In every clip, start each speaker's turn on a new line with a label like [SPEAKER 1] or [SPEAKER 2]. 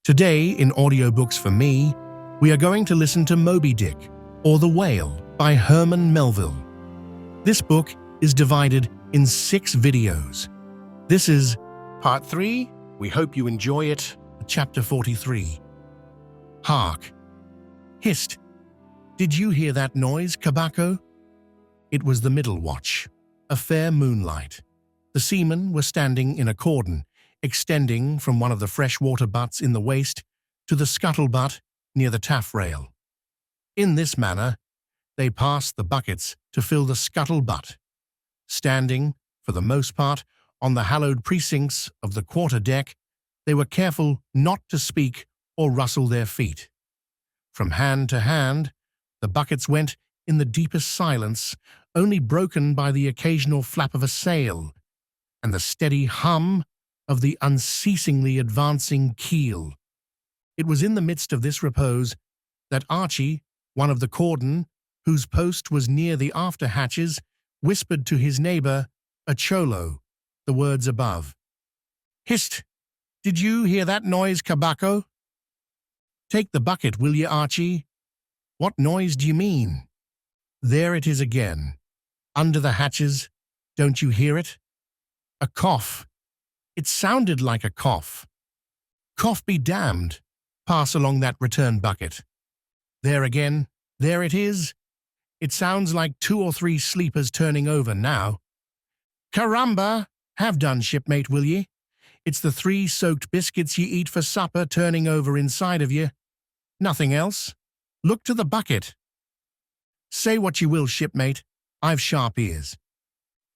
[SPEAKER 1] Today, in Audiobooks for Me, we are going to listen to Moby Dick, or The Whale, by Herman Melville. This book is divided in 6 videos. This is Part 3. We hope you enjoy it. Chapter 43. Hark! Hist! Did you hear that noise, Kabako? It was the middle watch, a fair moonlight. The seamen were standing in a cordon, extending from one of the freshwater butts in the waist to the scuttle-butt near the taffrail. In this manner, they passed the buckets to fill the scuttle-butt. Standing, for the most part, on the hallowed precincts of the quarter-deck, they were careful not to speak or rustle their feet. From hand to hand, the buckets went in the deepest silence, only broken by the occasional flap of a sail and the steady hum of the unceasingly advancing keel. It was in the midst of this repose that Archie, one of the cordon, whose post was near the after hatches, whispered to his neighbor, a cholo, the words above. "Hist! Did you hear that noise, Kabako?" "Take the bucket, will ye, Archie?" "What noise do you mean?" "There it is again. Under the hatches. Don't you hear it? A cough. It sounded like a cough." "Cough be damned. Pass along that return bucket." "There again. There it is. It sounds like 2 or 3 sleepers turning over now." "Caramba! Have done, shipmate, will ye? It's the 3 soaked biscuits ye eat for supper turning over inside of ye. Nothing else. Look to the bucket." "Say what you will, shipmate. I've sharp ears."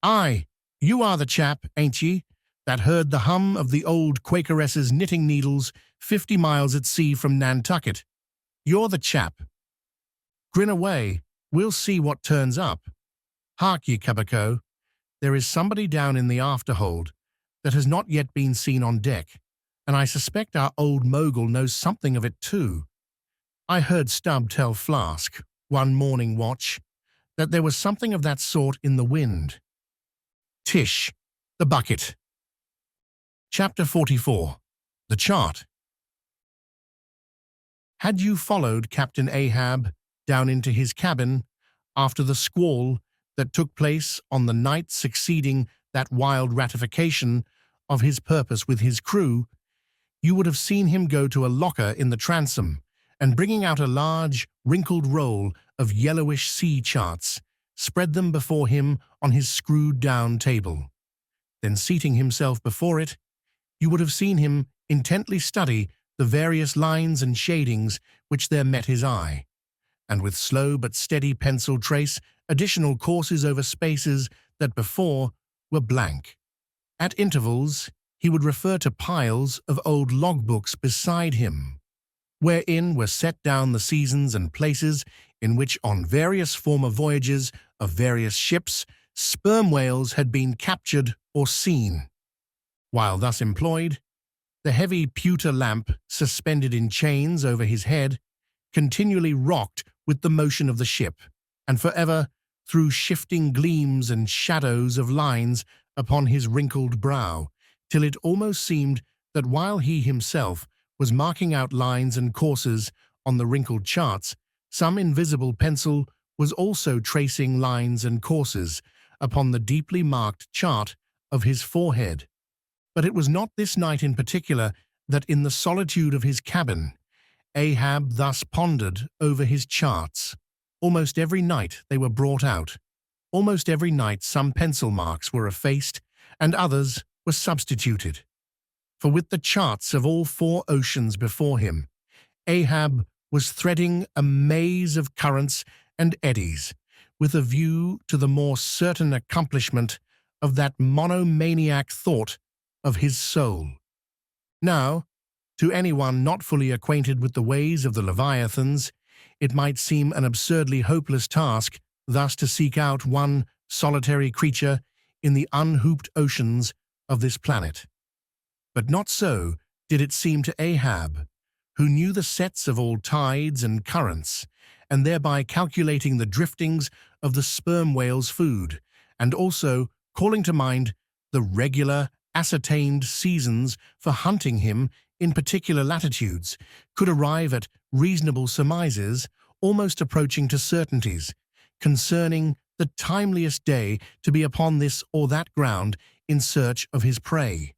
[SPEAKER 1] "Aye, you are the chap, ain't ye, that heard the hum of the old Quakeress's knitting needles 50 miles at sea from Nantucket? You're the chap. Grin away. We'll see what turns up. Hark ye, Kabako. There is somebody down in the afterhold that has not yet been seen on deck, and I suspect our old mogul knows something of it too. I heard Stubb tell Flask, one morning watch, that there was something of that sort in the wind. Tish, the bucket. Chapter 44. The Chart. Had you followed Captain Ahab down into his cabin after the squall that took place on the night succeeding that wild ratification of his purpose with his crew, you would have seen him go to a locker in the transom and, bringing out a large, wrinkled roll of yellowish sea charts, spread them before him on his screwed-down table. Then, seating himself before it, you would have seen him intently study the various lines and shadings which there met his eye, and with slow but steady pencil trace additional courses over spaces that before were blank. At intervals, he would refer to piles of old logbooks beside him, wherein were set down the seasons and places in which on various former voyages of various ships sperm whales had been captured or seen. While thus employed, the heavy pewter lamp suspended in chains over his head continually rocked with the motion of the ship, and forever threw shifting gleams and shadows of lines upon his wrinkled brow, till it almost seemed that while he himself was marking out lines and courses on the wrinkled charts, some invisible pencil was also tracing lines and courses upon the deeply marked chart of his forehead. But it was not this night in particular that in the solitude of his cabin, Ahab thus pondered over his charts. Almost every night they were brought out. Almost every night some pencil marks were effaced and others were substituted. For with the charts of all 4 oceans before him, Ahab was threading a maze of currents and eddies, with a view to the more certain accomplishment of that monomaniac thought of his soul. Now, to anyone not fully acquainted with the ways of the Leviathans, it might seem an absurdly hopeless task thus to seek out one solitary creature in the unhooped oceans of this planet. But not so did it seem to Ahab, who knew the sets of all tides and currents, and thereby calculating the driftings of the sperm whale's food, and also calling to mind the regular, ascertained seasons for hunting him in particular latitudes, could arrive at reasonable surmises, almost approaching to certainties, concerning the timeliest day to be upon this or that ground in search of his prey.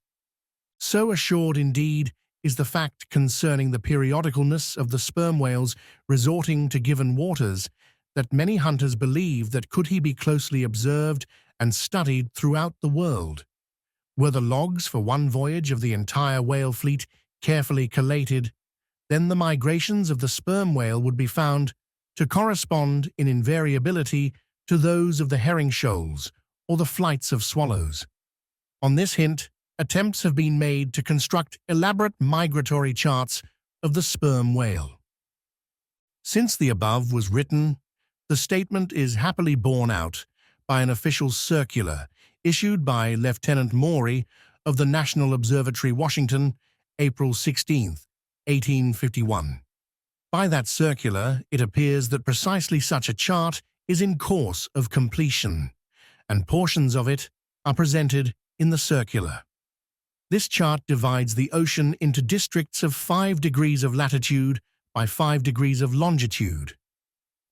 [SPEAKER 1] So assured, indeed, is the fact concerning the periodicalness of the sperm whales resorting to given waters that many hunters believe that could he be closely observed and studied throughout the world, were the logs for one voyage of the entire whale fleet carefully collated, then the migrations of the sperm whale would be found to correspond in invariability to those of the herring shoals or the flights of swallows. On this hint, attempts have been made to construct elaborate migratory charts of the sperm whale. Since the above was written, the statement is happily borne out by an official circular issued by Lieutenant Maury of the National Observatory, Washington, April 16, 1851. By that circular, it appears that precisely such a chart is in course of completion, and portions of it are presented in the circular. This chart divides the ocean into districts of 5 degrees of latitude by 5 degrees of longitude,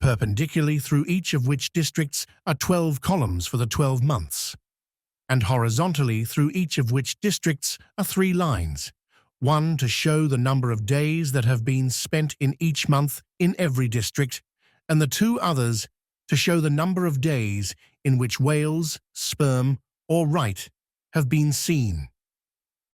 [SPEAKER 1] perpendicularly through each of which districts are 12 columns for the 12 months, and horizontally through each of which districts are 3 lines, one to show the number of days that have been spent in each month in every district, and the 2 others to show the number of days in which whales, sperm, or right have been seen.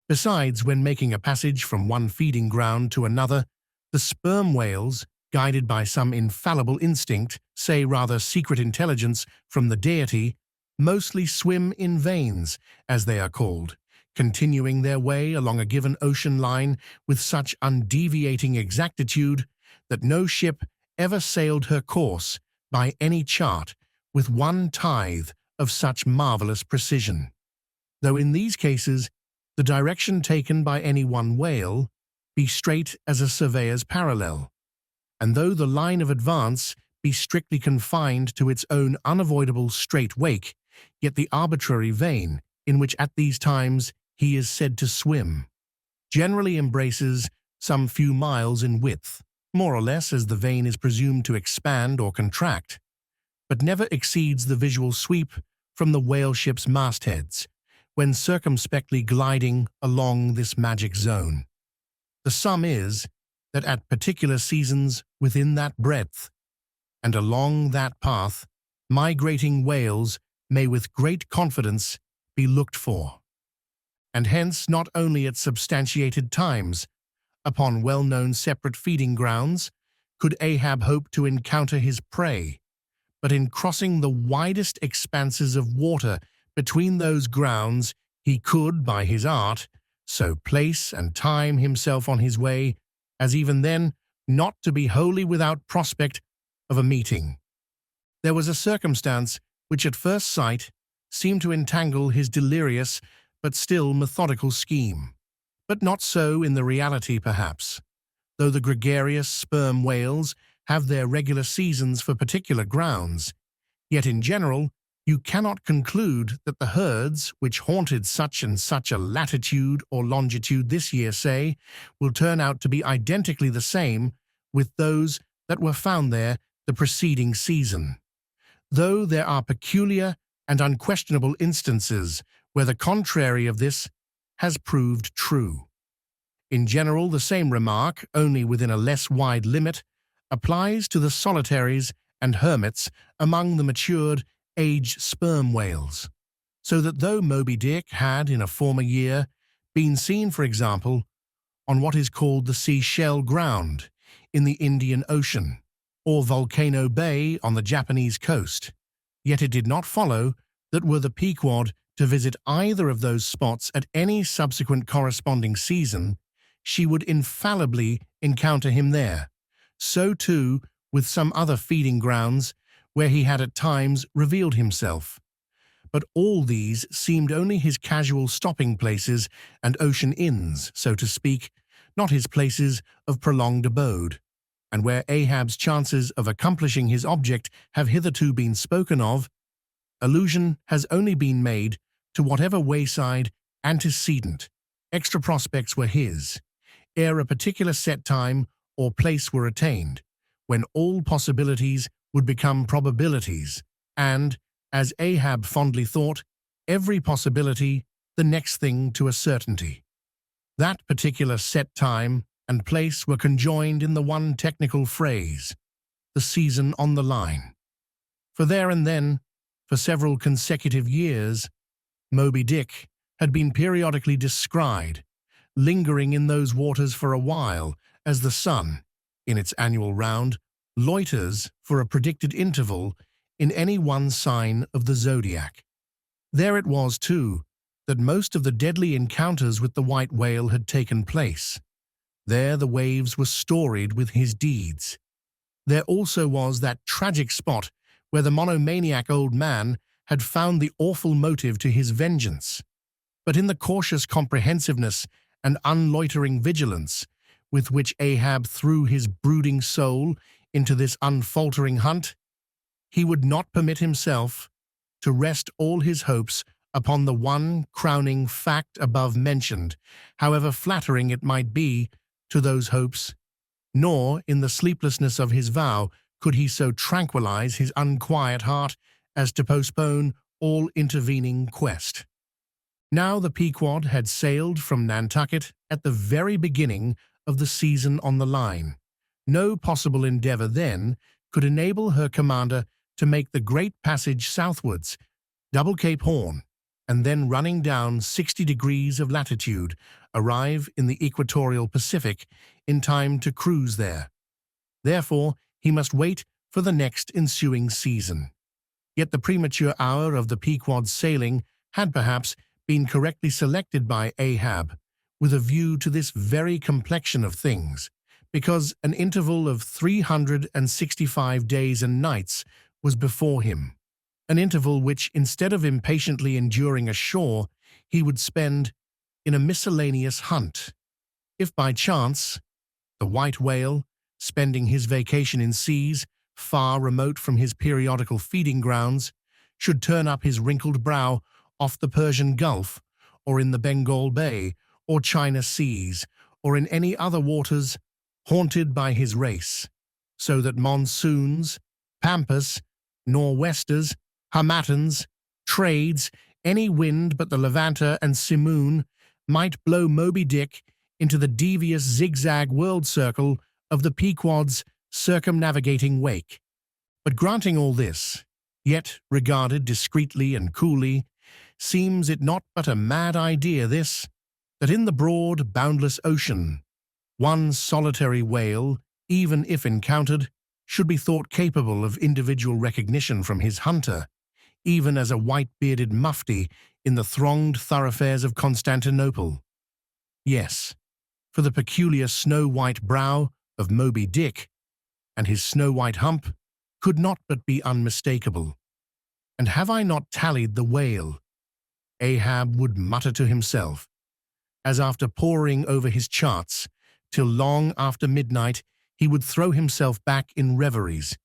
[SPEAKER 1] Besides, when making a passage from one feeding ground to another, the sperm whales, guided by some infallible instinct, say rather secret intelligence from the deity, mostly swim in veins, as they are called, continuing their way along a given ocean line with such undeviating exactitude that no ship ever sailed her course by any chart with 1/10 of such marvelous precision, though in these cases the direction taken by any one whale be straight as a surveyor's parallel, and though the line of advance be strictly confined to its own unavoidable straight wake, yet the arbitrary vein in which at these times he is said to swim generally embraces some few miles in width, more or less as the vein is presumed to expand or contract, but never exceeds the visual sweep from the whale ship's mastheads, when circumspectly gliding along this magic zone. The sum is that at particular seasons within that breadth, and along that path, migrating whales may with great confidence be looked for, and hence not only at substantiated times, upon well-known separate feeding grounds, could Ahab hope to encounter his prey, but in crossing the widest expanses of water between those grounds he could, by his art, so place and time himself on his way as even then not to be wholly without prospect of a meeting. There was a circumstance which at first sight seemed to entangle his delirious but still methodical scheme, but not so in the reality perhaps, though the gregarious sperm whales have their regular seasons for particular grounds, yet in general you cannot conclude that the herds which haunted such and such a latitude or longitude this year, say, will turn out to be identically the same with those that were found there the preceding season, though there are peculiar and unquestionable instances where the contrary of this has proved true. In general, the same remark, only within a less wide limit, applies to the solitaries and hermits among the matured aged sperm whales, so that though Moby Dick had, in a former year, been seen, for example, on what is called the Seashell Ground in the Indian Ocean, or Volcano Bay on the Japanese coast, yet it did not follow that were the Pequod to visit either of those spots at any subsequent corresponding season, she would infallibly encounter him there. So too with some other feeding grounds where he had at times revealed himself. But all these seemed only his casual stopping places and ocean inns, so to speak, not his places of prolonged abode, and where Ahab's chances of accomplishing his object have hitherto been spoken of, allusion has only been made to whatever wayside antecedent extra prospects were his, ere a particular set time or place were attained, when all possibilities would become probabilities, and, as Ahab fondly thought, every possibility the next thing to a certainty. That particular set time and place were conjoined in the one technical phrase, the season on the line. For there and then, for several consecutive years, Moby Dick had been periodically descried, lingering in those waters for a while as the sun, in its annual round, loiters for a predicted interval in any one sign of the zodiac. There it was, too, that most of the deadly encounters with the white whale had taken place. There the waves were storied with his deeds. There also was that tragic spot where the monomaniac old man had found the awful motive to his vengeance. But in the cautious comprehensiveness and unloitering vigilance with which Ahab threw his brooding soul into this unfaltering hunt, he would not permit himself to rest all his hopes upon the one crowning fact above mentioned, however flattering it might be to those hopes, nor in the sleeplessness of his vow could he so tranquilize his unquiet heart as to postpone all intervening quest. Now the Pequod had sailed from Nantucket at the very beginning of the season on the line. No possible endeavor then could enable her commander to make the great passage southwards, double Cape Horn, and then running down 60 degrees of latitude, arrive in the equatorial Pacific in time to cruise there. Therefore, he must wait for the next ensuing season. Yet the premature hour of the Pequod's sailing had perhaps been correctly selected by Ahab, with a view to this very complexion of things, because an interval of 365 days and nights was before him, an interval which, instead of impatiently enduring ashore, he would spend in a miscellaneous hunt. If by chance the white whale, spending his vacation in seas far remote from his periodical feeding grounds, should turn up his wrinkled brow off the Persian Gulf, or in the Bengal Bay, or China Seas, or in any other waters haunted by his race, so that monsoons, pampas, nor'westers, harmattans, trades, any wind but the Levanter and Simoon might blow Moby Dick into the devious zigzag world circle of the Pequod's circumnavigating wake. But granting all this, yet regarded discreetly and coolly, seems it not but a mad idea this, that in the broad, boundless ocean, one solitary whale, even if encountered, should be thought capable of individual recognition from his hunter, even as a white-bearded mufti in the thronged thoroughfares of Constantinople. Yes, for the peculiar snow-white brow of Moby Dick and his snow-white hump could not but be unmistakable. And have I not tallied the whale? Ahab would mutter to himself, as after poring over his charts, till long after midnight he would throw himself back in reveries,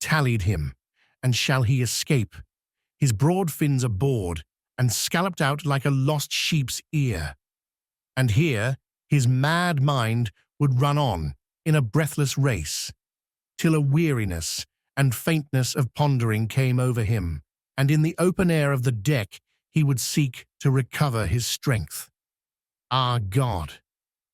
[SPEAKER 1] tallied him, and shall he escape? His broad fins are bored and scalloped out like a lost sheep's ear. And here his mad mind would run on in a breathless race, till a weariness and faintness of pondering came over him, and in the open air of the deck he would seek to recover his strength. Ah, God!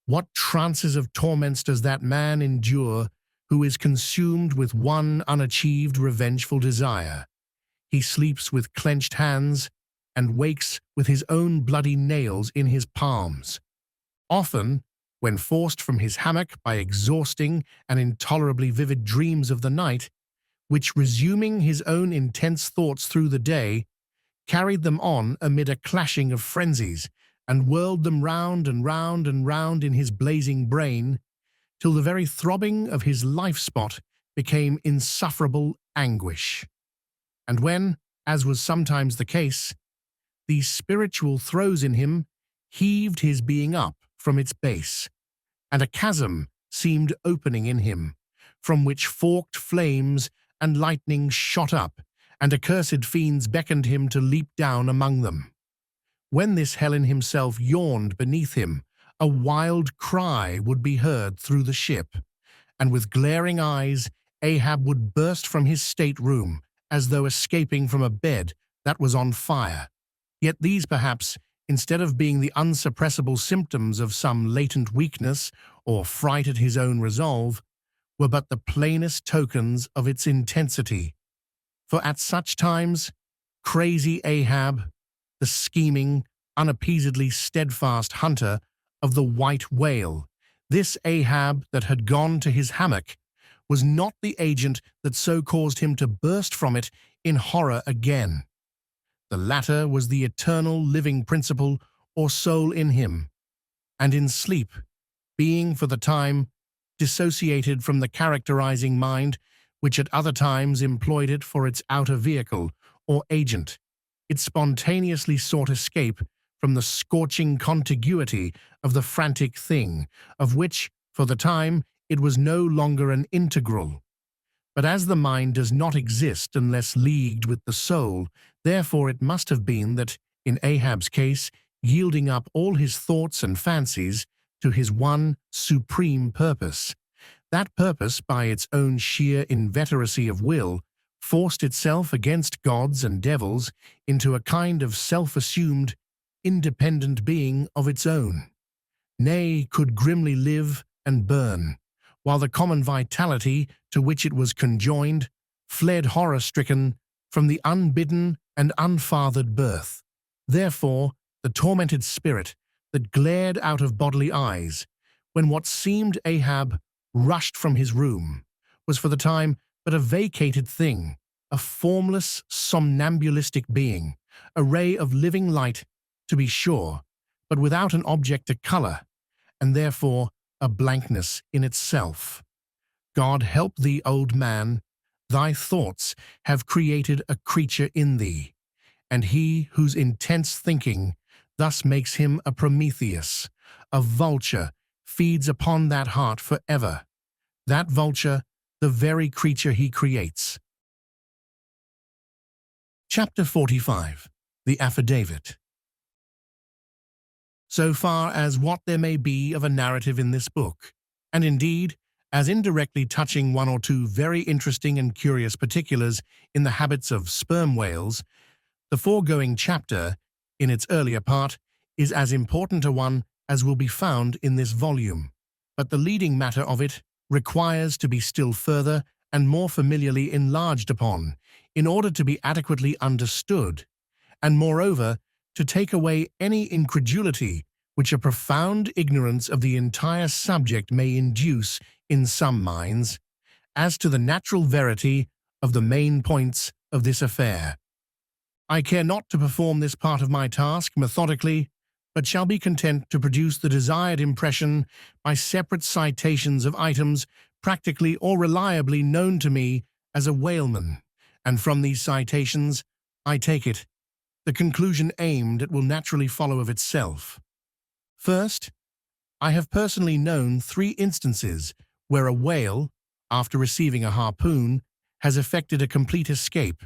[SPEAKER 1] What trances of torments does that man endure who is consumed with one unachieved revengeful desire? He sleeps with clenched hands and wakes with his own bloody nails in his palms. Often, when forced from his hammock by exhausting and intolerably vivid dreams of the night, which, resuming his own intense thoughts through the day, carried them on amid a clashing of frenzies, and whirled them round and round and round in his blazing brain, till the very throbbing of his life-spot became insufferable anguish. And when, as was sometimes the case, these spiritual throes in him heaved his being up from its base, and a chasm seemed opening in him, from which forked flames and lightning shot up, and accursed fiends beckoned him to leap down among them. When this hell in himself yawned beneath him, a wild cry would be heard through the ship, and with glaring eyes, Ahab would burst from his stateroom as though escaping from a bed that was on fire. Yet these perhaps, instead of being the unsuppressible symptoms of some latent weakness or fright at his own resolve, were but the plainest tokens of its intensity. For at such times, crazy Ahab, the scheming, unappeasedly steadfast hunter of the white whale, this Ahab that had gone to his hammock, was not the agent that so caused him to burst from it in horror again. The latter was the eternal living principle or soul in him, and in sleep, being for the time dissociated from the characterizing mind which at other times employed it for its outer vehicle or agent, it spontaneously sought escape from the scorching contiguity of the frantic thing, of which, for the time, it was no longer an integral. But as the mind does not exist unless leagued with the soul, therefore it must have been that, in Ahab's case, yielding up all his thoughts and fancies to his one supreme purpose, that purpose, by its own sheer inveteracy of will, forced itself against gods and devils into a kind of self-assumed, independent being of its own, nay, could grimly live and burn, while the common vitality to which it was conjoined fled horror-stricken from the unbidden and unfathered birth. Therefore, the tormented spirit that glared out of bodily eyes, when what seemed Ahab rushed from his room, was for the time but a vacated thing, a formless, somnambulistic being, a ray of living light, to be sure, but without an object to color, and therefore a blankness in itself. God help thee, old man, thy thoughts have created a creature in thee, and he whose intense thinking thus makes him a Prometheus, a vulture, feeds upon that heart forever. That vulture, the very creature he creates. Chapter 45. The Affidavit. So far as what there may be of a narrative in this book, and indeed, as indirectly touching one or two very interesting and curious particulars in the habits of sperm whales, the foregoing chapter, in its earlier part, is as important a one as will be found in this volume, but the leading matter of it requires to be still further and more familiarly enlarged upon, in order to be adequately understood, and moreover, to take away any incredulity which a profound ignorance of the entire subject may induce in some minds, as to the natural verity of the main points of this affair. I care not to perform this part of my task methodically, but shall be content to produce the desired impression by separate citations of items practically or reliably known to me as a whaleman, and from these citations, I take it, the conclusion aimed at will naturally follow of itself. First, I have personally known 3 instances where a whale, after receiving a harpoon, has effected a complete escape,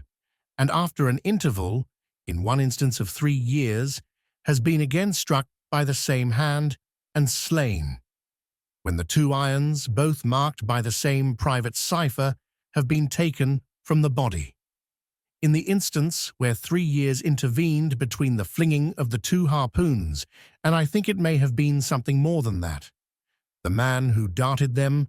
[SPEAKER 1] and after an interval, in one instance of 3 years, has been again struck by the same hand and slain, when the 2 irons, both marked by the same private cipher, have been taken from the body. In the instance where 3 years intervened between the flinging of the 2 harpoons, and I think it may have been something more than that, the man who darted them,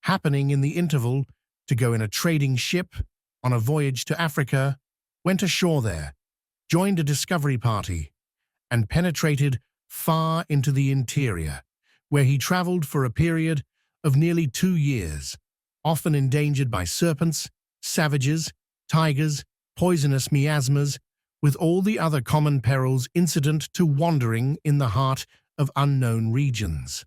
[SPEAKER 1] happening in the interval to go in a trading ship on a voyage to Africa, went ashore there, joined a discovery party, and penetrated far into the interior, where he traveled for a period of nearly 2 years, often endangered by serpents, savages, tigers, poisonous miasmas, with all the other common perils incident to wandering in the heart of unknown regions.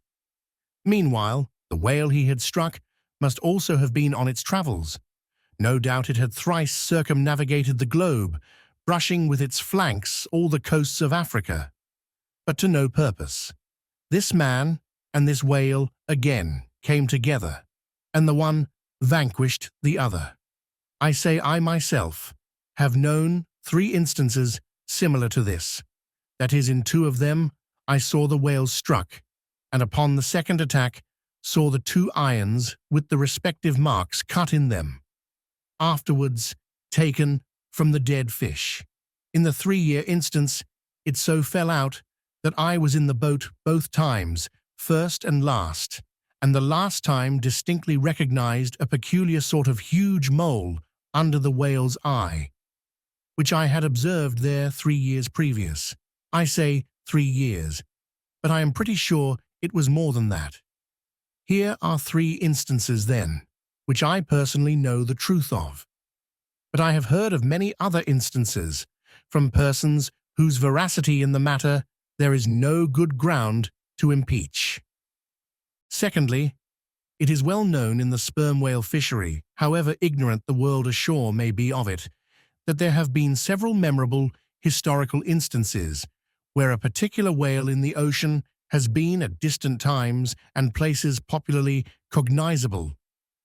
[SPEAKER 1] Meanwhile, the whale he had struck must also have been on its travels. No doubt it had thrice circumnavigated the globe, brushing with its flanks all the coasts of Africa, but to no purpose. This man and this whale again came together, and the one vanquished the other. I say I myself have known 3 instances similar to this. That is, in 2 of them I saw the whale struck, and upon the second attack saw the two irons with the respective marks cut in them, afterwards taken from the dead fish. In the 3-year instance, it so fell out that I was in the boat both times, first and last, and the last time distinctly recognized a peculiar sort of huge mole under the whale's eye, which I had observed there 3 years previous. I say 3 years, but I am pretty sure it was more than that. Here are 3 instances, then, which I personally know the truth of. But I have heard of many other instances from persons whose veracity in the matter there is no good ground to impeach. Secondly, it is well known in the sperm whale fishery, however ignorant the world ashore may be of it, that there have been several memorable historical instances where a particular whale in the ocean has been at distant times and places popularly cognizable.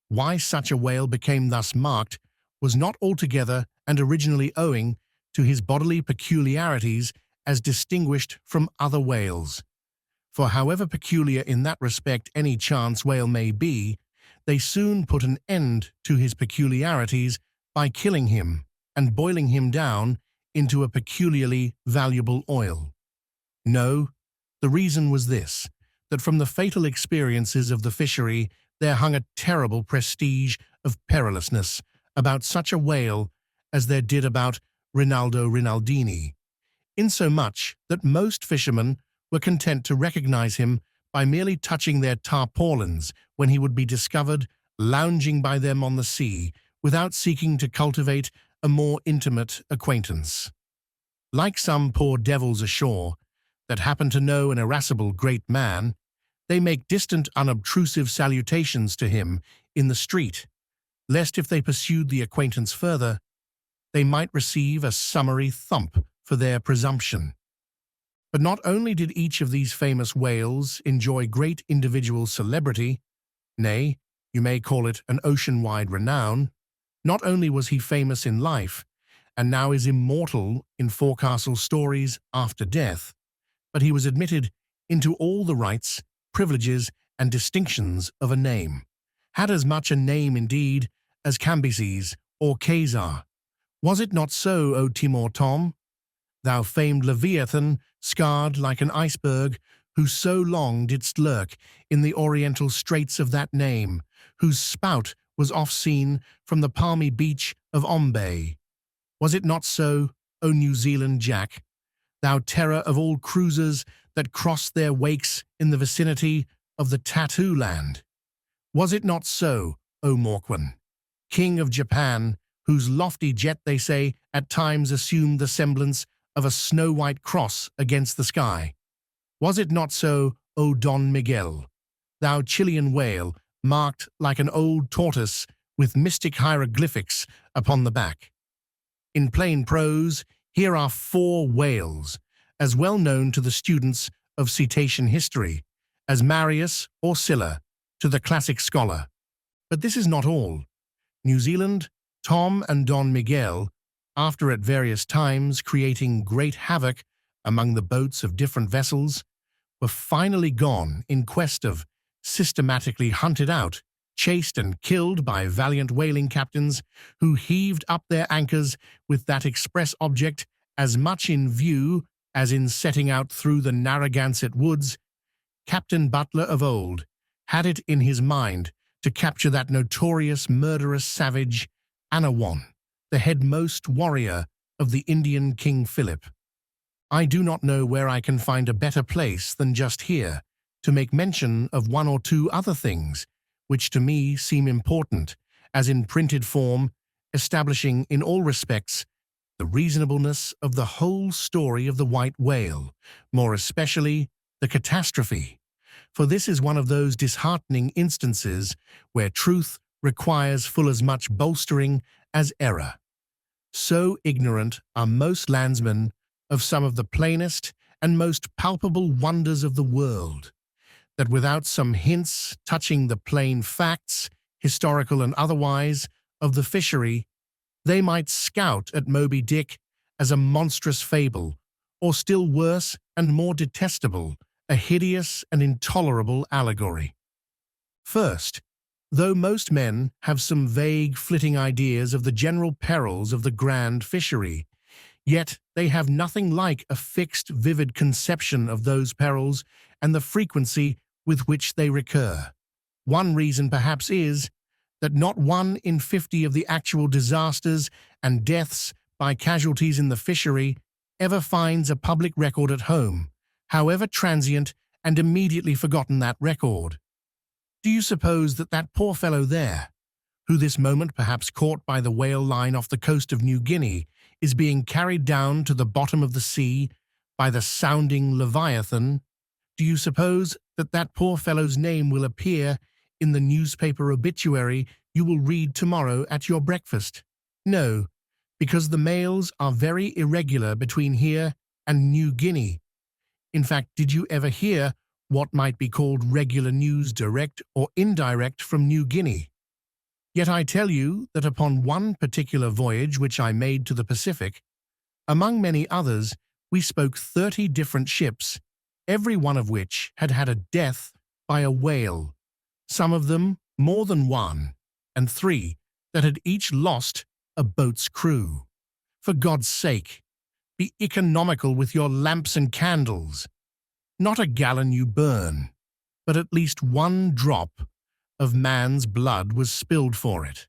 [SPEAKER 1] Why such a whale became thus marked was not altogether and originally owing to his bodily peculiarities as distinguished from other whales. For however peculiar in that respect any chance whale may be, they soon put an end to his peculiarities by killing him and boiling him down into a peculiarly valuable oil. No, the reason was this, that from the fatal experiences of the fishery there hung a terrible prestige of perilousness about such a whale as there did about Rinaldo Rinaldini, insomuch that most fishermen were content to recognize him by merely touching their tarpaulins when he would be discovered lounging by them on the sea without seeking to cultivate a more intimate acquaintance. Like some poor devils ashore that happen to know an irascible great man, they make distant unobtrusive salutations to him in the street, lest if they pursued the acquaintance further, they might receive a summary thump for their presumption. But not only did each of these famous whales enjoy great individual celebrity, nay, you may call it an ocean-wide renown, not only was he famous in life, and now is immortal in forecastle stories after death, but he was admitted into all the rights, privileges, and distinctions of a name, had as much a name indeed as Cambyses or Caesar. Was it not so, O Timor Tom? Thou famed Leviathan, scarred like an iceberg, who so long didst lurk in the oriental straits of that name, whose spout was oft seen from the palmy beach of Ombay. Was it not so, O New Zealand Jack, thou terror of all cruisers that crossed their wakes in the vicinity of the Tattoo Land? Was it not so, O Morquan, King of Japan, whose lofty jet, they say, at times assumed the semblance of a snow-white cross against the sky? Was it not so, O Don Miguel, thou Chilean whale, marked like an old tortoise with mystic hieroglyphics upon the back? In plain prose, here are 4 whales, as well known to the students of cetacean history as Marius or Scylla to the classic scholar. But this is not all. New Zealand, Tom and Don Miguel, after at various times creating great havoc among the boats of different vessels, were finally gone in quest of, systematically hunted out, chased and killed by valiant whaling captains who heaved up their anchors with that express object as much in view as in setting out through the Narragansett woods. Captain Butler of old had it in his mind to capture that notorious murderous savage, Anawan, the headmost warrior of the Indian King Philip. I do not know where I can find a better place than just here to make mention of 1 or 2 other things which to me seem important, as in printed form, establishing in all respects the reasonableness of the whole story of the white whale, more especially the catastrophe, for this is one of those disheartening instances where truth requires full as much bolstering as error. So ignorant are most landsmen of some of the plainest and most palpable wonders of the world, that without some hints touching the plain facts, historical and otherwise, of the fishery, they might scout at Moby Dick as a monstrous fable, or still worse and more detestable, a hideous and intolerable allegory. First, though most men have some vague, flitting ideas of the general perils of the grand fishery, yet they have nothing like a fixed, vivid conception of those perils and the frequency with which they recur. One reason perhaps is that not 1 in 50 of the actual disasters and deaths by casualties in the fishery ever finds a public record at home, however transient and immediately forgotten that record. Do you suppose that that poor fellow there, who this moment perhaps caught by the whale line off the coast of New Guinea, is being carried down to the bottom of the sea by the sounding Leviathan, do you suppose that that poor fellow's name will appear in the newspaper obituary you will read tomorrow at your breakfast? No, because the mails are very irregular between here and New Guinea. In fact, did you ever hear what might be called regular news, direct or indirect, from New Guinea? Yet I tell you that upon one particular voyage which I made to the Pacific, among many others, we spoke 30 different ships, every one of which had had a death by a whale, some of them more than one, and 3 that had each lost a boat's crew. For God's sake, be economical with your lamps and candles. Not a gallon you burn, but at least 1 drop of man's blood was spilled for it.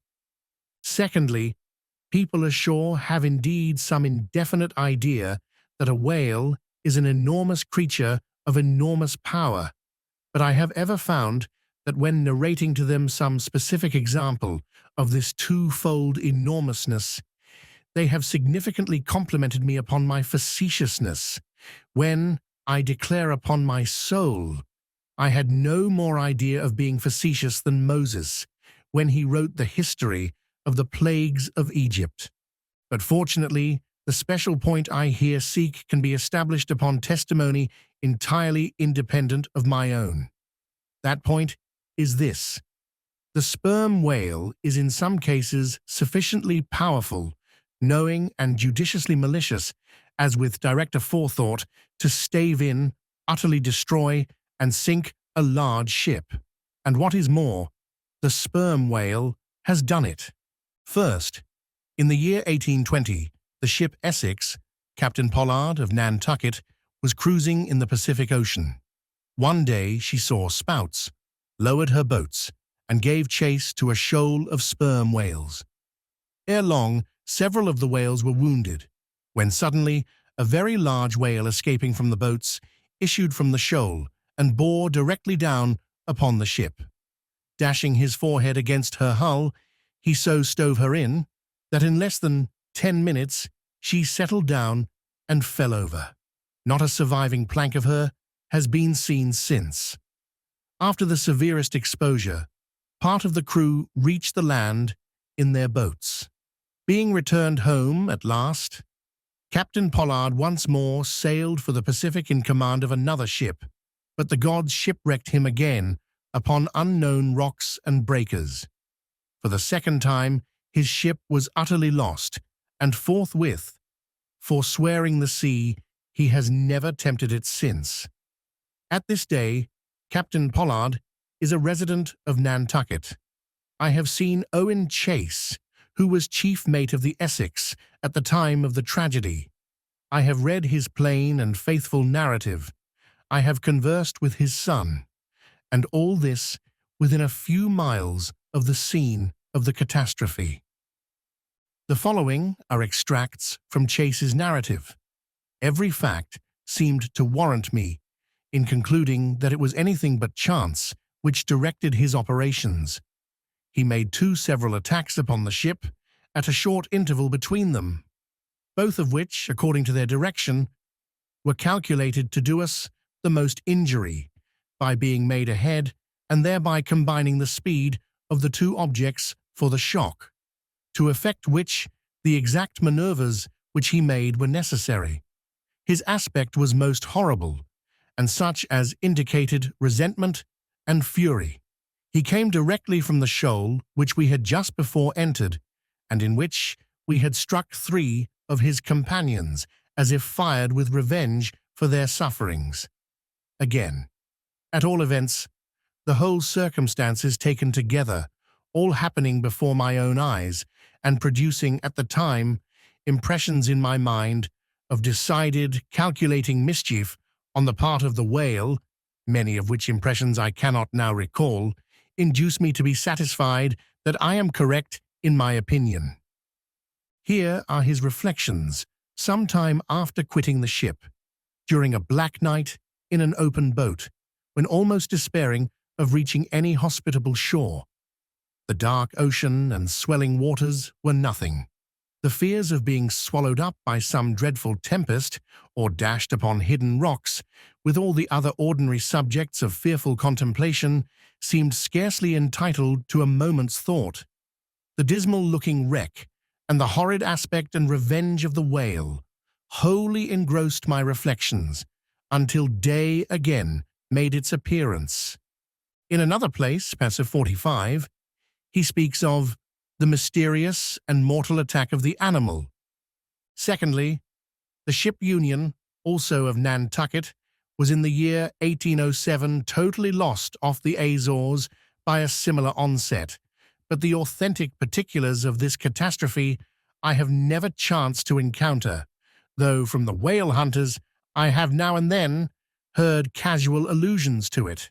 [SPEAKER 1] Secondly, people ashore have indeed some indefinite idea that a whale is an enormous creature of enormous power, but I have ever found that when narrating to them some specific example of this twofold enormousness, they have significantly complimented me upon my facetiousness, when, I declare upon my soul, I had no more idea of being facetious than Moses when he wrote the history of the plagues of Egypt. But fortunately, the special point I here seek can be established upon testimony entirely independent of my own. That point is this: the sperm whale is in some cases sufficiently powerful, knowing and judiciously malicious, as with directer forethought, to stave in, utterly destroy, and sink a large ship. And what is more, the sperm whale has done it. First, in the year 1820, the ship Essex, Captain Pollard of Nantucket, was cruising in the Pacific Ocean. One day she saw spouts, lowered her boats, and gave chase to a shoal of sperm whales. Ere long, several of the whales were wounded, when suddenly a very large whale escaping from the boats issued from the shoal and bore directly down upon the ship. Dashing his forehead against her hull, he so stove her in that in less than 10 minutes she settled down and fell over. Not a surviving plank of her has been seen since. After the severest exposure, part of the crew reached the land in their boats. Being returned home at last, Captain Pollard once more sailed for the Pacific in command of another ship, but the gods shipwrecked him again upon unknown rocks and breakers. For the second time, his ship was utterly lost, and forthwith, forswearing the sea, he has never tempted it since. At this day, Captain Pollard is a resident of Nantucket. I have seen Owen Chase, who was chief mate of the Essex at the time of the tragedy. I have read his plain and faithful narrative. I have conversed with his son, and all this within a few miles of the scene of the catastrophe. The following are extracts from Chase's narrative. Every fact seemed to warrant me in concluding that it was anything but chance which directed his operations. He made 2 several attacks upon the ship at a short interval between them, both of which, according to their direction, were calculated to do us the most injury by being made ahead and thereby combining the speed of the 2 objects for the shock, to effect which the exact manoeuvres which he made were necessary. His aspect was most horrible, and such as indicated resentment and fury. He came directly from the shoal which we had just before entered, and in which we had struck 3 of his companions, as if fired with revenge for their sufferings. again. At all events, the whole circumstances taken together, all happening before my own eyes, and producing at the time impressions in my mind of decided, calculating mischief on the part of the whale, many of which impressions I cannot now recall, induce me to be satisfied that I am correct in my opinion. Here are his reflections, some time after quitting the ship, during a black night in an open boat, when almost despairing of reaching any hospitable shore. The dark ocean and swelling waters were nothing. The fears of being swallowed up by some dreadful tempest or dashed upon hidden rocks, with all the other ordinary subjects of fearful contemplation, seemed scarcely entitled to a moment's thought. The dismal-looking wreck, and the horrid aspect and revenge of the whale, wholly engrossed my reflections, until day again made its appearance. In another place, passage 45, he speaks of the mysterious and mortal attack of the animal. Secondly, the ship Union, also of Nantucket, was in the year 1807 totally lost off the Azores by a similar onset, but the authentic particulars of this catastrophe I have never chanced to encounter, though from the whale hunters I have now and then heard casual allusions to it.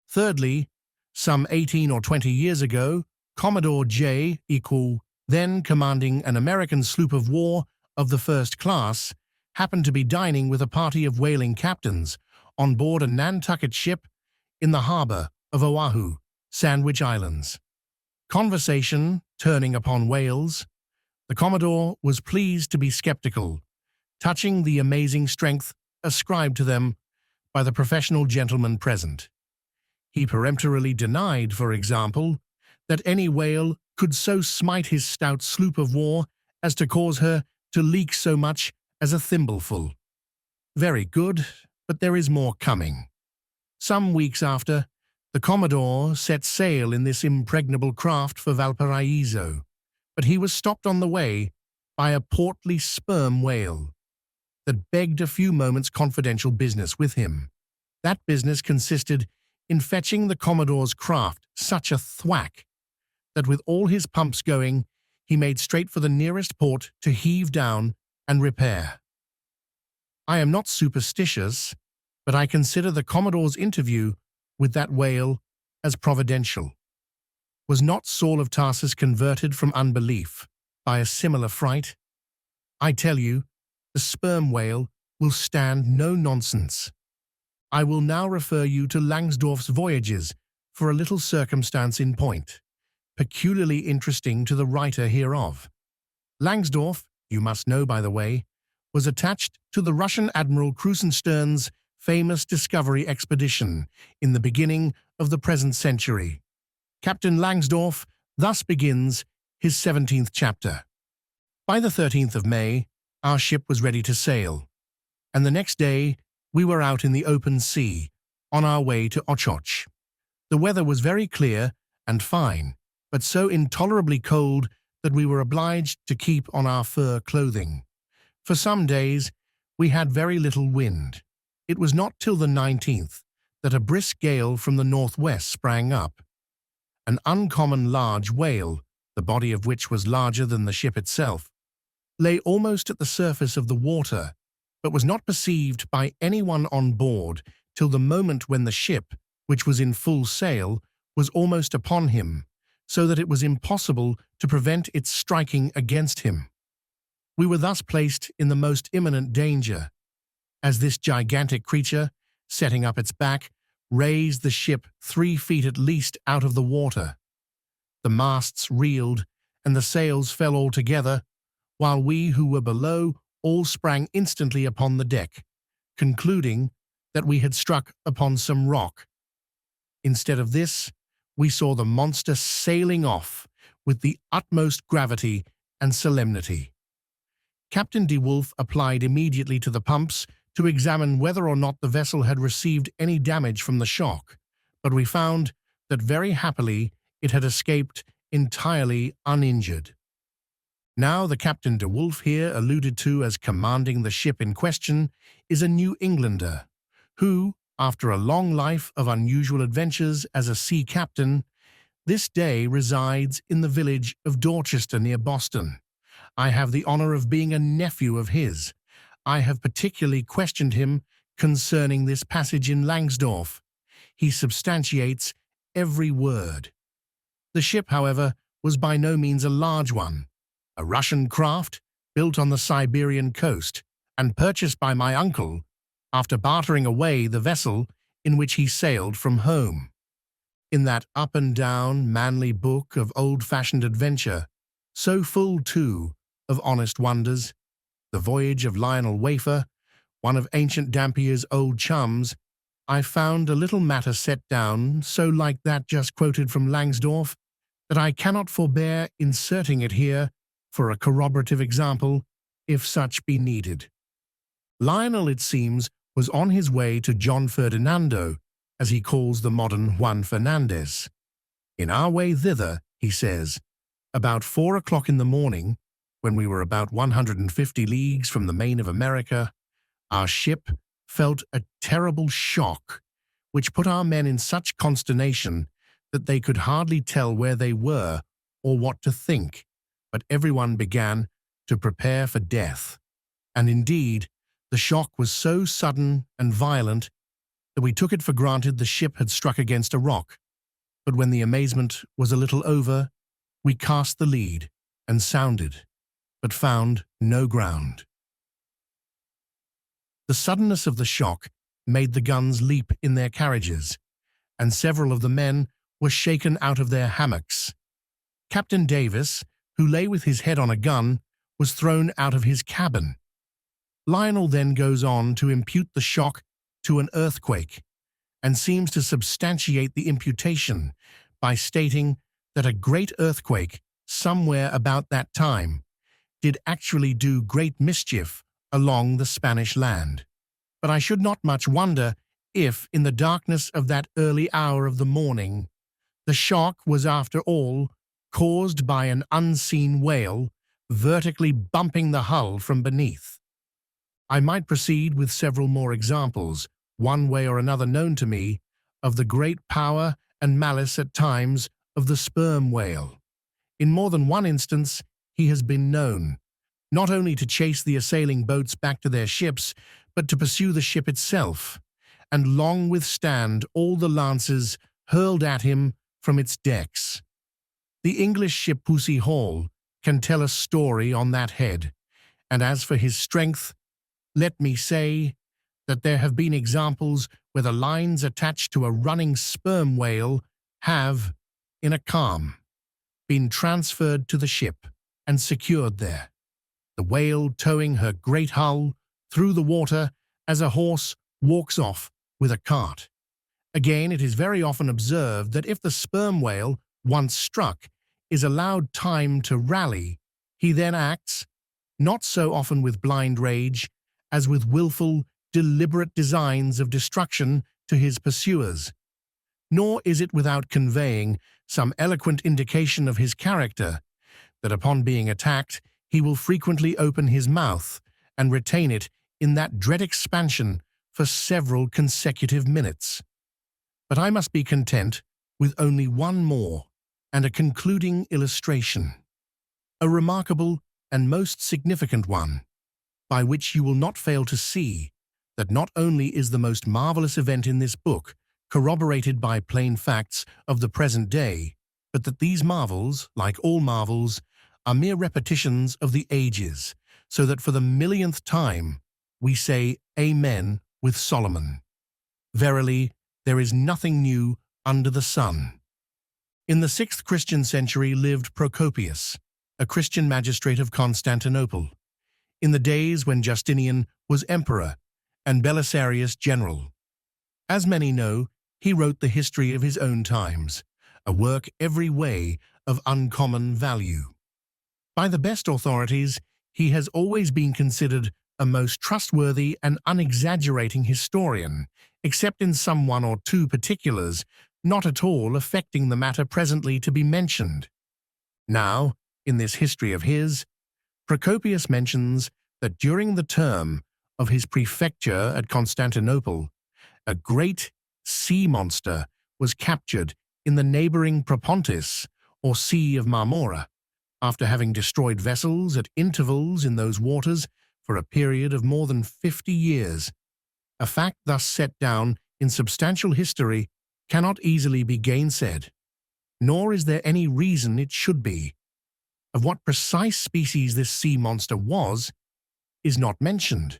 [SPEAKER 1] Thirdly, some 18 or 20 years ago, Commodore J. then commanding an American sloop of war of the first class, happened to be dining with a party of whaling captains on board a Nantucket ship in the harbor of Oahu, Sandwich Islands. Conversation turning upon whales, the Commodore was pleased to be skeptical, touching the amazing strength ascribed to them by the professional gentlemen present. He peremptorily denied, for example, that any whale could so smite his stout sloop of war as to cause her to leak so much as a thimbleful. Very good, but there is more coming. Some weeks after, the Commodore set sail in this impregnable craft for Valparaiso, but he was stopped on the way by a portly sperm whale that begged a few moments' confidential business with him. That business consisted in fetching the Commodore's craft such a thwack that with all his pumps going, he made straight for the nearest port to heave down and repair. I am not superstitious, but I consider the Commodore's interview with that whale as providential. Was not Saul of Tarsus converted from unbelief by a similar fright? I tell you, the sperm whale will stand no nonsense. I will now refer you to Langsdorff's voyages for a little circumstance in point, peculiarly interesting to the writer hereof. Langsdorff, you must know by the way, was attached to the Russian Admiral Krusenstern's famous discovery expedition in the beginning of the present century. Captain Langsdorff thus begins his 17th chapter. By the 13th of May, our ship was ready to sail, and the next day we were out in the open sea, on our way to Ochoch. The weather was very clear and fine, but so intolerably cold that we were obliged to keep on our fur clothing. For some days we had very little wind. It was not till the 19th that a brisk gale from the northwest sprang up. An uncommon large whale, the body of which was larger than the ship itself, lay almost at the surface of the water, but was not perceived by anyone on board till the moment when the ship, which was in full sail, was almost upon him, so that it was impossible to prevent its striking against him. We were thus placed in the most imminent danger, as this gigantic creature, setting up its back, raised the ship 3 feet at least out of the water. The masts reeled, and the sails fell altogether, while we who were below all sprang instantly upon the deck, concluding that we had struck upon some rock. Instead of this, we saw the monster sailing off with the utmost gravity and solemnity. Captain de Wolfe applied immediately to the pumps to examine whether or not the vessel had received any damage from the shock, but we found that very happily it had escaped entirely uninjured. Now the Captain de Wolfe here alluded to as commanding the ship in question is a New Englander, who, after a long life of unusual adventures as a sea captain, this day resides in the village of Dorchester near Boston. I have the honor of being a nephew of his. I have particularly questioned him concerning this passage in Langsdorff. He substantiates every word. The ship, however, was by no means a large one. A Russian craft built on the Siberian coast and purchased by my uncle after bartering away the vessel in which he sailed from home. In that up-and-down, manly book of old-fashioned adventure, so full, too, of honest wonders, The Voyage of Lionel Wafer, one of Ancient Dampier's old chums, I found a little matter set down so like that just quoted from Langsdorff that I cannot forbear inserting it here for a corroborative example, if such be needed. Lionel, it seems, was on his way to John Ferdinando, as he calls the modern Juan Fernandez. In our way thither, he says, about 4 o'clock in the morning, when we were about 150 leagues from the main of America, our ship felt a terrible shock, which put our men in such consternation that they could hardly tell where they were or what to think, but everyone began to prepare for death. And indeed, the shock was so sudden and violent that we took it for granted the ship had struck against a rock. But when the amazement was a little over, we cast the lead and sounded, but found no ground. The suddenness of the shock made the guns leap in their carriages, and several of the men were shaken out of their hammocks. Captain Davis, who lay with his head on a gun, was thrown out of his cabin. Lionel then goes on to impute the shock to an earthquake, and seems to substantiate the imputation by stating that a great earthquake somewhere about that time did actually do great mischief along the Spanish land. But I should not much wonder if, in the darkness of that early hour of the morning, the shock was after all caused by an unseen whale vertically bumping the hull from beneath. I might proceed with several more examples, one way or another known to me, of the great power and malice at times of the sperm whale. In more than one instance, he has been known not only to chase the assailing boats back to their ships, but to pursue the ship itself, and long withstand all the lances hurled at him from its decks. The English ship Pussy Hall can tell a story on that head, and as for his strength, let me say that there have been examples where the lines attached to a running sperm whale have, in a calm, been transferred to the ship and secured there, the whale towing her great hull through the water as a horse walks off with a cart. Again, it is very often observed that if the sperm whale, once struck, is allowed time to rally, he then acts, not so often with blind rage, as with willful, deliberate designs of destruction to his pursuers. Nor is it without conveying some eloquent indication of his character, that upon being attacked, he will frequently open his mouth and retain it in that dread expansion for several consecutive minutes. But I must be content with only one more and a concluding illustration, a remarkable and most significant one, by which you will not fail to see that not only is the most marvelous event in this book corroborated by plain facts of the present day, but that these marvels, like all marvels, are mere repetitions of the ages, so that for the millionth time we say Amen with Solomon. Verily, there is nothing new under the sun. In the 6th Christian century lived Procopius, a Christian magistrate of Constantinople, in the days when Justinian was emperor and Belisarius general. As many know, he wrote the history of his own times, a work every way of uncommon value. By the best authorities, he has always been considered a most trustworthy and unexaggerating historian, except in some one or two particulars not at all affecting the matter presently to be mentioned. Now, in this history of his, Procopius mentions that during the term of his prefecture at Constantinople, a great sea monster was captured in the neighboring Propontis, or Sea of Marmora, after having destroyed vessels at intervals in those waters for a period of more than 50 years. A fact thus set down in substantial history cannot easily be gainsaid, nor is there any reason it should be. Of what precise species this sea monster was is not mentioned,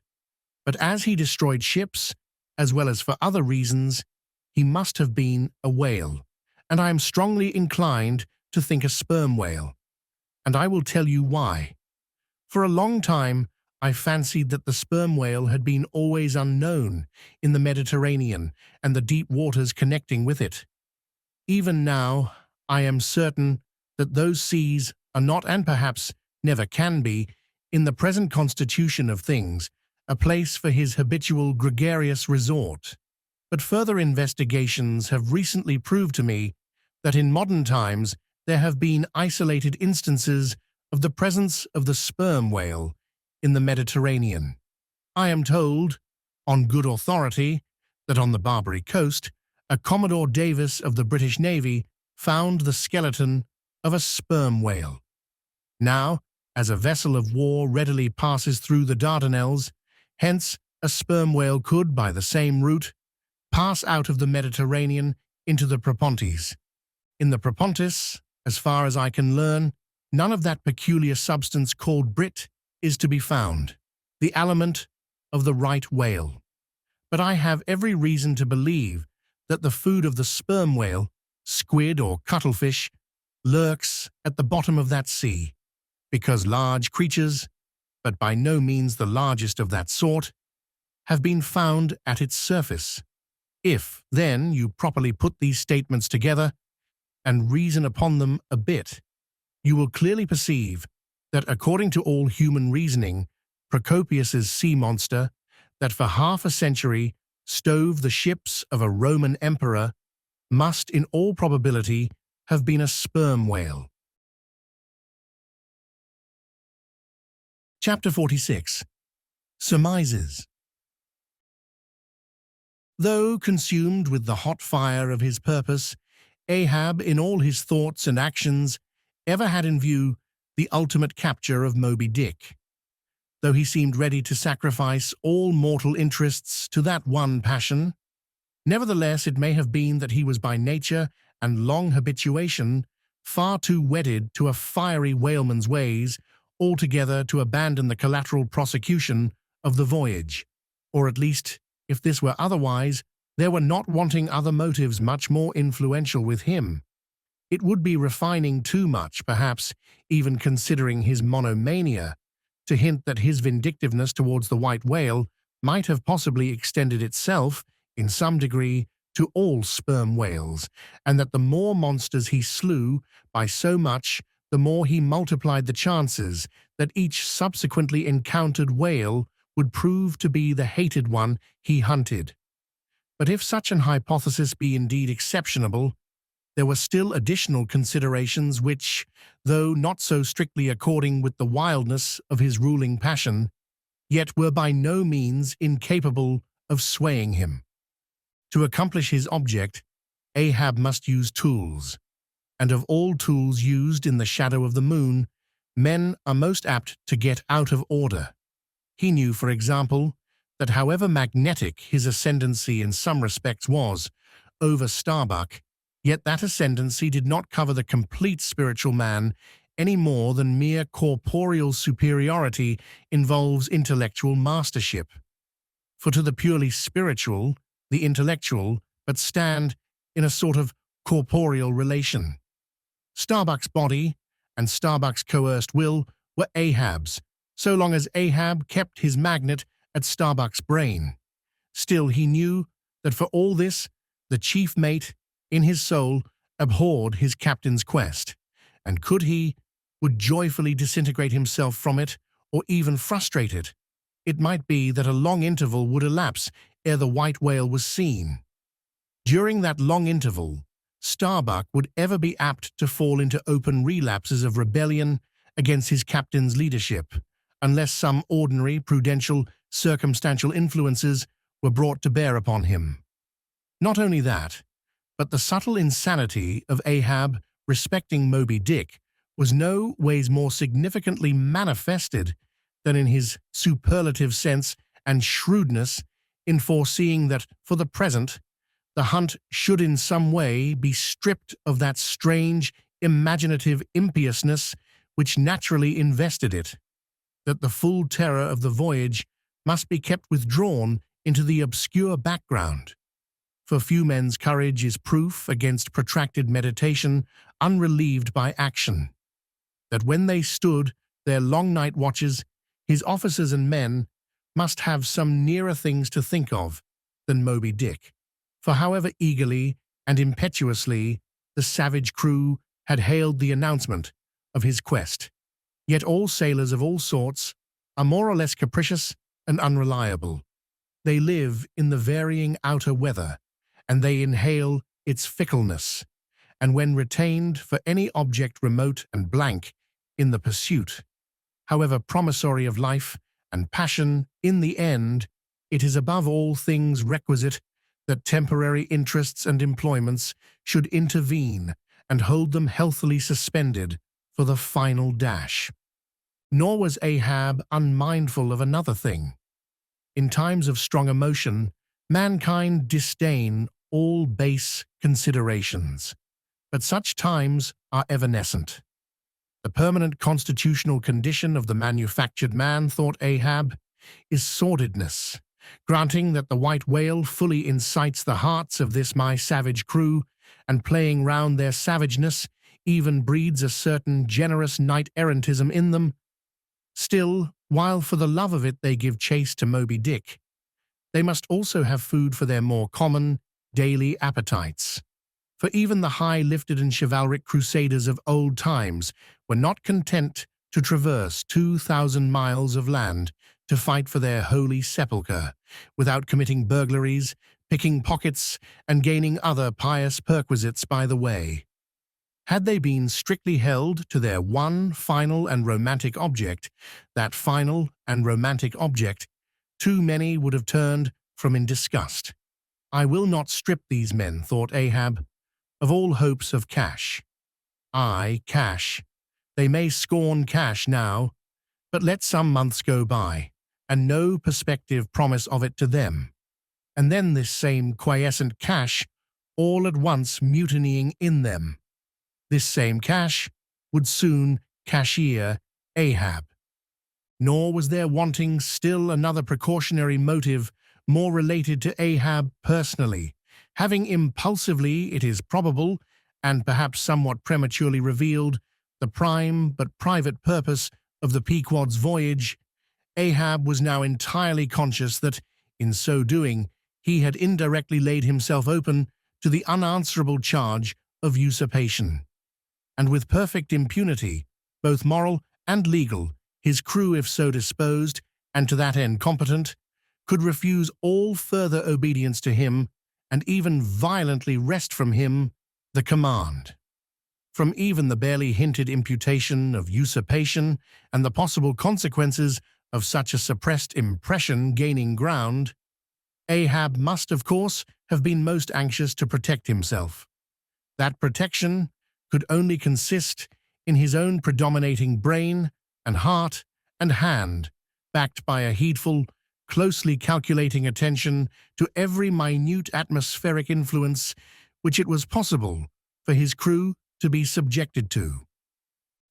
[SPEAKER 1] but as he destroyed ships, as well as for other reasons, he must have been a whale, and I am strongly inclined to think a sperm whale, and I will tell you why. For a long time, I fancied that the sperm whale had been always unknown in the Mediterranean and the deep waters connecting with it. Even now, I am certain that those seas are not, and perhaps never can be, in the present constitution of things, a place for his habitual gregarious resort. But further investigations have recently proved to me that in modern times there have been isolated instances of the presence of the sperm whale in the Mediterranean. I am told, on good authority, that on the Barbary coast, a Commodore Davis of the British Navy found the skeleton of a sperm whale. Now, as a vessel of war readily passes through the Dardanelles, hence a sperm whale could, by the same route, pass out of the Mediterranean into the Propontis. In the Propontis, as far as I can learn, none of that peculiar substance called brit is to be found, the aliment of the right whale. But I have every reason to believe that the food of the sperm whale, squid or cuttlefish, lurks at the bottom of that sea, because large creatures, but by no means the largest of that sort, have been found at its surface. If, then, you properly put these statements together and reason upon them a bit, you will clearly perceive that according to all human reasoning, Procopius's sea monster, that for half a century stove the ships of a Roman emperor, must in all probability have been a sperm whale. Chapter 46. Surmises. Though consumed with the hot fire of his purpose, Ahab, in all his thoughts and actions, ever had in view the ultimate capture of Moby Dick. Though he seemed ready to sacrifice all mortal interests to that one passion, nevertheless it may have been that he was by nature and long habituation far too wedded to a fiery whaleman's ways altogether to abandon the collateral prosecution of the voyage, or at least, if this were otherwise, there were not wanting other motives much more influential with him. It would be refining too much, perhaps, even considering his monomania, to hint that his vindictiveness towards the white whale might have possibly extended itself, in some degree, to all sperm whales, and that the more monsters he slew by so much, the more he multiplied the chances that each subsequently encountered whale would prove to be the hated one he hunted. But if such an hypothesis be indeed exceptionable, there were still additional considerations which, though not so strictly according with the wildness of his ruling passion, yet were by no means incapable of swaying him. To accomplish his object, Ahab must use tools, and of all tools used in the shadow of the moon, men are most apt to get out of order. He knew, for example, that however magnetic his ascendancy in some respects was over Starbuck, yet that ascendancy did not cover the complete spiritual man any more than mere corporeal superiority involves intellectual mastership. For to the purely spiritual, the intellectual but stand in a sort of corporeal relation. Starbuck's body and Starbuck's coerced will were Ahab's, so long as Ahab kept his magnet at Starbuck's brain. Still he knew that for all this, the chief mate, in his soul, abhorred his captain's quest, and could he, would joyfully disintegrate himself from it, or even frustrate it. It might be that a long interval would elapse ere the white whale was seen. During that long interval, Starbuck would ever be apt to fall into open relapses of rebellion against his captain's leadership, unless some ordinary, prudential, circumstantial influences were brought to bear upon him. Not only that, but the subtle insanity of Ahab respecting Moby Dick was no ways more significantly manifested than in his superlative sense and shrewdness in foreseeing that, for the present, the hunt should in some way be stripped of that strange, imaginative impiousness which naturally invested it, that the full terror of the voyage must be kept withdrawn into the obscure background. For few men's courage is proof against protracted meditation unrelieved by action, that when they stood their long night watches, his officers and men must have some nearer things to think of than Moby Dick. For however eagerly and impetuously the savage crew had hailed the announcement of his quest, yet all sailors of all sorts are more or less capricious and unreliable. They live in the varying outer weather, and they inhale its fickleness, and when retained for any object remote and blank in the pursuit, however promissory of life and passion, in the end, it is above all things requisite that temporary interests and employments should intervene and hold them healthily suspended for the final dash. Nor was Ahab unmindful of another thing. In times of strong emotion, mankind disdain all base considerations, but such times are evanescent. The permanent constitutional condition of the manufactured man, thought Ahab, is sordidness, granting that the white whale fully incites the hearts of this my savage crew, and playing round their savageness even breeds a certain generous knight-errantism in them. Still, while for the love of it they give chase to Moby Dick, they must also have food for their more common, daily appetites. For even the high-lifted and chivalric crusaders of old times were not content to traverse 2,000 miles of land to fight for their holy sepulchre, without committing burglaries, picking pockets, and gaining other pious perquisites by the way. Had they been strictly held to their one final and romantic object, that final and romantic object, too many would have turned from in disgust. I will not strip these men, thought Ahab, of all hopes of cash. Aye, cash. They may scorn cash now, but let some months go by, and no perspective promise of it to them, and then this same quiescent cash all at once mutinying in them. This same cash would soon cashier Ahab. Nor was there wanting still another precautionary motive more related to Ahab personally, having impulsively, it is probable, and perhaps somewhat prematurely revealed, the prime but private purpose of the Pequod's voyage. Ahab was now entirely conscious that, in so doing, he had indirectly laid himself open to the unanswerable charge of usurpation. And with perfect impunity, both moral and legal, his crew, if so disposed, and to that end competent, could refuse all further obedience to him, and even violently wrest from him the command. From even the barely hinted imputation of usurpation and the possible consequences of such a suppressed impression gaining ground, Ahab must, of course, have been most anxious to protect himself. That protection could only consist in his own predominating brain and heart and hand, backed by a heedful, closely calculating attention to every minute atmospheric influence which it was possible for his crew to be subjected to.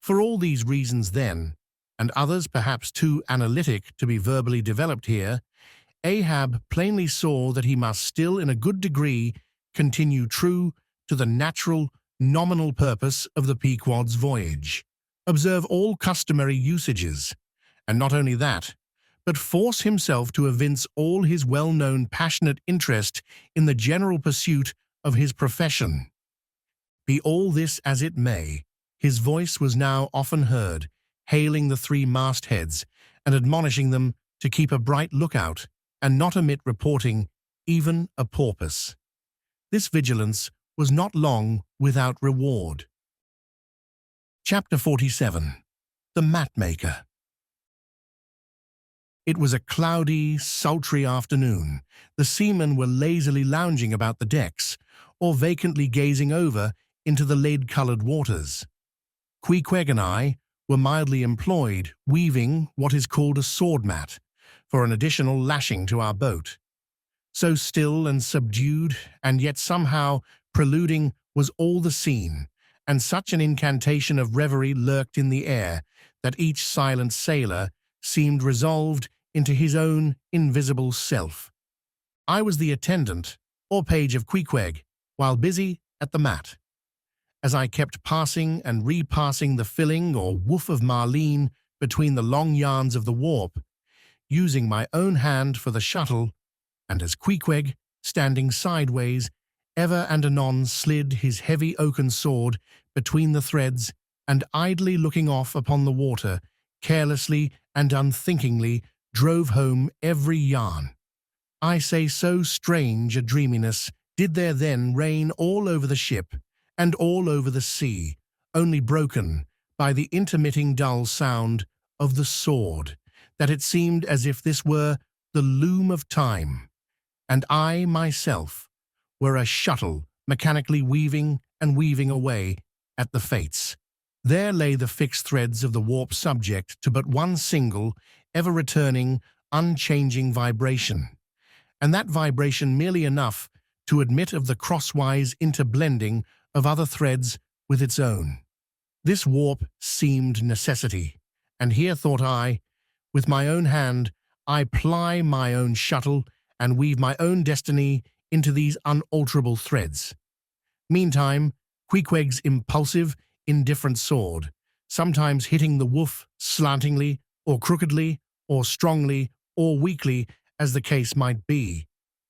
[SPEAKER 1] For all these reasons then, and others perhaps too analytic to be verbally developed here, Ahab plainly saw that he must still in a good degree continue true to the natural, nominal purpose of the Pequod's voyage, observe all customary usages, and not only that, but force himself to evince all his well-known passionate interest in the general pursuit of his profession. Be all this as it may, his voice was now often heard, hailing the three mastheads and admonishing them to keep a bright lookout and not omit reporting even a porpoise. This vigilance was not long without reward. Chapter 47. The Mapmaker. It was a cloudy, sultry afternoon. The seamen were lazily lounging about the decks, or vacantly gazing over into the lead-coloured waters. Queequeg and I were mildly employed weaving what is called a sword mat for an additional lashing to our boat. So still and subdued, and yet somehow preluding, was all the scene, and such an incantation of reverie lurked in the air that each silent sailor seemed resolved into his own invisible self. I was the attendant, or page of Queequeg, while busy at the mat. As I kept passing and repassing the filling or woof of marline between the long yarns of the warp, using my own hand for the shuttle, and as Queequeg, standing sideways, ever and anon slid his heavy oaken sword between the threads and idly looking off upon the water, carelessly and unthinkingly drove home every yarn. I say so strange a dreaminess did there then reign all over the ship and all over the sea, only broken by the intermitting dull sound of the sword, that it seemed as if this were the loom of time, and I myself were a shuttle mechanically weaving and weaving away at the fates. There lay the fixed threads of the warp subject to but one single, ever-returning, unchanging vibration, and that vibration merely enough to admit of the crosswise interblending of other threads with its own. This warp seemed necessity, and here thought I, with my own hand, I ply my own shuttle and weave my own destiny into these unalterable threads. Meantime, Queequeg's impulsive, indifferent sword, sometimes hitting the woof slantingly, or crookedly, or strongly, or weakly, as the case might be,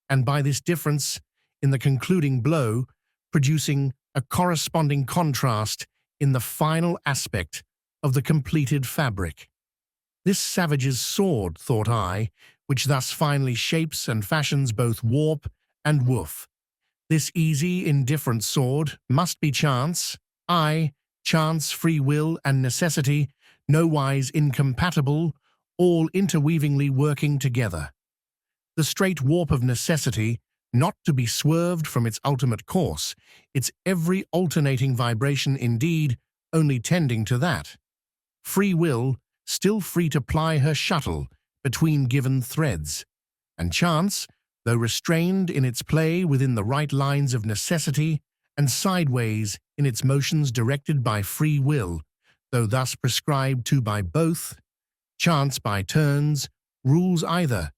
[SPEAKER 1] and by this difference, in the concluding blow, producing a corresponding contrast in the final aspect of the completed fabric. This savage's sword, thought I, which thus finally shapes and fashions both warp and woof. This easy, indifferent sword must be chance, aye, chance, free will, and necessity, nowise incompatible, all interweavingly working together. The straight warp of necessity, not to be swerved from its ultimate course, its every alternating vibration indeed only tending to that. Free will, still free to ply her shuttle between given threads, and chance, though restrained in its play within the right lines of necessity, and sideways in its motions directed by free will, though thus prescribed to by both, chance by turns rules either,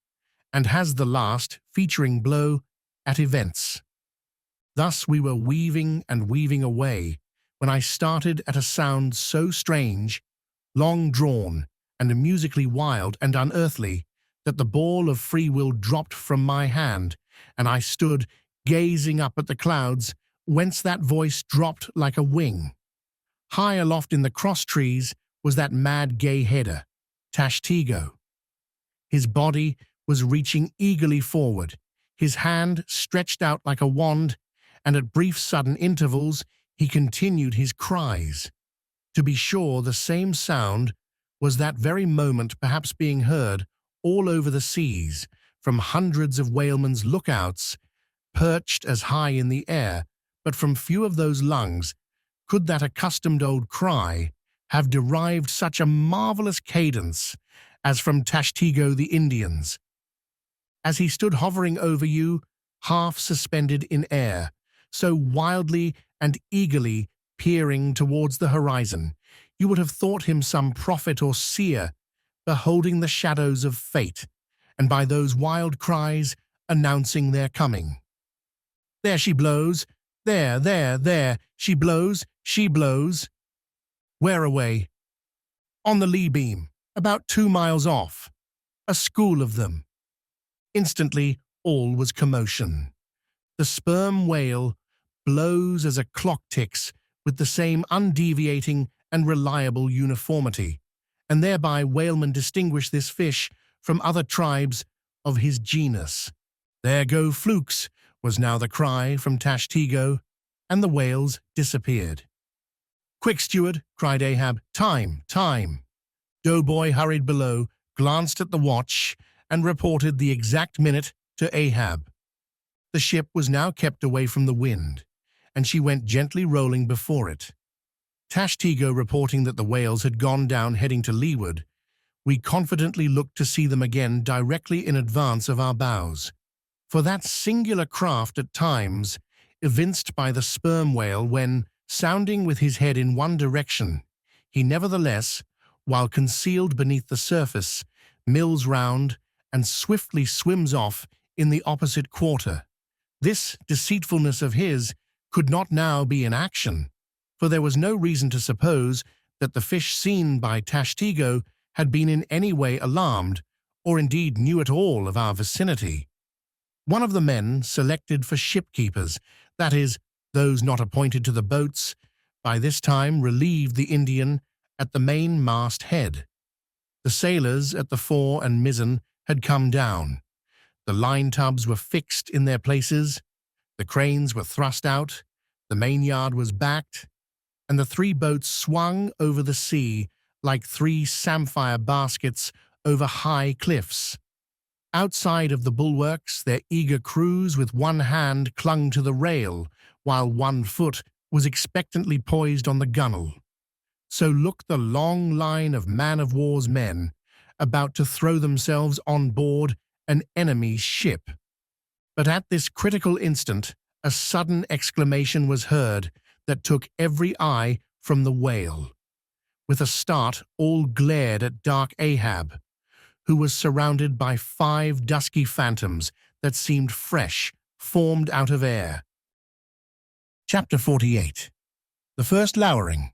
[SPEAKER 1] and has the last featuring blow at events. Thus we were weaving and weaving away, when I started at a sound so strange, long-drawn, and musically wild and unearthly, that the ball of free will dropped from my hand, and I stood gazing up at the clouds, whence that voice dropped like a wing. High aloft in the cross-trees was that mad gay header, Tashtego. His body was reaching eagerly forward, his hand stretched out like a wand, and at brief sudden intervals he continued his cries. To be sure, the same sound was that very moment perhaps being heard all over the seas, from hundreds of whalemen's lookouts, perched as high in the air, but from few of those lungs could that accustomed old cry have derived such a marvelous cadence as from Tashtego the Indian's. As he stood hovering over you, half suspended in air, so wildly and eagerly peering towards the horizon, you would have thought him some prophet or seer, beholding the shadows of fate, and by those wild cries announcing their coming. There she blows, there, she blows, she blows. Where away? On the lee beam, about 2 miles off. A school of them. Instantly all was commotion. The sperm whale blows as a clock ticks with the same undeviating and reliable uniformity, and thereby whalemen distinguish this fish from other tribes of his genus. There go flukes, was now the cry from Tashtego, and the whales disappeared. Quick, steward, cried Ahab, time, time. Doughboy hurried below glanced at the watch, and reported the exact minute to Ahab. The ship was now kept away from the wind, and she went gently rolling before it. Tashtego reporting that the whales had gone down heading to leeward, we confidently looked to see them again directly in advance of our bows. For that singular craft at times, evinced by the sperm whale when, sounding with his head in one direction, he nevertheless, while concealed beneath the surface, mills round and swiftly swims off in the opposite quarter. This deceitfulness of his could not now be in action, for there was no reason to suppose that the fish seen by Tashtego had been in any way alarmed, or indeed knew at all of our vicinity. One of the men selected for shipkeepers, that is, those not appointed to the boats, by this time relieved the Indian at the main mast head. The sailors at the fore and mizzen had come down. The line tubs were fixed in their places, the cranes were thrust out, the mainyard was backed, and the three boats swung over the sea like three samphire baskets over high cliffs. Outside of the bulwarks, their eager crews with one hand clung to the rail, while one foot was expectantly poised on the gunwale. So looked the long line of man-of-war's men, about to throw themselves on board an enemy's ship. But at this critical instant, a sudden exclamation was heard that took every eye from the whale. With a start, all glared at dark Ahab, who was surrounded by 5 dusky phantoms that seemed fresh, formed out of air. Chapter 48. The First Lowering.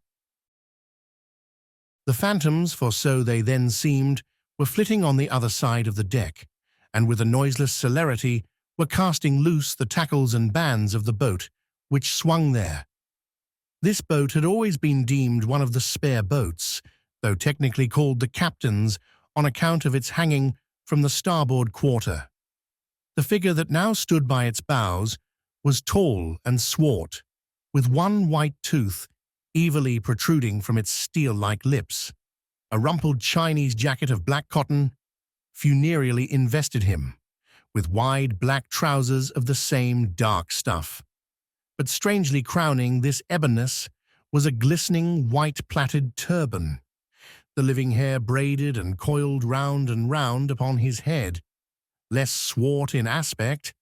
[SPEAKER 1] The phantoms, for so they then seemed, were flitting on the other side of the deck, and with a noiseless celerity were casting loose the tackles and bands of the boat, which swung there. This boat had always been deemed one of the spare boats, though technically called the captain's on account of its hanging from the starboard quarter. The figure that now stood by its bows was tall and swart, with one white tooth evilly protruding from its steel-like lips. A rumpled Chinese jacket of black cotton funereally invested him, with wide black trousers of the same dark stuff. But strangely crowning this ebonness was a glistening white plaited turban, the living hair braided and coiled round and round upon his head. Less swart in aspect,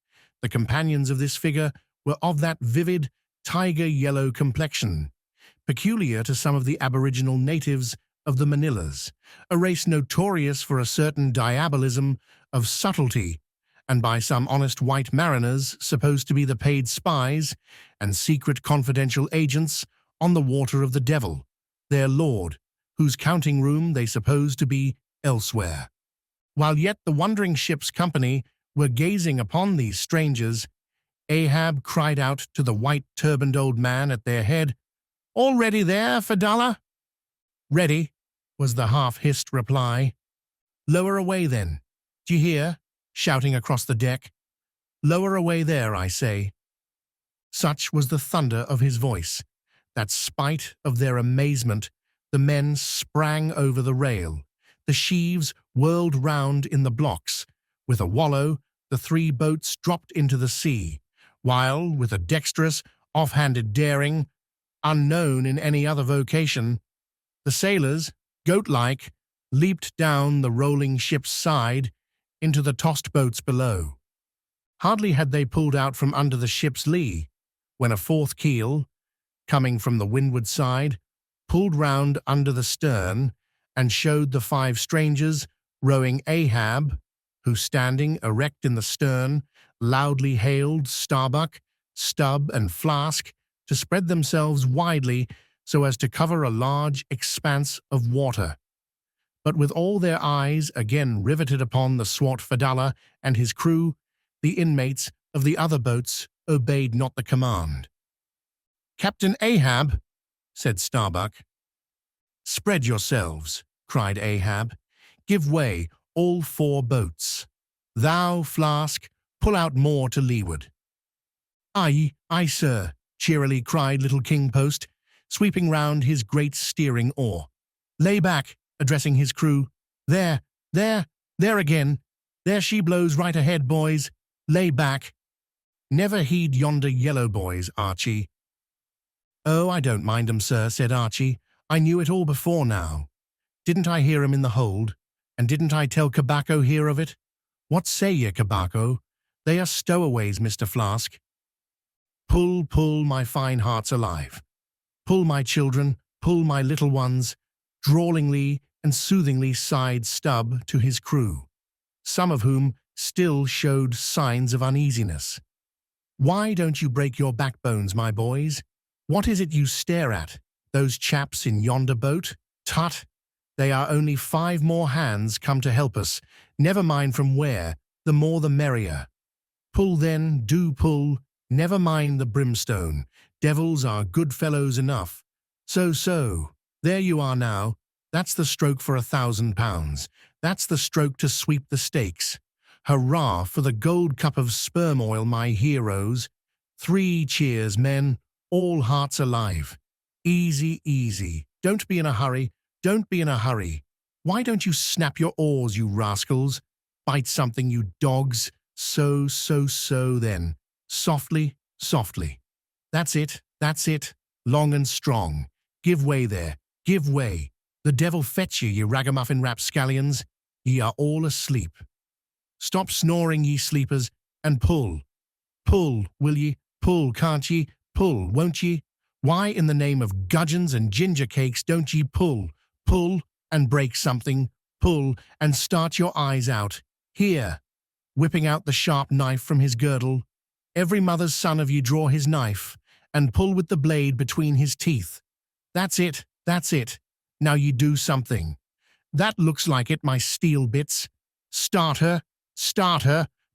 [SPEAKER 1] the companions of this figure were of that vivid, tiger-yellow complexion, peculiar to some of the aboriginal natives of the Manilas, a race notorious for a certain diabolism of subtlety, and by some honest white mariners supposed to be the paid spies and secret confidential agents on the water of the devil, their lord, whose counting-room they supposed to be elsewhere. While yet the wondering ship's company were gazing upon these strangers, Ahab cried out to the white-turbaned old man at their head, "All ready there, Fedallah?" "Ready," was the half-hissed reply. "Lower away, then. D'ye hear?" shouting across the deck. "Lower away there, I say." Such was the thunder of his voice, that spite of their amazement, the men sprang over the rail. The sheaves whirled round in the blocks. With a wallow, the 3 boats dropped into the sea, while, with a dexterous, off-handed daring, unknown in any other vocation, the sailors, goat-like, leaped down the rolling ship's side into the tossed boats below. Hardly had they pulled out from under the ship's lee, when a 4th keel, coming from the windward side, pulled round under the stern and showed the 5 strangers rowing Ahab, who, standing erect in the stern, loudly hailed Starbuck, Stubb, and Flask to spread themselves widely so as to cover a large expanse of water. But with all their eyes again riveted upon the swart Fedallah and his crew, the inmates of the other boats obeyed not the command. "Captain Ahab," said Starbuck. "Spread yourselves," cried Ahab. "Give way, all 4 boats. Thou, Flask, pull out more to leeward." "Aye, aye, sir," cheerily cried little King Post, sweeping round his great steering oar. "Lay back," addressing his crew. "There, There again. There she blows right ahead, boys. Lay back. Never heed yonder yellow boys, Archie. Oh, I don't mind 'em, sir, said Archie. I knew it all before now. Didn't I hear 'em in the hold? And didn't I tell Cabaco hear of it? What say ye, Cabaco? They are stowaways, Mr. Flask. Pull, pull, my fine hearts alive. Pull, my children, pull, my little ones, drawlingly and soothingly sighed Stubb to his crew, some of whom still showed signs of uneasiness. Why don't you break your backbones, my boys? What is it you stare at? Those chaps in yonder boat? Tut! They are only 5 more hands come to help us. Never mind from where, the more the merrier. Pull then, do pull, never mind the brimstone. Devils are good fellows enough. So, there you are now. That's the stroke for £1,000. That's the stroke to sweep the stakes. Hurrah for the gold cup of sperm oil, my heroes. 3 cheers, men, all hearts alive. Easy, easy. Don't be in a hurry. Don't be in a hurry. Why don't you snap your oars, you rascals? Bite something, you dogs. So, then. Softly, softly. That's it, long and strong. Give way there, give way. The devil fetch ye ragamuffin rapscallions. Ye are all asleep. Stop snoring, ye sleepers, and pull. Pull, will ye? Pull, can't ye? Pull, won't ye? Why in the name of gudgeons and ginger cakes don't ye pull? Pull and break something. Pull and start your eyes out. Here, whipping out the sharp knife from his girdle. Every mother's son of ye draw his knife, and pull with the blade between his teeth. That's it. Now ye do something. That looks like it, my steel bits. Start her,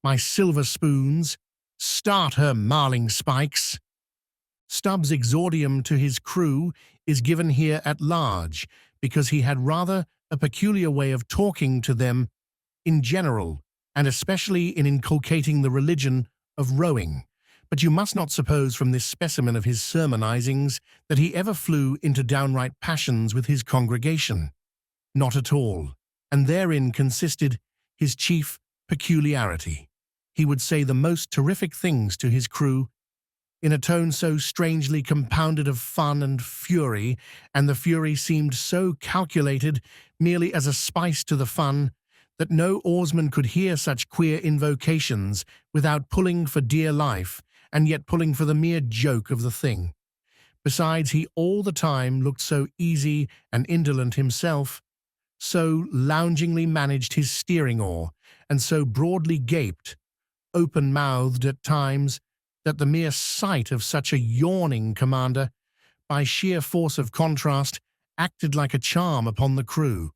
[SPEAKER 1] my silver spoons. Start her, marling spikes. Stubb's exordium to his crew is given here at large, because he had rather a peculiar way of talking to them in general, and especially in inculcating the religion of rowing. But you must not suppose from this specimen of his sermonizings that he ever flew into downright passions with his congregation. Not at all, and therein consisted his chief peculiarity. He would say the most terrific things to his crew, in a tone so strangely compounded of fun and fury, and the fury seemed so calculated merely as a spice to the fun, that no oarsman could hear such queer invocations without pulling for dear life, and yet pulling for the mere joke of the thing. Besides, he all the time looked so easy and indolent himself, so loungingly managed his steering oar, and so broadly gaped, open-mouthed at times, that the mere sight of such a yawning commander, by sheer force of contrast, acted like a charm upon the crew.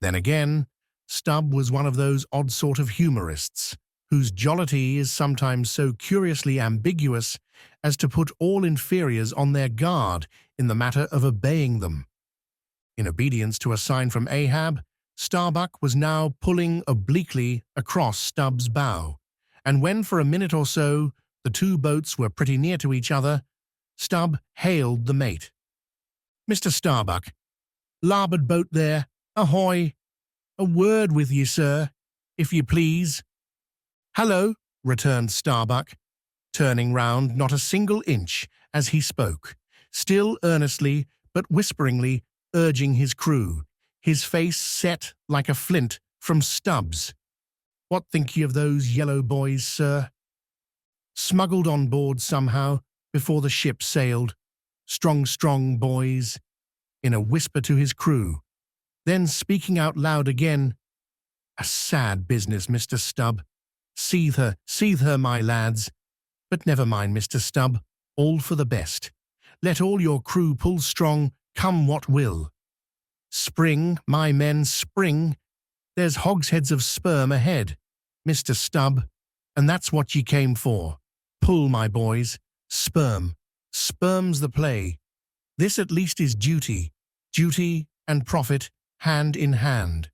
[SPEAKER 1] Then again, Stubb was one of those odd sort of humorists, whose jollity is sometimes so curiously ambiguous as to put all inferiors on their guard in the matter of obeying them. In obedience to a sign from Ahab, Starbuck was now pulling obliquely across Stubb's bow, and when for a minute or so the 2 boats were pretty near to each other, Stubb hailed the mate. "Mr. Starbuck, larboard boat there, ahoy! A word with ye, sir, if ye please." "Hallo," returned Starbuck, turning round not a single inch as he spoke, still earnestly but whisperingly urging his crew, his face set like a flint from Stubb's. "What think ye of those yellow boys, sir? Smuggled on board somehow before the ship sailed. Strong boys," in a whisper to his crew. Then speaking out loud again, "A sad business, Mr. Stubb. Seethe her, my lads. But never mind, Mr. Stubb, all for the best. Let all your crew pull strong, come what will. Spring, my men, spring. There's hogsheads of sperm ahead, Mr. Stubb, and that's what ye came for. Pull, my boys. Sperm's the play. This at least is duty and profit hand in hand."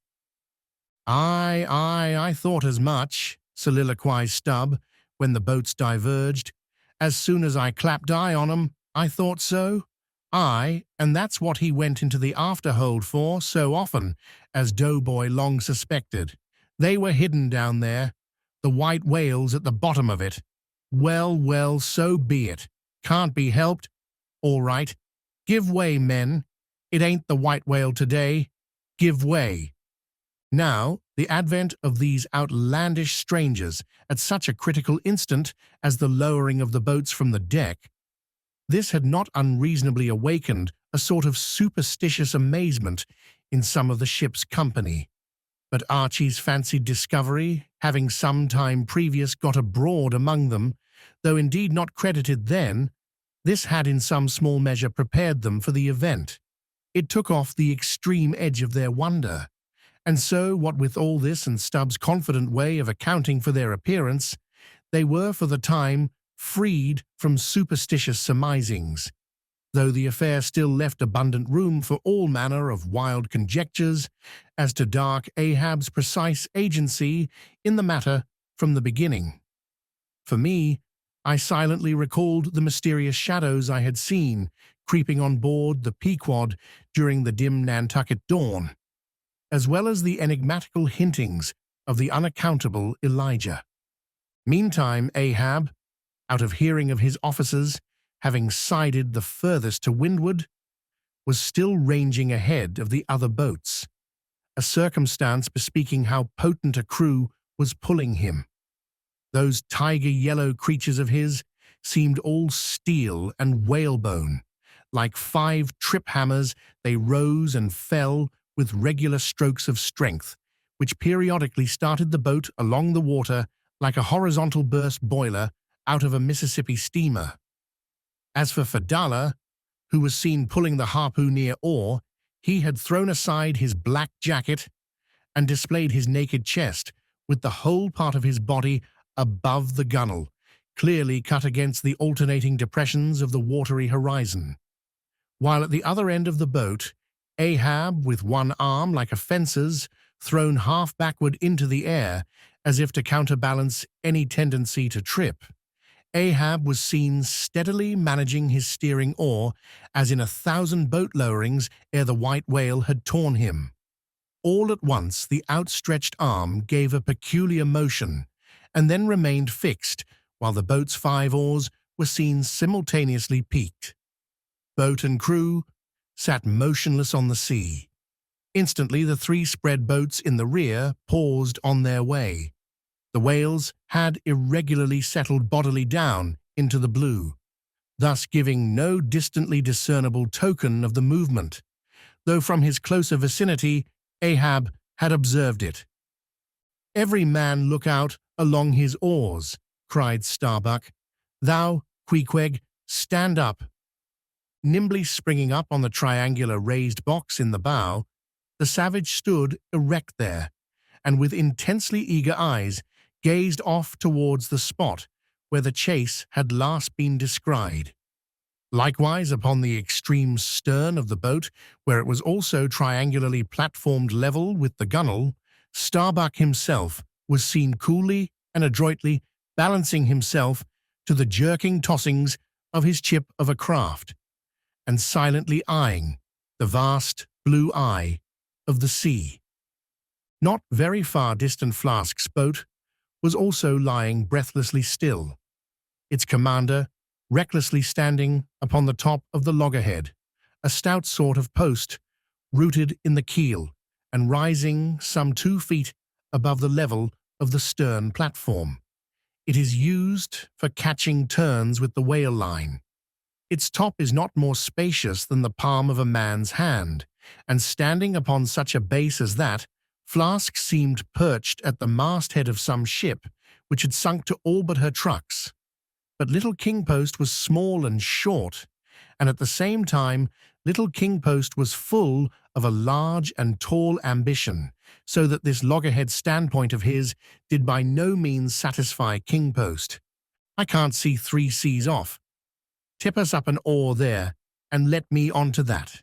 [SPEAKER 1] "Aye, I thought as much," soliloquized Stubb, when the boats diverged. "As soon as I clapped eye on 'em, I thought so. Aye, and that's what he went into the afterhold for so often, as Doughboy long suspected. They were hidden down there, the white whales at the bottom of it. Well, well, so be it. Can't be helped. All right. Give way, men. It ain't the white whale today. Give way. Now, the advent of these outlandish strangers at such a critical instant as the lowering of the boats from the deck, this had not unreasonably awakened a sort of superstitious amazement in some of the ship's company. But Archie's fancied discovery, having some time previous got abroad among them, though indeed not credited then, this had in some small measure prepared them for the event. It took off the extreme edge of their wonder. And so, what with all this and Stubbs' confident way of accounting for their appearance, they were for the time freed from superstitious surmisings, though the affair still left abundant room for all manner of wild conjectures as to dark Ahab's precise agency in the matter from the beginning. For me, I silently recalled the mysterious shadows I had seen creeping on board the Pequod during the dim Nantucket dawn, as well as the enigmatical hintings of the unaccountable Elijah. Meantime, Ahab, out of hearing of his officers, having sided the furthest to windward, was still ranging ahead of the other boats, a circumstance bespeaking how potent a crew was pulling him. Those tiger-yellow creatures of his seemed all steel and whalebone. Like 5 trip hammers, they rose and fell with regular strokes of strength, which periodically started the boat along the water like a horizontal burst boiler out of a Mississippi steamer. As for Fedallah, who was seen pulling the harpooneer oar, he had thrown aside his black jacket and displayed his naked chest, with the whole part of his body above the gunwale, clearly cut against the alternating depressions of the watery horizon. While at the other end of the boat, Ahab, with one arm like a fencer's, thrown half backward into the air, as if to counterbalance any tendency to trip, Ahab was seen steadily managing his steering oar as in 1,000 boat lowerings ere the white whale had torn him. All at once the outstretched arm gave a peculiar motion, and then remained fixed, while the boat's 5 oars were seen simultaneously peaked. Boat and crew sat motionless on the sea. Instantly the 3 spread boats in the rear paused on their way. The whales had irregularly settled bodily down into the blue, thus giving no distantly discernible token of the movement, though from his closer vicinity Ahab had observed it. "Every man look out along his oars," cried Starbuck. "Thou, Queequeg, stand up." Nimbly springing up on the triangular raised box in the bow, the savage stood erect there, and with intensely eager eyes gazed off towards the spot where the chase had last been descried. Likewise upon the extreme stern of the boat, where it was also triangularly platformed level with the gunwale, Starbuck himself was seen coolly and adroitly balancing himself to the jerking tossings of his chip of a craft, and silently eyeing the vast blue eye of the sea. Not very far distant Flask's boat was also lying breathlessly still, its commander recklessly standing upon the top of the loggerhead, a stout sort of post rooted in the keel and rising some 2 feet above the level of the stern platform. It is used for catching turns with the whale line. Its top is not more spacious than the palm of a man's hand, and standing upon such a base as that, Flask seemed perched at the masthead of some ship which had sunk to all but her trucks. But Little Kingpost was small and short, and at the same time Little Kingpost was full of a large and tall ambition, so that this loggerhead standpoint of his did by no means satisfy Kingpost. "I can't see 3 seas off. Tip us up an oar there, and let me on to that."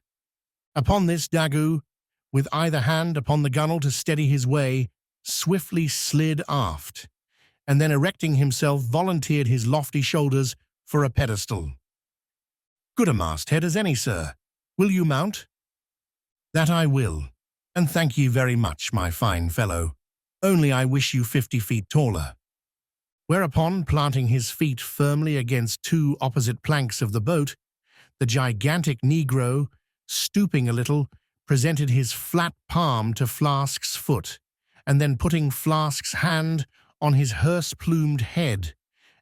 [SPEAKER 1] Upon this Daggoo, with either hand upon the gunwale to steady his way, swiftly slid aft, and then erecting himself volunteered his lofty shoulders for a pedestal. Good a masthead as any, sir. Will you mount? That I will, and thank ye very much, my fine fellow. Only I wish you 50 feet taller. Whereupon, planting his feet firmly against two opposite planks of the boat, the gigantic Negro, stooping a little, presented his flat palm to Flask's foot, and then putting Flask's hand on his hearse-plumed head,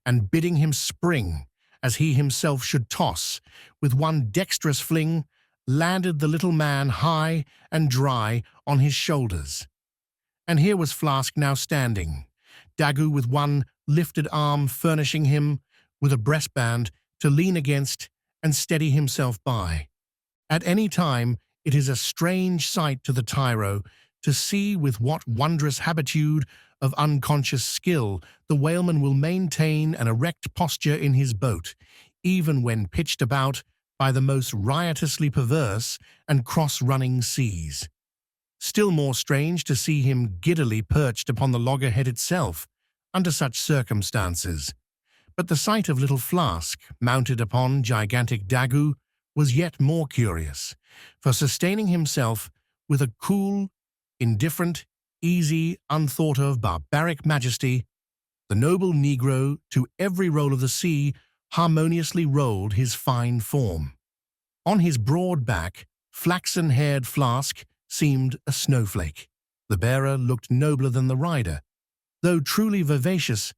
[SPEAKER 1] and bidding him spring, as he himself should toss, with one dexterous fling, landed the little man high and dry on his shoulders. And here was Flask now standing, Daggoo with one lifted arm furnishing him with a breastband to lean against and steady himself by. At any time, it is a strange sight to the tyro to see with what wondrous habitude of unconscious skill the whaleman will maintain an erect posture in his boat, even when pitched about by the most riotously perverse and cross-running seas. Still more strange to see him giddily perched upon the loggerhead itself, under such circumstances. But the sight of little Flask, mounted upon gigantic Daggoo, was yet more curious, for sustaining himself with a cool, indifferent, easy, unthought-of, barbaric majesty, the noble Negro, to every roll of the sea, harmoniously rolled his fine form. On his broad back, flaxen-haired Flask seemed a snowflake. The bearer looked nobler than the rider, though truly vivacious,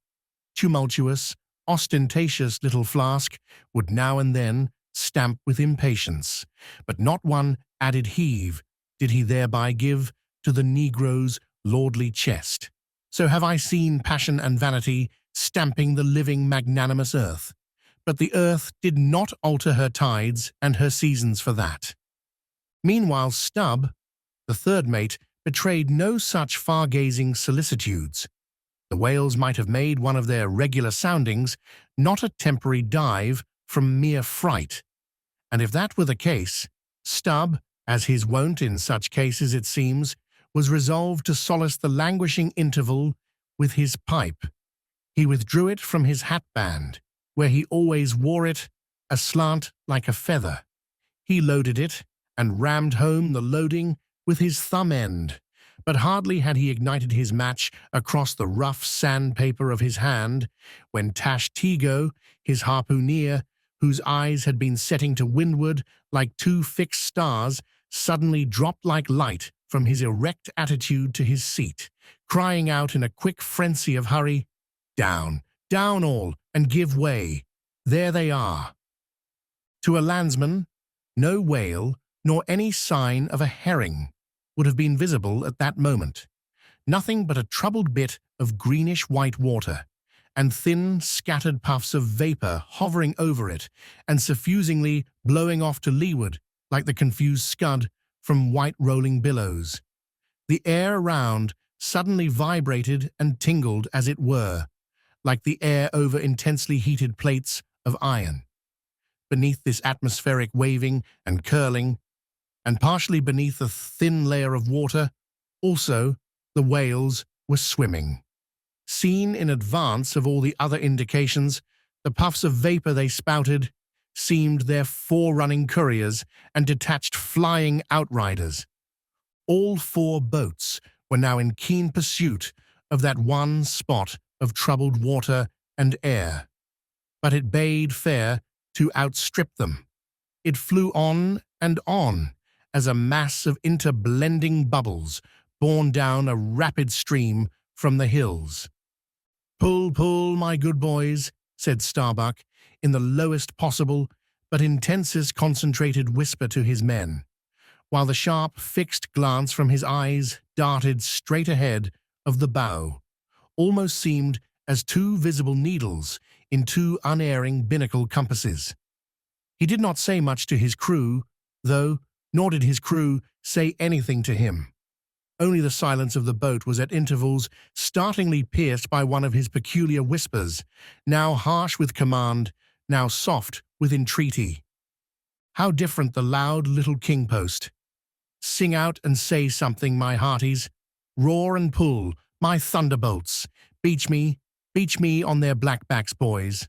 [SPEAKER 1] tumultuous, ostentatious little Flask would now and then stamp with impatience, but not one added heave did he thereby give to the Negro's lordly chest. So have I seen passion and vanity stamping the living magnanimous earth, but the earth did not alter her tides and her seasons for that. Meanwhile Stubb, the third mate, betrayed no such far-gazing solicitudes. The whales might have made one of their regular soundings, not a temporary dive from mere fright. And if that were the case, Stubb, as his wont in such cases it seems, was resolved to solace the languishing interval with his pipe. He withdrew it from his hatband, where he always wore it, aslant like a feather. He loaded it, and rammed home the loading with his thumb end. But hardly had he ignited his match across the rough sandpaper of his hand, when Tash Tego, his harpooneer, whose eyes had been setting to windward like two fixed stars, suddenly dropped like light from his erect attitude to his seat, crying out in a quick frenzy of hurry, "Down, down all, and give way! There they are!" To a landsman, no whale, nor any sign of a herring would have been visible at that moment. Nothing but a troubled bit of greenish-white water, and thin, scattered puffs of vapor hovering over it and suffusingly blowing off to leeward like the confused scud from white rolling billows. The air around suddenly vibrated and tingled as it were, like the air over intensely heated plates of iron. Beneath this atmospheric waving and curling, and partially beneath a thin layer of water, also the whales were swimming. Seen in advance of all the other indications, the puffs of vapor they spouted seemed their forerunning couriers and detached flying outriders. All four boats were now in keen pursuit of that one spot of troubled water and air, but it bade fair to outstrip them. It flew on and on, as a mass of interblending bubbles borne down a rapid stream from the hills. "Pull, pull, my good boys," said Starbuck, in the lowest possible but intensest concentrated whisper to his men, while the sharp, fixed glance from his eyes darted straight ahead of the bow, almost seemed as two visible needles in two unerring binnacle compasses. He did not say much to his crew, though, nor did his crew say anything to him. Only the silence of the boat was at intervals startlingly pierced by one of his peculiar whispers, now harsh with command, now soft with entreaty. How different the loud little king-post! "Sing out and say something, my hearties. Roar and pull, my thunderbolts. Beach me on their blackbacks, boys.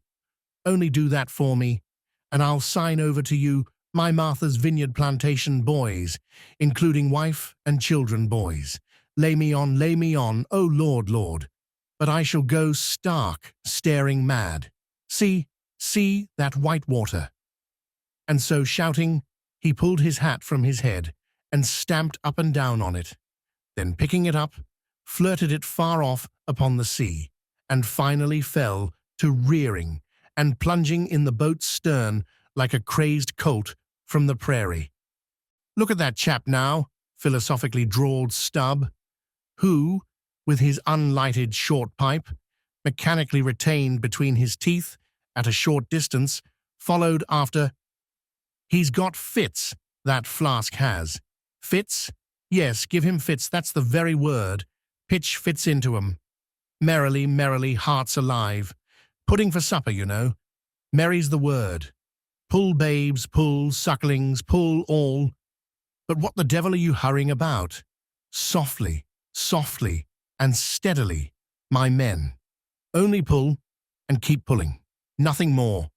[SPEAKER 1] Only do that for me, and I'll sign over to you my Martha's Vineyard plantation boys, including wife and children boys. Lay me on, O Lord, Lord. But I shall go stark, staring mad. See that white water. And so shouting, he pulled his hat from his head and stamped up and down on it. Then picking it up, flirted it far off upon the sea, and finally fell to rearing and plunging in the boat's stern like a crazed colt from the prairie. Look at that chap now, philosophically drawled Stubb, who, with his unlighted short pipe, mechanically retained between his teeth at a short distance, followed after. He's got fits, that Flask has. Fits? Yes, give him fits, that's the very word. Pitch fits into 'em. Merrily, merrily, hearts alive. Pudding for supper, you know. Merry's the word. Pull, babes, pull, sucklings, pull all. But what the devil are you hurrying about? Softly, softly, and steadily, my men. Only pull, and keep pulling. Nothing more.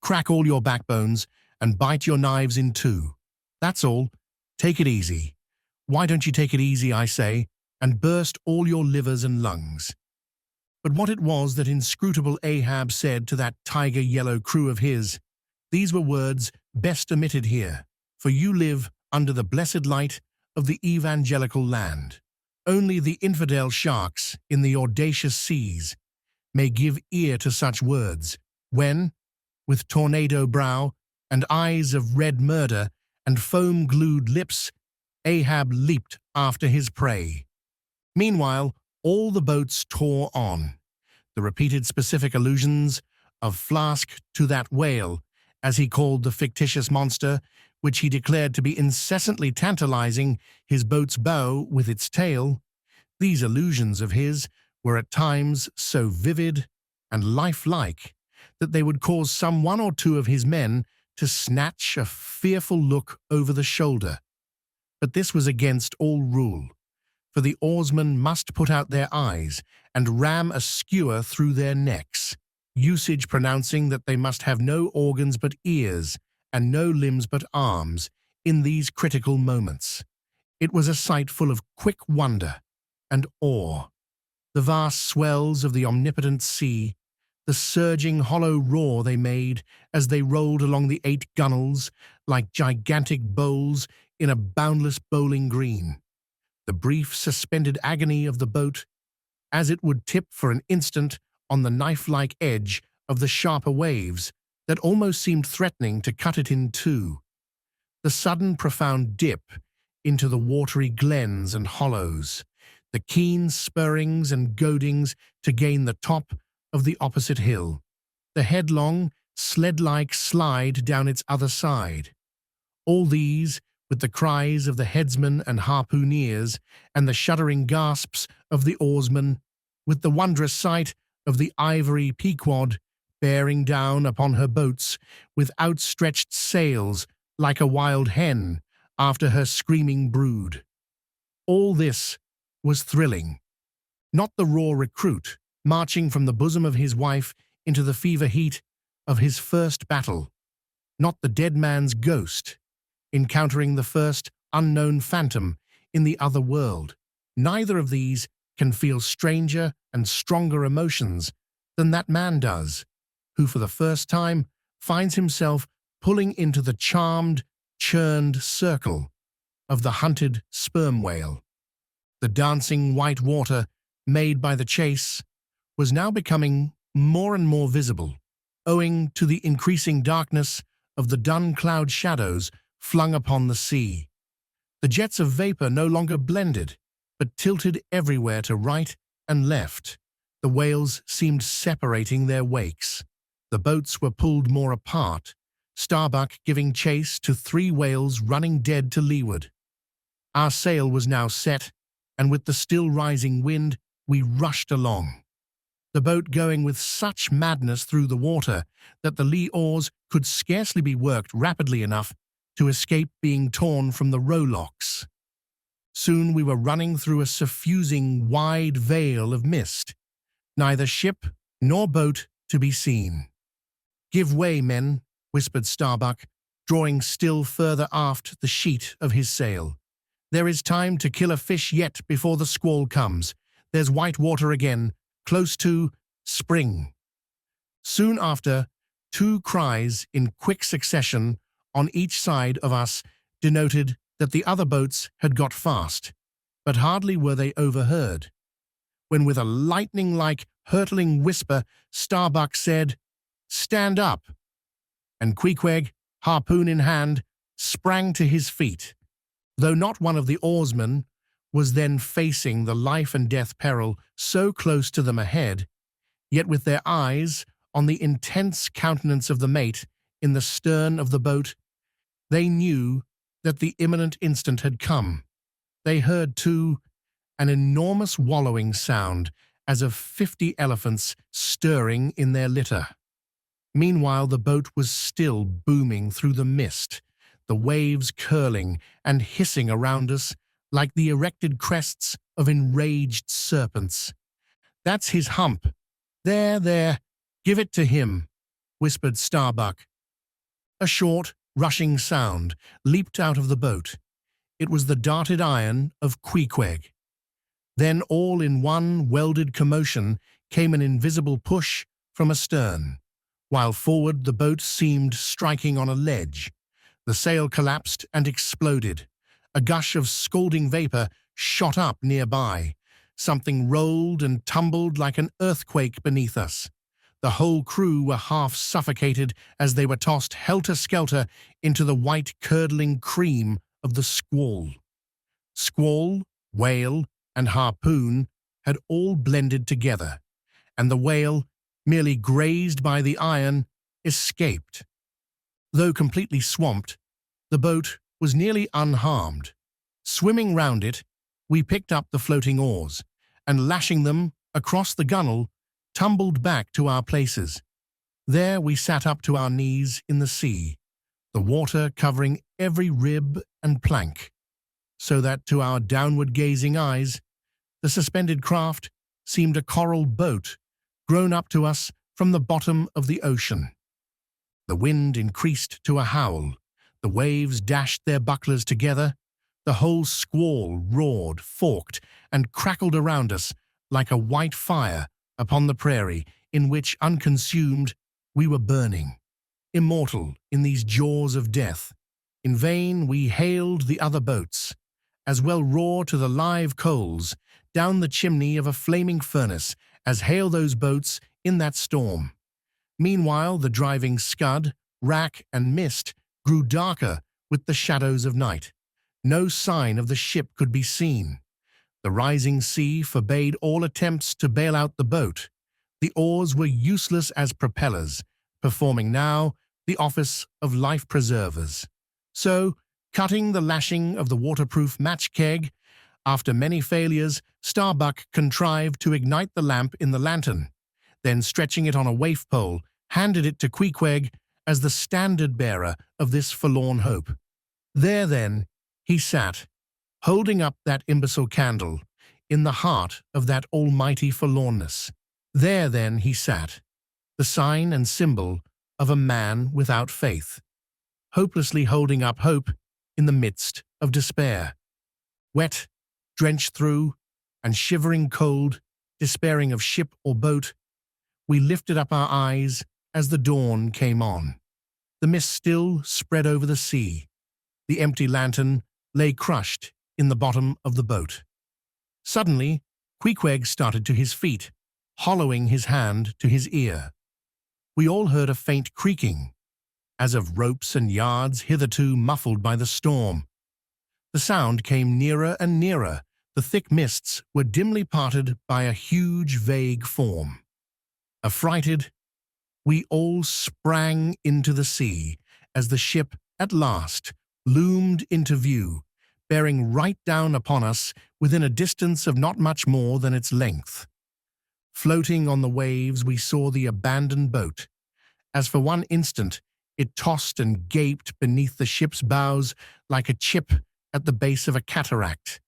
[SPEAKER 1] Crack all your backbones, and bite your knives in two. That's all. Take it easy. Why don't you take it easy, I say, and burst all your livers and lungs? But what it was that inscrutable Ahab said to that tiger-yellow crew of his, these were words best omitted here, for you live under the blessed light of the evangelical land. Only the infidel sharks in the audacious seas may give ear to such words, when, with tornado brow and eyes of red murder and foam-glued lips, Ahab leaped after his prey. Meanwhile, all the boats tore on. The repeated specific allusions of Flask to that whale, as he called the fictitious monster, which he declared to be incessantly tantalizing his boat's bow with its tail, these allusions of his were at times so vivid and lifelike that they would cause some one or two of his men to snatch a fearful look over the shoulder. But this was against all rule, for the oarsmen must put out their eyes and ram a skewer through their necks, usage pronouncing that they must have no organs but ears and no limbs but arms in these critical moments. It was a sight full of quick wonder and awe. The vast swells of the omnipotent sea, the surging hollow roar they made as they rolled along the 8 gunwales like gigantic bowls in a boundless bowling green. The brief suspended agony of the boat, as it would tip for an instant on the knife-like edge of the sharper waves that almost seemed threatening to cut it in two. The sudden profound dip into the watery glens and hollows, the keen spurrings and goadings to gain the top of the opposite hill, the headlong, sled-like slide down its other side. All these, with the cries of the headsmen and harpooneers and the shuddering gasps of the oarsmen, with the wondrous sight of the ivory Pequod bearing down upon her boats with outstretched sails like a wild hen after her screaming brood. All this was thrilling. Not the raw recruit marching from the bosom of his wife into the fever heat of his first battle, not the dead man's ghost encountering the first unknown phantom in the other world. Neither of these can feel stranger and stronger emotions than that man does, who for the first time finds himself pulling into the charmed, churned circle of the hunted sperm whale. The dancing white water made by the chase was now becoming more and more visible, owing to the increasing darkness of the dun cloud shadows flung upon the sea. The jets of vapor no longer blended, but tilted everywhere to right and left. The whales seemed separating their wakes. The boats were pulled more apart, Starbuck giving chase to 3 whales running dead to leeward. Our sail was now set, and with the still rising wind, we rushed along. The boat going with such madness through the water that the lee oars could scarcely be worked rapidly enough to escape being torn from the rowlocks. Soon we were running through a suffusing wide veil of mist, neither ship nor boat to be seen. "Give way, men," whispered Starbuck, drawing still further aft the sheet of his sail. "There is time to kill a fish yet before the squall comes. There's white water again, close to spring." Soon after, two cries in quick succession on each side of us denoted that the other boats had got fast, but hardly were they overheard, when with a lightning-like, hurtling whisper, Starbuck said, "Stand up!" And Queequeg, harpoon in hand, sprang to his feet. Though not one of the oarsmen was then facing the life-and-death peril so close to them ahead, yet with their eyes on the intense countenance of the mate in the stern of the boat, they knew that the imminent instant had come. They heard, too, an enormous wallowing sound as of 50 elephants stirring in their litter. Meanwhile, the boat was still booming through the mist, the waves curling and hissing around us like the erected crests of enraged serpents. "That's his hump. There, give it to him," whispered Starbuck. A short, rushing sound leaped out of the boat. It was the darted iron of Queequeg. Then all in one welded commotion came an invisible push from astern, while forward the boat seemed striking on a ledge. The sail collapsed and exploded. A gush of scalding vapor shot up nearby. Something rolled and tumbled like an earthquake beneath us. The whole crew were half suffocated as they were tossed helter-skelter into the white curdling cream of the squall. Squall, whale, and harpoon had all blended together, and the whale, merely grazed by the iron, escaped. Though completely swamped, the boat was nearly unharmed. Swimming round it, we picked up the floating oars, and lashing them across the gunwale, tumbled back to our places. There we sat up to our knees in the sea, the water covering every rib and plank, so that to our downward-gazing eyes, the suspended craft seemed a coral boat grown up to us from the bottom of the ocean. The wind increased to a howl, the waves dashed their bucklers together, the whole squall roared, forked, and crackled around us like a white fire upon the prairie in which, unconsumed, we were burning. Immortal in these jaws of death, in vain we hailed the other boats, as well roar to the live coals down the chimney of a flaming furnace as hail those boats in that storm. Meanwhile, the driving scud, rack, and mist grew darker with the shadows of night. No sign of the ship could be seen. The rising sea forbade all attempts to bail out the boat. The oars were useless as propellers, performing now the office of life preservers. So, cutting the lashing of the waterproof match keg, after many failures, Starbuck contrived to ignite the lamp in the lantern, then stretching it on a waif pole, handed it to Queequeg as the standard-bearer of this forlorn hope. There, then, he sat, holding up that imbecile candle, in the heart of that almighty forlornness. There, then, he sat, the sign and symbol of a man without faith, hopelessly holding up hope in the midst of despair. Wet, drenched through, and shivering cold, despairing of ship or boat, we lifted up our eyes as the dawn came on. The mist still spread over the sea. The empty lantern lay crushed in the bottom of the boat. Suddenly, Queequeg started to his feet, hollowing his hand to his ear. We all heard a faint creaking, as of ropes and yards hitherto muffled by the storm. The sound came nearer and nearer. The thick mists were dimly parted by a huge, vague form. Affrighted, we all sprang into the sea as the ship, at last, loomed into view, bearing right down upon us within a distance of not much more than its length. Floating on the waves, we saw the abandoned boat, as for one instant it tossed and gaped beneath the ship's bows like a chip at the base of a cataract,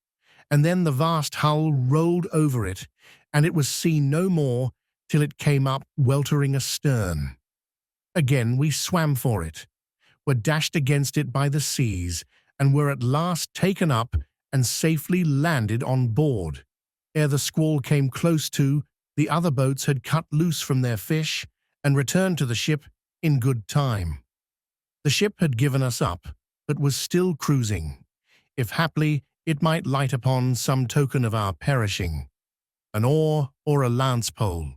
[SPEAKER 1] and then the vast hull rolled over it, and it was seen no more till it came up weltering astern. Again we swam for it, were dashed against it by the seas, and were at last taken up and safely landed on board. Ere the squall came close to, the other boats had cut loose from their fish and returned to the ship in good time. The ship had given us up, but was still cruising, if haply it might light upon some token of our perishing, an oar or a lance-pole.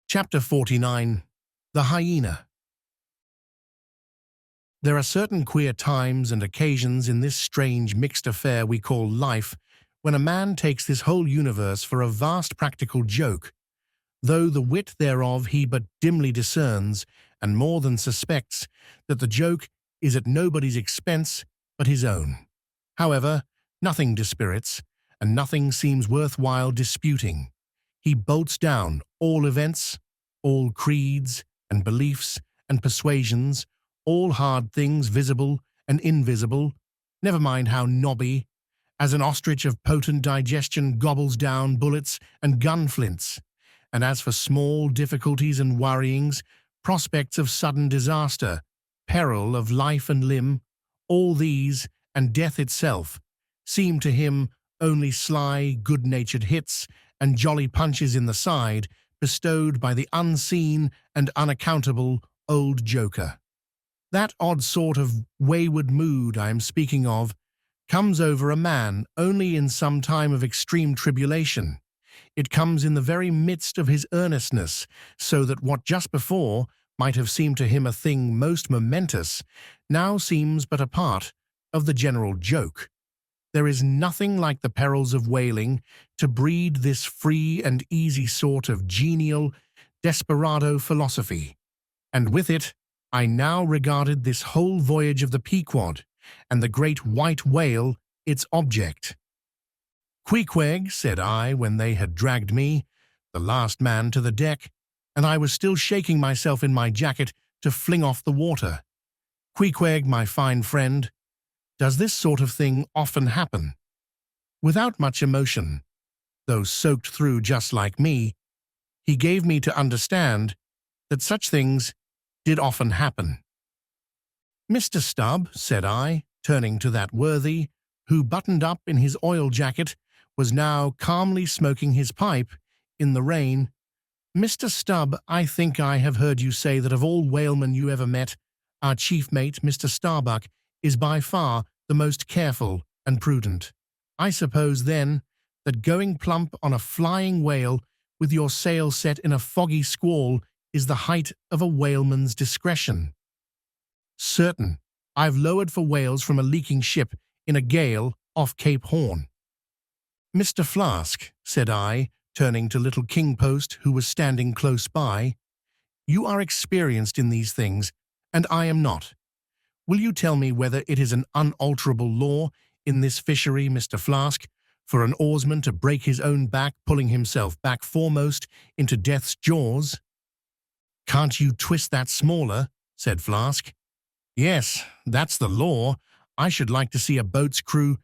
[SPEAKER 1] Chapter 49. The Hyena. There are certain queer times and occasions in this strange mixed affair we call life when a man takes this whole universe for a vast practical joke, though the wit thereof he but dimly discerns, and more than suspects that the joke is at nobody's expense but his own. However, nothing dispirits, and nothing seems worthwhile disputing. He bolts down all events, all creeds and beliefs and persuasions, all hard things visible and invisible, never mind how knobby, as an ostrich of potent digestion gobbles down bullets and gun-flints. And as for small difficulties and worryings, prospects of sudden disaster, peril of life and limb, all these, and death itself, seem to him only sly, good-natured hits and jolly punches in the side bestowed by the unseen and unaccountable old joker. That odd sort of wayward mood I am speaking of comes over a man only in some time of extreme tribulation. It comes in the very midst of his earnestness, so that what just before might have seemed to him a thing most momentous now seems but a part of the general joke. There is nothing like the perils of whaling to breed this free and easy sort of genial, desperado philosophy, and with it I now regarded this whole voyage of the Pequod, and the great white whale its object. "Queequeg," said I, when they had dragged me, the last man, to the deck, and I was still shaking myself in my jacket to fling off the water. "Queequeg, my fine friend, does this sort of thing often happen?" Without much emotion, though soaked through just like me, he gave me to understand that such things did often happen. "Mr. Stubb," said I, turning to that worthy, who, buttoned up in his oil jacket, was now calmly smoking his pipe in the rain, "Mr. Stubb, I think I have heard you say that of all whalemen you ever met, our chief mate, Mr. Starbuck, is by far the most careful and prudent. I suppose, then, that going plump on a flying whale with your sail set in a foggy squall is the height of a whaleman's discretion." "Certain. I've lowered for whales from a leaking ship in a gale off Cape Horn." "Mr. Flask," said I, turning to little King Post, who was standing close by, "you are experienced in these things, and I am not. Will you tell me whether it is an unalterable law in this fishery, Mr. Flask, for an oarsman to break his own back pulling himself back foremost into death's jaws?" "Can't you twist that smaller?" said Flask. "Yes, that's the law. I should like to see a boat's crew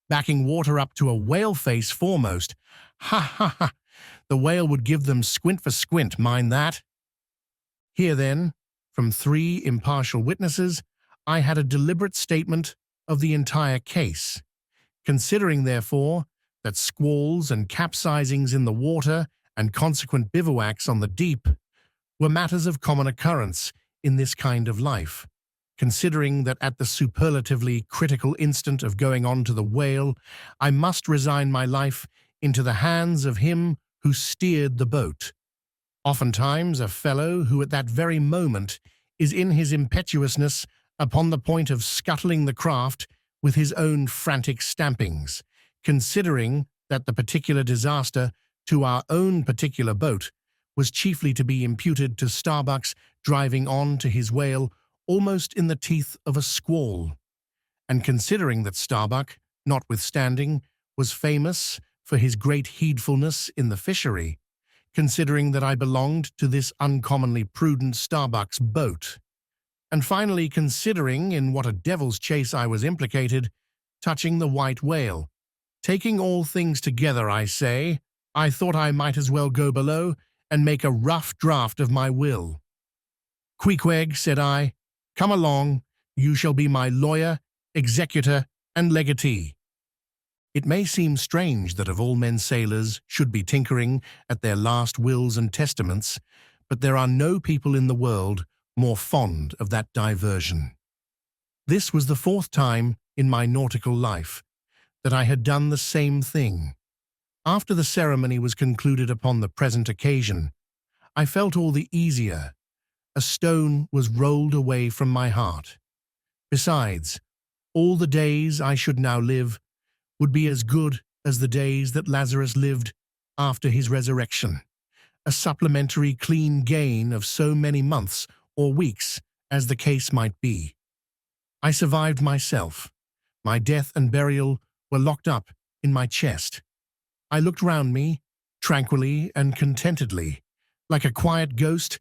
[SPEAKER 1] backing water up to a whale face foremost. Ha, ha, ha! The whale would give them squint for squint, mind that." Here, then, from three impartial witnesses, I had a deliberate statement of the entire case. Considering, therefore, that squalls and capsizings in the water and consequent bivouacs on the deep were matters of common occurrence in this kind of life, considering that at the superlatively critical instant of going on to the whale, I must resign my life into the hands of him who steered the boat. Oftentimes a fellow who at that very moment is in his impetuousness upon the point of scuttling the craft with his own frantic stampings, considering that the particular disaster to our own particular boat was chiefly to be imputed to Starbuck's driving on to his whale almost in the teeth of a squall, and considering that Starbuck, notwithstanding, was famous for his great heedfulness in the fishery, considering that I belonged to this uncommonly prudent Starbuck's boat, and finally considering in what a devil's chase I was implicated, touching the white whale. Taking all things together, I say, I thought I might as well go below and make a rough draft of my will. Queequeg, said I, come along, you shall be my lawyer, executor, and legatee. It may seem strange that of all men sailors should be tinkering at their last wills and testaments, but there are no people in the world more fond of that diversion. This was the 4th time in my nautical life that I had done the same thing. After the ceremony was concluded upon the present occasion, I felt all the easier. A stone was rolled away from my heart. Besides, all the days I should now live would be as good as the days that Lazarus lived after his resurrection, a supplementary clean gain of so many months or weeks as the case might be. I survived myself. My death and burial were locked up in my chest. I looked round me, tranquilly and contentedly, like a quiet ghost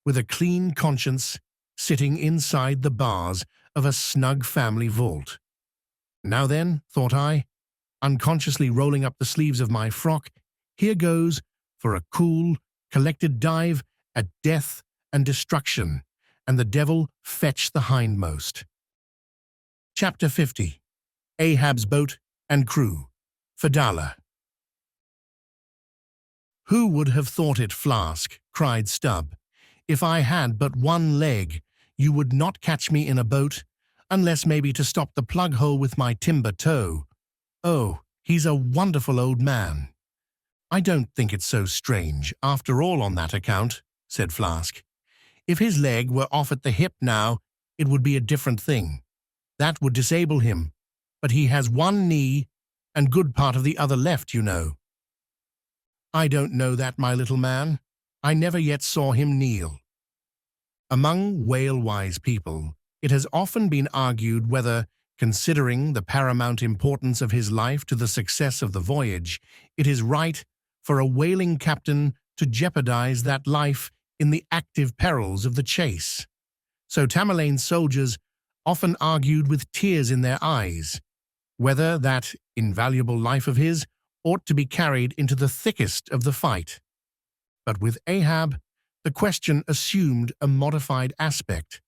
[SPEAKER 1] with a clean conscience sitting inside the bars of a snug family vault. Now then, thought I, unconsciously rolling up the sleeves of my frock, here goes for a cool, collected dive at death and destruction, and the devil fetch the hindmost. Chapter 50. Ahab's Boat and Crew. Fedallah. Who would have thought it, Flask, cried Stubb. If I had but one leg, you would not catch me in a boat, unless maybe to stop the plug hole with my timber toe. Oh, he's a wonderful old man. I don't think it's so strange, after all, on that account, said Flask. If his leg were off at the hip now, it would be a different thing. That would disable him, but he has one knee and good part of the other left, you know. I don't know that, my little man. I never yet saw him kneel. Among whale-wise people, it has often been argued whether, considering the paramount importance of his life to the success of the voyage, it is right for a whaling captain to jeopardize that life in the active perils of the chase. So Tamerlane's soldiers often argued with tears in their eyes, whether that invaluable life of his ought to be carried into the thickest of the fight. But with Ahab, the question assumed a modified aspect,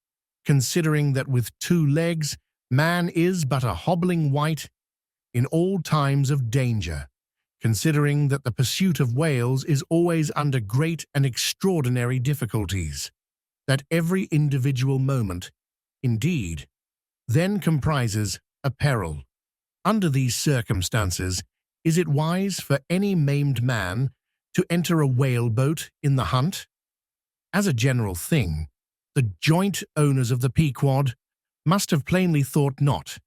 [SPEAKER 1] considering that with 2 legs, man is but a hobbling wight in all times of danger, considering that the pursuit of whales is always under great and extraordinary difficulties, that every individual moment, indeed, then comprises a peril. Under these circumstances, is it wise for any maimed man to enter a whale-boat in the hunt? As a general thing, the joint owners of the Pequod must have plainly thought not.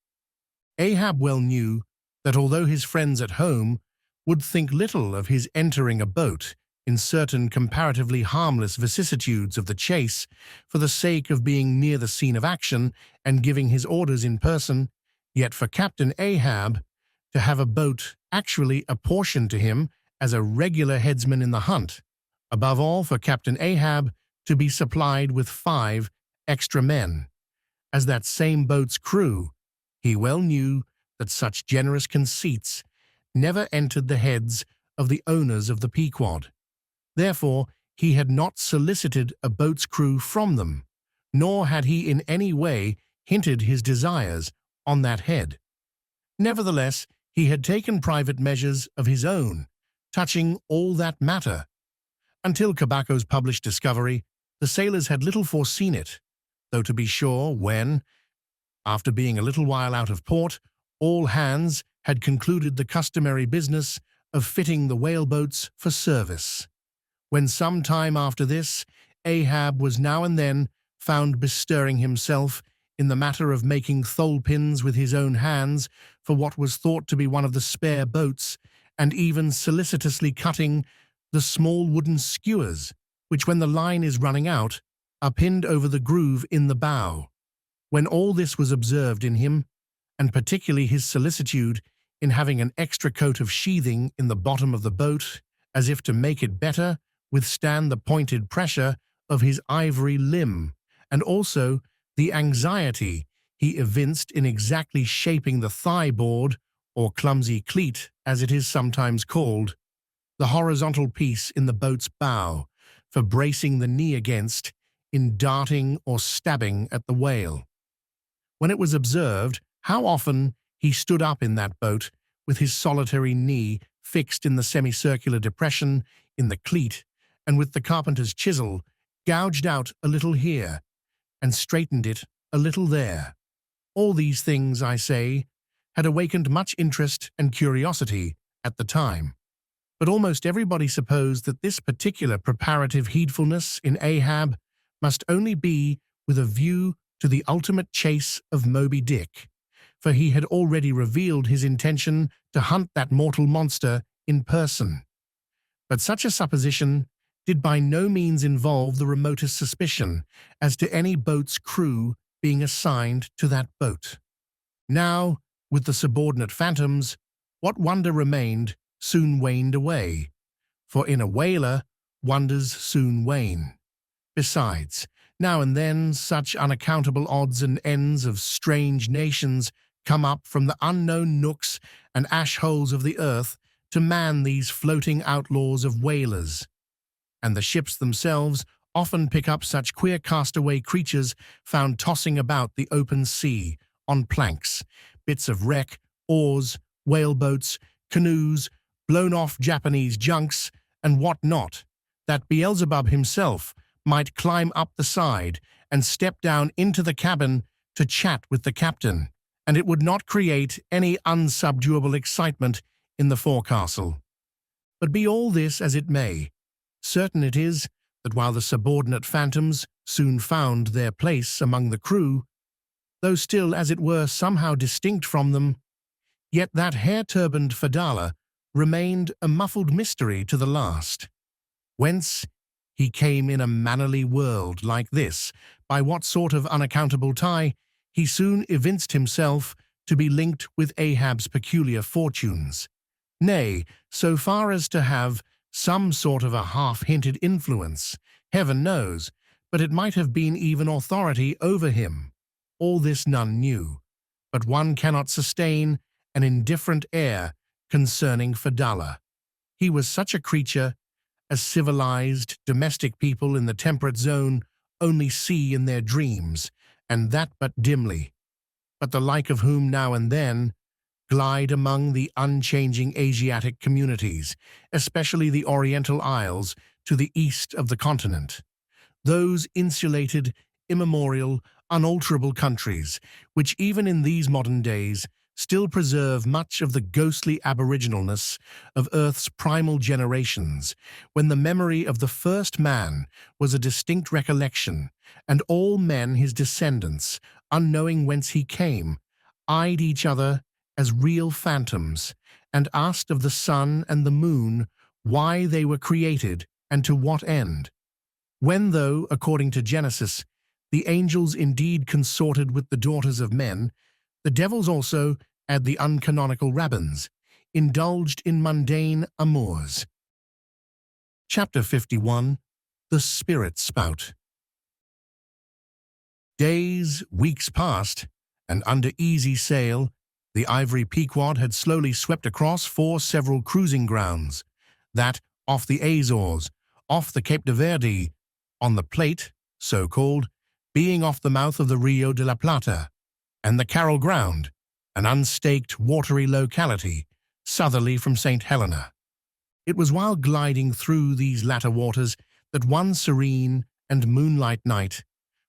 [SPEAKER 1] Ahab well knew that although his friends at home would think little of his entering a boat in certain comparatively harmless vicissitudes of the chase for the sake of being near the scene of action and giving his orders in person, yet for Captain Ahab to have a boat actually apportioned to him as a regular headsman in the hunt, above all for Captain Ahab to be supplied with 5 extra men, as that same boat's crew, he well knew that such generous conceits never entered the heads of the owners of the Pequod. Therefore, he had not solicited a boat's crew from them, nor had he in any way hinted his desires on that head. Nevertheless, he had taken private measures of his own, touching all that matter. Until Cabaco's published discovery, the sailors had little foreseen it, though to be sure when, after being a little while out of port, all hands had concluded the customary business of fitting the whaleboats for service. When some time after this, Ahab was now and then found bestirring himself in the matter of making thole-pins with his own hands for what was thought to be one of the spare boats, and even solicitously cutting the small wooden skewers, which when the line is running out, are pinned over the groove in the bow. When all this was observed in him, and particularly his solicitude in having an extra coat of sheathing in the bottom of the boat, as if to make it better withstand the pointed pressure of his ivory limb, and also the anxiety he evinced in exactly shaping the thigh-board, or clumsy cleat as it is sometimes called, the horizontal piece in the boat's bow, for bracing the knee against in darting or stabbing at the whale. When it was observed how often he stood up in that boat with his solitary knee fixed in the semicircular depression in the cleat and with the carpenter's chisel gouged out a little here and straightened it a little there. All these things, I say, had awakened much interest and curiosity at the time. But almost everybody supposed that this particular preparative heedfulness in Ahab must only be with a view to the ultimate chase of Moby Dick, for he had already revealed his intention to hunt that mortal monster in person. But such a supposition did by no means involve the remotest suspicion as to any boat's crew being assigned to that boat. Now, with the subordinate phantoms, what wonder remained soon waned away, for in a whaler wonders soon wane. Besides, now and then such unaccountable odds and ends of strange nations come up from the unknown nooks and ash-holes of the earth to man these floating outlaws of whalers, and the ships themselves often pick up such queer castaway creatures found tossing about the open sea on planks, bits of wreck, oars, whaleboats, canoes, blown-off Japanese junks, and what not, that Beelzebub himself might climb up the side and step down into the cabin to chat with the captain, and it would not create any unsubduable excitement in the forecastle. But be all this as it may, certain it is that while the subordinate phantoms soon found their place among the crew, though still, as it were, somehow distinct from them, yet that hair-turbaned Fedallah remained a muffled mystery to the last. Whence he came in a mannerly world like this, by what sort of unaccountable tie, he soon evinced himself to be linked with Ahab's peculiar fortunes. Nay, so far as to have some sort of a half-hinted influence, heaven knows, but it might have been even authority over him. All this none knew, but one cannot sustain an indifferent air concerning Fedallah. He was such a creature as civilized, domestic people in the temperate zone only see in their dreams, and that but dimly, but the like of whom now and then glide among the unchanging Asiatic communities, especially the Oriental Isles to the east of the continent, those insulated, immemorial, unalterable countries, which even in these modern days still preserve much of the ghostly aboriginalness of Earth's primal generations, when the memory of the first man was a distinct recollection, and all men his descendants, unknowing whence he came, eyed each other as real phantoms, and asked of the sun and the moon why they were created and to what end. When, though, according to Genesis, the angels indeed consorted with the daughters of men, the devils also, and the uncanonical rabbins, indulged in mundane amours. Chapter 51. The Spirit Spout. Days, weeks passed, and under easy sail, the ivory Pequod had slowly swept across 4 several cruising grounds, that off the Azores, off the Cape de Verde, on the Plate, so called, being off the mouth of the Rio de la Plata, and the Carroll Ground, an unstaked, watery locality, southerly from St. Helena. It was while gliding through these latter waters that one serene and moonlight night,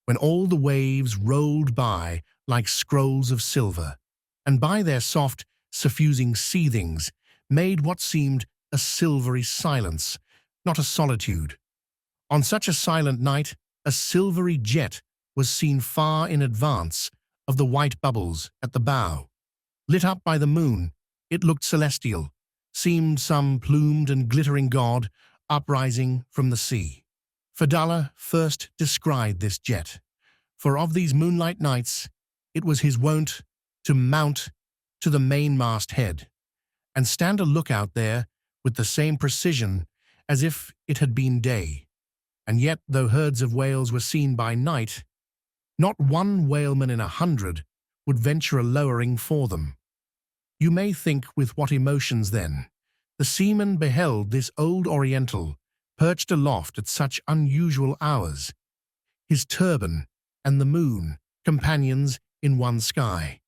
[SPEAKER 1] when all the waves rolled by like scrolls of silver, and by their soft, suffusing seethings made what seemed a silvery silence, not a solitude. On such a silent night, a silvery jet was seen far in advance of the white bubbles at the bow. Lit up by the moon, it looked celestial, seemed some plumed and glittering god uprising from the sea. Fedallah first descried this jet, for of these moonlight nights it was his wont to mount to the mainmast head, and stand a lookout there with the same precision as if it had been day. And yet, though herds of whales were seen by night, not one whaleman in 100 would venture a lowering for them. You may think with what emotions then the seaman beheld this old Oriental perched aloft at such unusual hours, his turban and the moon companions in one sky.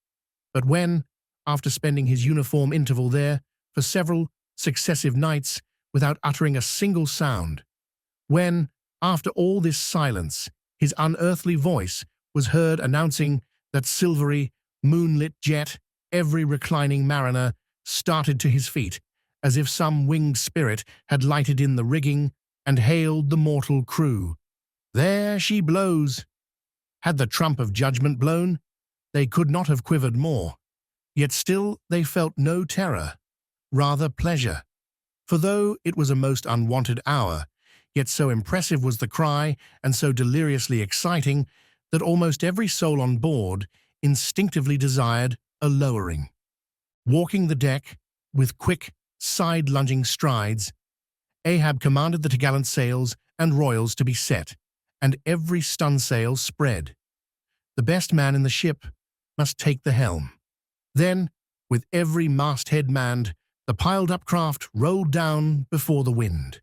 [SPEAKER 1] But when, after spending his uniform interval there for several successive nights without uttering a single sound, when, after all this silence, his unearthly voice was heard announcing that silvery, moonlit jet, every reclining mariner started to his feet, as if some winged spirit had lighted in the rigging and hailed the mortal crew. "There she blows!" Had the trump of judgment blown, they could not have quivered more, yet still they felt no terror, rather pleasure. For though it was a most unwonted hour, yet so impressive was the cry and so deliriously exciting that almost every soul on board instinctively desired a lowering. Walking the deck with quick, side-lunging strides, Ahab commanded the topgallant sails and royals to be set, and every stunsail spread. The best man in the ship must take the helm. Then, with every masthead manned, the piled-up craft rolled down before the wind.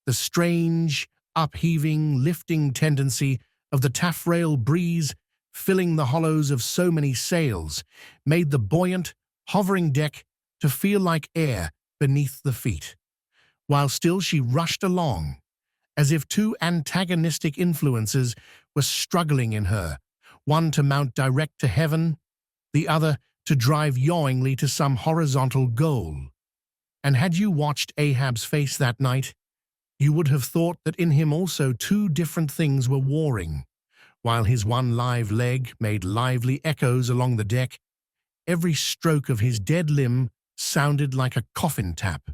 [SPEAKER 1] The strange, upheaving, lifting tendency of the taffrail breeze filling the hollows of so many sails made the buoyant, hovering deck to feel like air beneath the feet, while still she rushed along, as if two antagonistic influences were struggling in her, one to mount direct to heaven, the other to drive yawingly to some horizontal goal. And had you watched Ahab's face that night, you would have thought that in him also two different things were warring. While his one live leg made lively echoes along the deck, every stroke of his dead limb sounded like a coffin tap.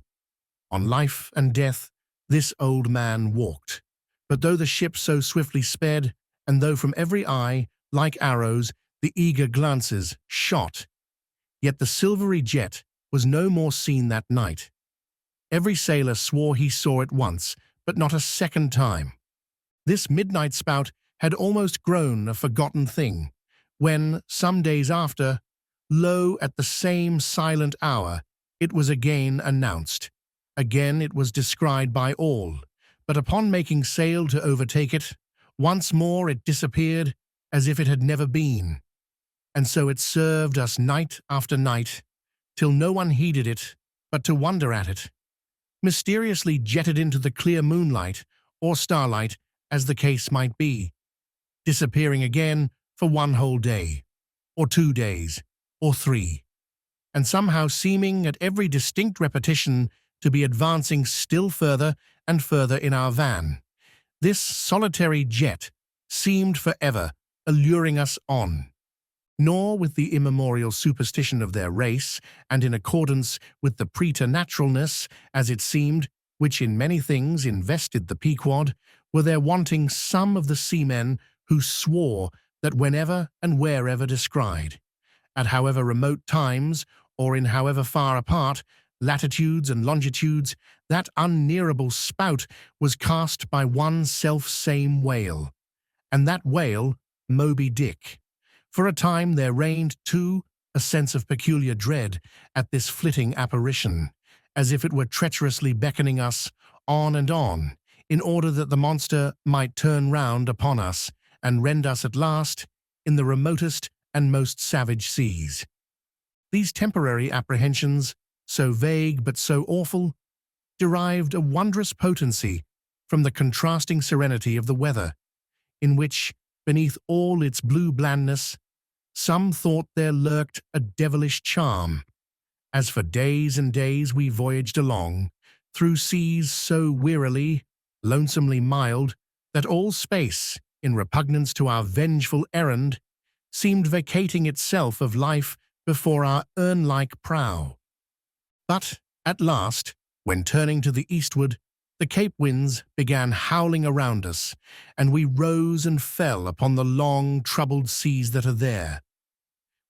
[SPEAKER 1] On life and death this old man walked. But though the ship so swiftly sped, and though from every eye, like arrows, the eager glances shot, yet the silvery jet was no more seen that night. Every sailor swore he saw it once, but not a second time. This midnight spout had almost grown a forgotten thing, when, some days after, lo, at the same silent hour, it was again announced. Again it was descried by all, but upon making sail to overtake it, once more it disappeared as if it had never been. And so it served us night after night, till no one heeded it but to wonder at it, mysteriously jetted into the clear moonlight or starlight as the case might be, disappearing again for one whole day, or 2 days, or 3, and somehow seeming at every distinct repetition to be advancing still further and further in our van. This solitary jet seemed forever alluring us on. Nor with the immemorial superstition of their race, and in accordance with the preternaturalness, as it seemed, which in many things invested the Pequod, were there wanting some of the seamen who swore that whenever and wherever descried, at however remote times or in however far apart latitudes and longitudes, that unnearable spout was cast by one self-same whale, and that whale Moby Dick. For a time there reigned, too, a sense of peculiar dread at this flitting apparition, as if it were treacherously beckoning us on and on, in order that the monster might turn round upon us and rend us at last in the remotest and most savage seas. These temporary apprehensions, so vague but so awful, derived a wondrous potency from the contrasting serenity of the weather, in which, beneath all its blue blandness, some thought there lurked a devilish charm, as for days and days we voyaged along, through seas so wearily, lonesomely mild, that all space, in repugnance to our vengeful errand, seemed vacating itself of life before our urn-like prow. But, at last, when turning to the eastward, the Cape winds began howling around us, and we rose and fell upon the long, troubled seas that are there.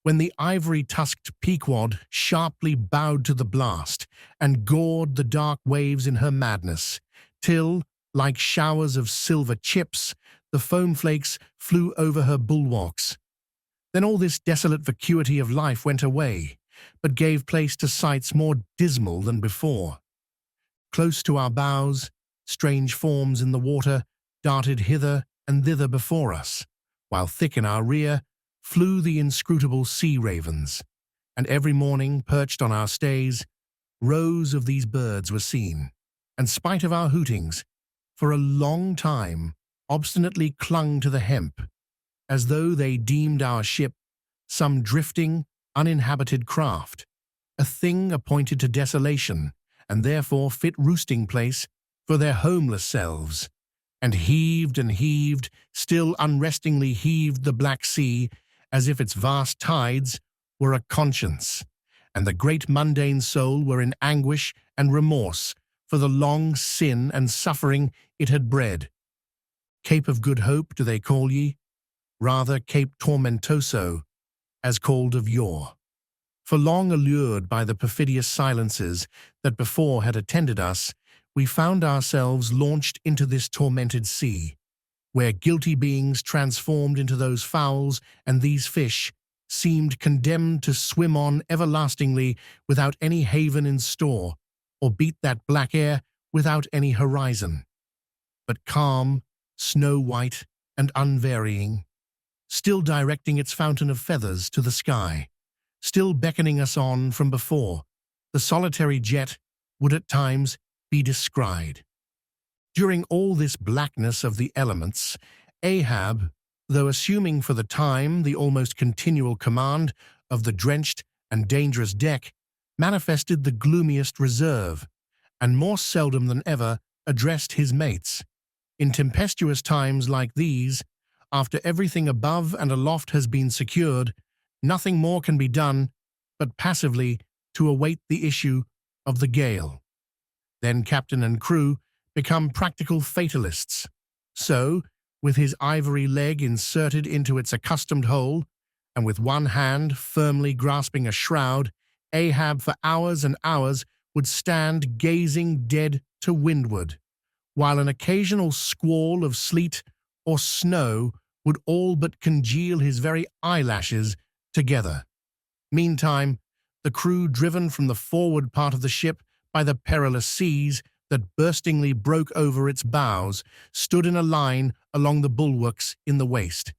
[SPEAKER 1] When the ivory-tusked Pequod sharply bowed to the blast, and gored the dark waves in her madness, till, like showers of silver chips, the foam flakes flew over her bulwarks. Then all this desolate vacuity of life went away, but gave place to sights more dismal than before. Close to our bows, Strange forms in the water darted hither and thither before us, while thick in our rear flew the inscrutable sea ravens, and every morning, perched on our stays, rows of these birds were seen, and spite of our hootings, for a long time obstinately clung to the hemp, as though they deemed our ship some drifting, uninhabited craft, a thing appointed to desolation, and therefore fit roosting place for their homeless selves, and heaved, still unrestingly heaved the black sea, as if its vast tides were a conscience, and the great mundane soul were in anguish and remorse for the long sin and suffering it had bred. Cape of Good Hope do they call ye? Rather Cape Tormentoso, as called of yore. For long allured by the perfidious silences that before had attended us, we found ourselves launched into this tormented sea, where guilty beings transformed into those fowls and these fish seemed condemned to swim on everlastingly without any haven in store, or beat that black air without any horizon. But calm, snow-white, and unvarying, still directing its fountain of feathers to the sky, still beckoning us on from before, the solitary jet would at times be descried. During all this blackness of the elements, Ahab, though assuming for the time the almost continual command of the drenched and dangerous deck, manifested the gloomiest reserve, and more seldom than ever addressed his mates. In tempestuous times like these, after everything above and aloft has been secured, nothing more can be done but passively to await the issue of the gale. Then captain and crew become practical fatalists. So, with his ivory leg inserted into its accustomed hole, and with one hand firmly grasping a shroud, Ahab for hours and hours would stand gazing dead to windward, while an occasional squall of sleet or snow would all but congeal his very eyelashes together. Meantime, the crew, driven from the forward part of the ship by the perilous seas that burstingly broke over its bows, stood in a line along the bulwarks in the waist,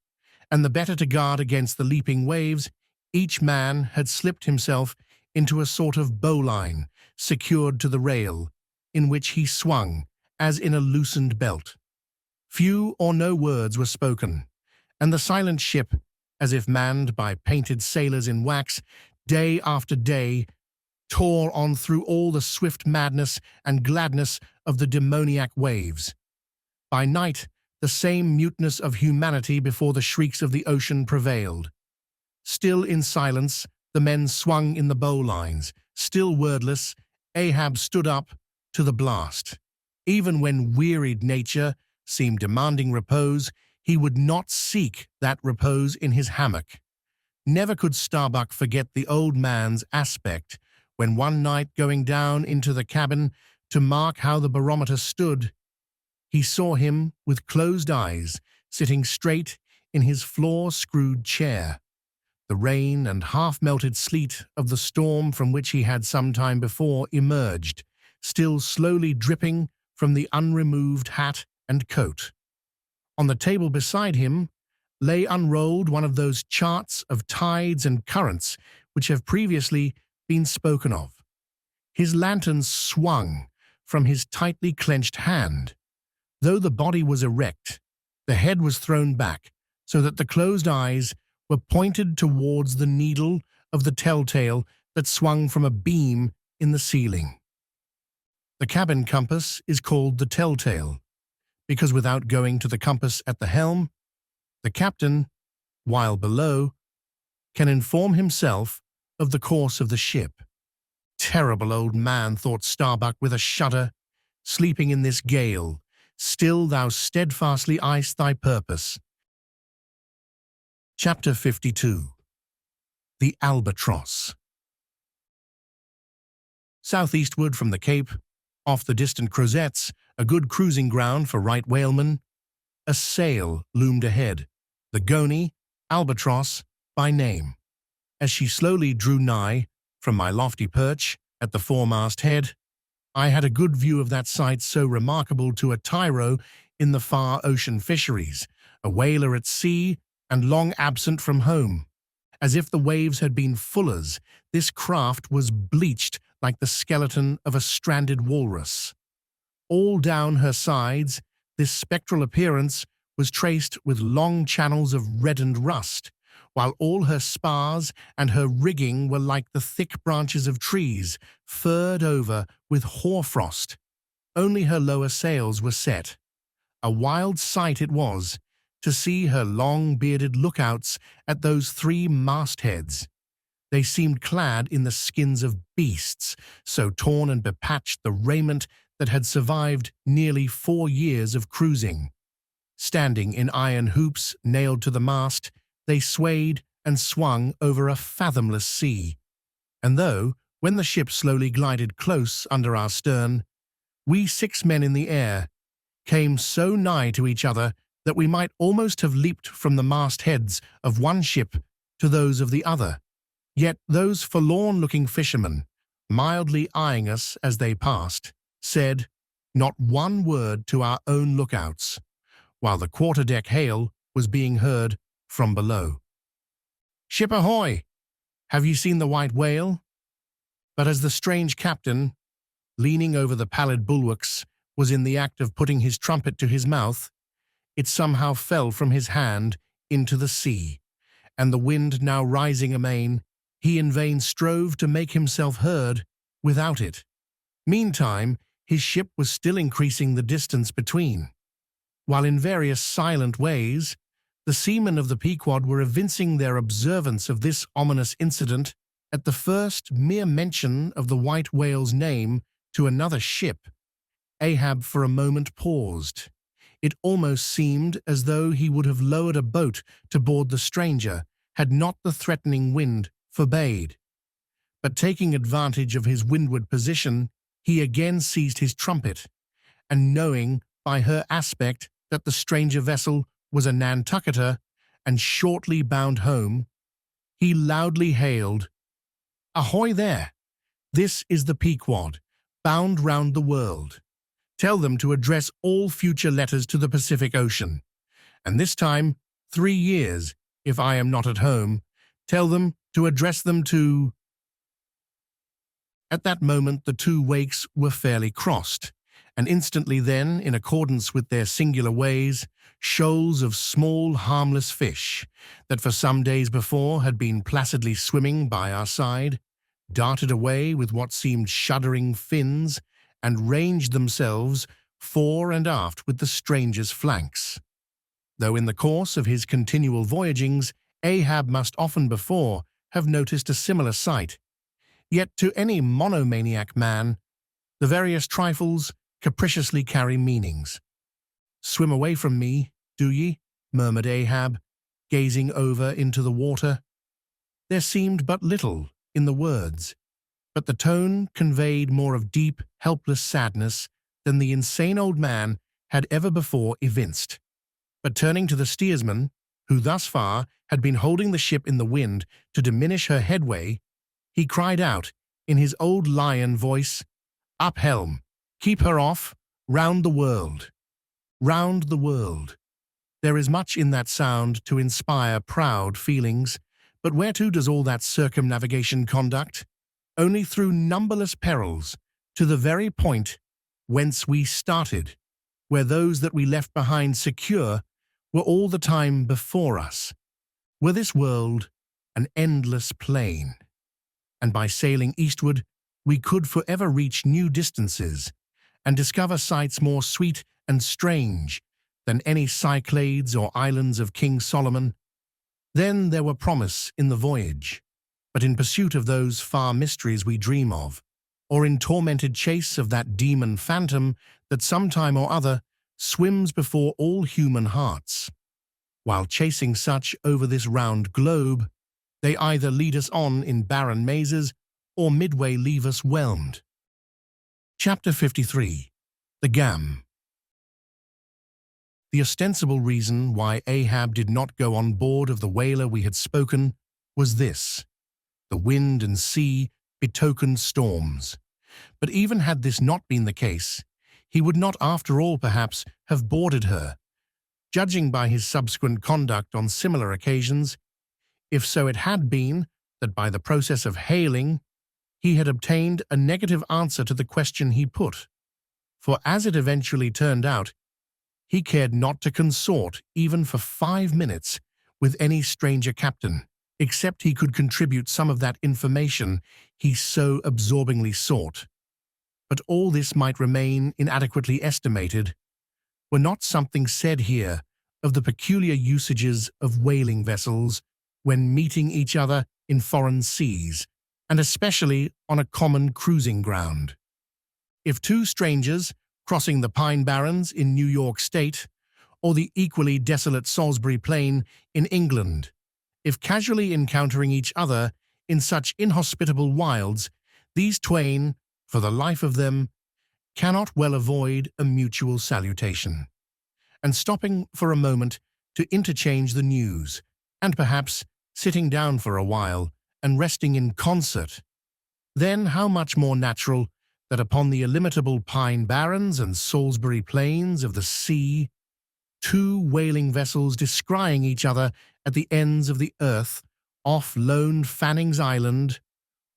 [SPEAKER 1] and the better to guard against the leaping waves, each man had slipped himself into a sort of bowline secured to the rail, in which he swung as in a loosened belt. Few or no words were spoken, and the silent ship, as if manned by painted sailors in wax, day after day tore on through all the swift madness and gladness of the demoniac waves. By night, the same muteness of humanity before the shrieks of the ocean prevailed. Still in silence, the men swung in the bowlines. Still wordless, Ahab stood up to the blast. Even when wearied nature seemed demanding repose, he would not seek that repose in his hammock. Never could Starbuck forget the old man's aspect when one night going down into the cabin to mark how the barometer stood, he saw him with closed eyes sitting straight in his floor-screwed chair. The rain and half-melted sleet of the storm from which he had some time before emerged, still slowly dripping from the unremoved hat and coat. On the table beside him lay unrolled one of those charts of tides and currents which have previously been spoken of. His lantern swung from his tightly clenched hand. Though the body was erect, the head was thrown back so that the closed eyes were pointed towards the needle of the telltale that swung from a beam in the ceiling. The cabin compass is called the telltale, because without going to the compass at the helm, the captain, while below, can inform himself of the course of the ship. Terrible old man, thought Starbuck with a shudder, sleeping in this gale, still thou steadfastly eyest thy purpose. Chapter 52. The Albatross. Southeastward from the Cape, off the distant Crozettes, a good cruising ground for right whalemen, a sail loomed ahead, the Goney, Albatross by name. As she slowly drew nigh from my lofty perch at the foremast head, I had a good view of that sight so remarkable to a tyro in the far ocean fisheries, a whaler at sea and long absent from home. As if the waves had been fullers, this craft was bleached like the skeleton of a stranded walrus. All down her sides, this spectral appearance was traced with long channels of reddened rust, while all her spars and her rigging were like the thick branches of trees, furred over with hoarfrost. Only her lower sails were set. A wild sight it was, to see her long bearded lookouts at those three mastheads. They seemed clad in the skins of beasts, so torn and bepatched the raiment that had survived nearly 4 years of cruising. Standing in iron hoops nailed to the mast, they swayed and swung over a fathomless sea. And though, when the ship slowly glided close under our stern, we 6 men in the air came so nigh to each other that we might almost have leaped from the mastheads of one ship to those of the other. Yet those forlorn-looking fishermen, mildly eyeing us as they passed, said not one word to our own lookouts, while the quarter-deck hail was being heard from below. "Ship ahoy! Have you seen the white whale?" But as the strange captain, leaning over the pallid bulwarks, was in the act of putting his trumpet to his mouth, it somehow fell from his hand into the sea, and the wind now rising amain, he in vain strove to make himself heard without it. Meantime, his ship was still increasing the distance between, while in various silent ways, the seamen of the Pequod were evincing their observance of this ominous incident at the first mere mention of the white whale's name to another ship. Ahab for a moment paused. It almost seemed as though he would have lowered a boat to board the stranger, had not the threatening wind forbade. But taking advantage of his windward position, he again seized his trumpet, and knowing by her aspect that the stranger vessel was a Nantucketer and shortly bound home, he loudly hailed, "Ahoy there! This is the Pequod, bound round the world. Tell them to address all future letters to the Pacific Ocean, and this time 3 years, if I am not at home. Tell them to address them to—" At that moment the two wakes were fairly crossed, and instantly then, in accordance with their singular ways, shoals of small harmless fish, that for some days before had been placidly swimming by our side, darted away with what seemed shuddering fins, and ranged themselves fore and aft with the stranger's flanks. Though in the course of his continual voyagings, Ahab must often before have noticed a similar sight, yet to any monomaniac man, the various trifles capriciously carry meanings. "Swim away from me, do ye?" murmured Ahab, gazing over into the water. There seemed but little in the words, but the tone conveyed more of deep, helpless sadness than the insane old man had ever before evinced. But turning to the steersman, who thus far had been holding the ship in the wind to diminish her headway, he cried out in his old lion voice, "Up helm! Keep her off! Round the world! Round the world!" There is much in that sound to inspire proud feelings, but whereto does all that circumnavigation conduct? Only through numberless perils, to the very point whence we started, where those that we left behind secure were all the time before us. Were this world an endless plain, and by sailing eastward we could forever reach new distances, and discover sights more sweet and strange than any Cyclades or islands of King Solomon, then there were promise in the voyage. But in pursuit of those far mysteries we dream of, or in tormented chase of that demon phantom that sometime or other swims before all human hearts, while chasing such over this round globe, they either lead us on in barren mazes or midway leave us whelmed. Chapter 53. The Gam. The ostensible reason why Ahab did not go on board of the whaler we had spoken was this: the wind and sea betokened storms, But even had this not been the case, he would not after all perhaps have boarded her. Judging by his subsequent conduct on similar occasions, if so it had been that by the process of hailing he had obtained a negative answer to the question he put. For as it eventually turned out, he cared not to consort even for 5 minutes with any stranger captain, except he could contribute some of that information he so absorbingly sought. But all this might remain inadequately estimated were not something said here of the peculiar usages of whaling vessels when meeting each other in foreign seas, and especially on a common cruising ground. If two strangers crossing the Pine Barrens in New York State, or the equally desolate Salisbury Plain in England, if casually encountering each other in such inhospitable wilds, these twain, for the life of them, cannot well avoid a mutual salutation, and stopping for a moment to interchange the news, and perhaps sitting down for a while and resting in concert, then how much more natural that upon the illimitable Pine Barrens and Salisbury Plains of the sea, two whaling vessels descrying each other at the ends of the earth off lone Fanning's Island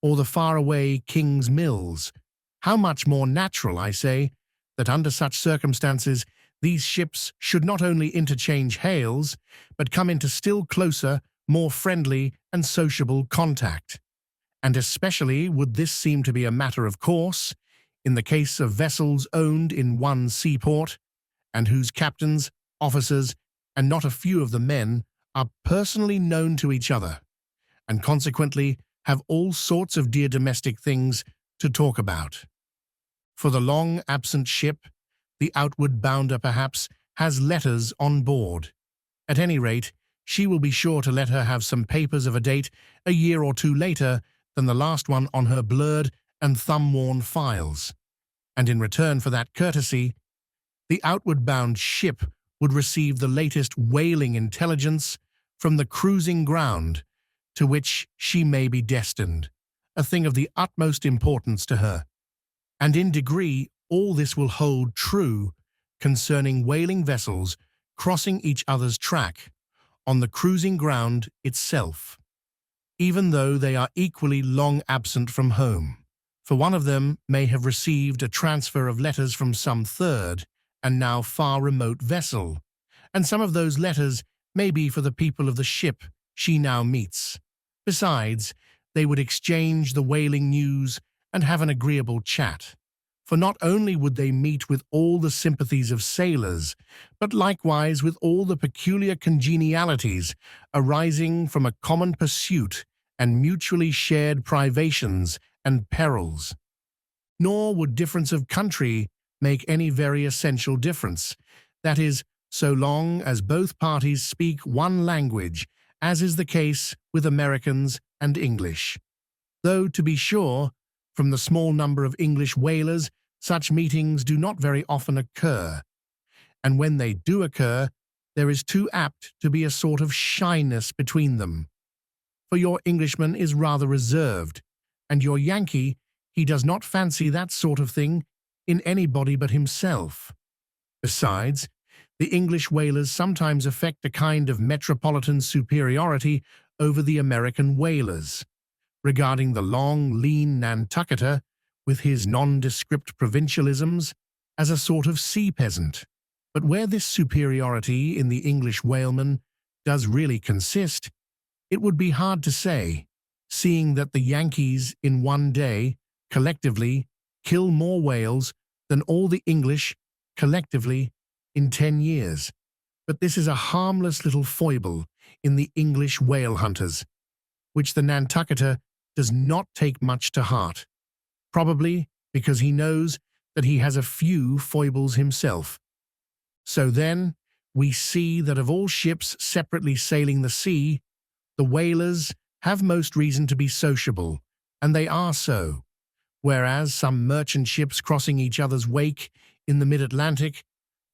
[SPEAKER 1] or the faraway King's Mills, how much more natural, I say, that under such circumstances these ships should not only interchange hails, but come into still closer, more friendly and sociable contact. And especially would this seem to be a matter of course in the case of vessels owned in one seaport, and whose captains, officers, and not a few of the men are personally known to each other, and consequently have all sorts of dear domestic things to talk about. For the long-absent ship, the outward bounder perhaps has letters on board. At any rate, she will be sure to let her have some papers of a date a year or two later than the last one on her blurred and thumb-worn files, and in return for that courtesy, the outward-bound ship would receive the latest whaling intelligence from the cruising ground to which she may be destined, a thing of the utmost importance to her. And in degree all this will hold true concerning whaling vessels crossing each other's track on the cruising ground itself, even though they are equally long absent from home. For one of them may have received a transfer of letters from some third and now far remote vessel, and some of those letters may be for the people of the ship she now meets. Besides, they would exchange the whaling news and have an agreeable chat. For not only would they meet with all the sympathies of sailors, but likewise with all the peculiar congenialities arising from a common pursuit and mutually shared privations and perils. Nor would difference of country make any very essential difference, that is, so long as both parties speak one language, as is the case with Americans and English. Though, to be sure, from the small number of English whalers, such meetings do not very often occur, and when they do occur, there is too apt to be a sort of shyness between them. For your Englishman is rather reserved, and your Yankee, he does not fancy that sort of thing in anybody but himself. Besides, the English whalers sometimes affect a kind of metropolitan superiority over the American whalers, regarding the long, lean Nantucketer, with his nondescript provincialisms, as a sort of sea peasant. But where this superiority in the English whaleman does really consist, it would be hard to say, seeing that the Yankees in one day, collectively, kill more whales than all the English, collectively, in 10 years. But this is a harmless little foible in the English whale hunters, which the Nantucketer does not take much to heart, probably because he knows that he has a few foibles himself. So then, we see that of all ships separately sailing the sea, the whalers have most reason to be sociable, and they are so, whereas some merchant ships crossing each other's wake in the mid-Atlantic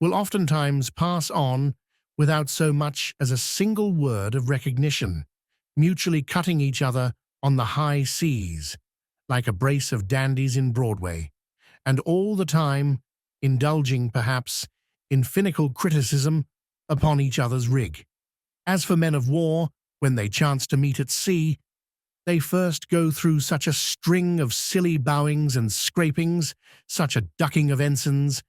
[SPEAKER 1] will oftentimes pass on without so much as a single word of recognition, mutually cutting each other on the high seas, like a brace of dandies in Broadway, and all the time indulging, perhaps, in finical criticism upon each other's rig. As for men of war, when they chance to meet at sea, they first go through such a string of silly bowings and scrapings, such a ducking of ensigns,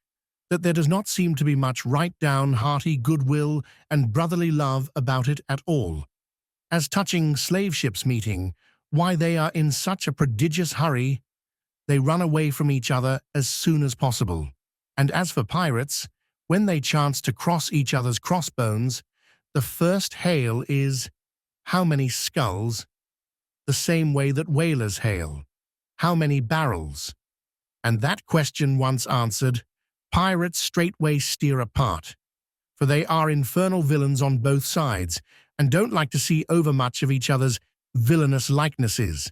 [SPEAKER 1] that there does not seem to be much right-down hearty goodwill and brotherly love about it at all. As touching slave ships meeting, why they are in such a prodigious hurry, they run away from each other as soon as possible. And as for pirates, when they chance to cross each other's crossbones, the first hail is, "How many skulls?" the same way that whalers hail, "How many barrels?" And that question once answered, pirates straightway steer apart, for they are infernal villains on both sides, and don't like to see overmuch of each other's villainous likenesses.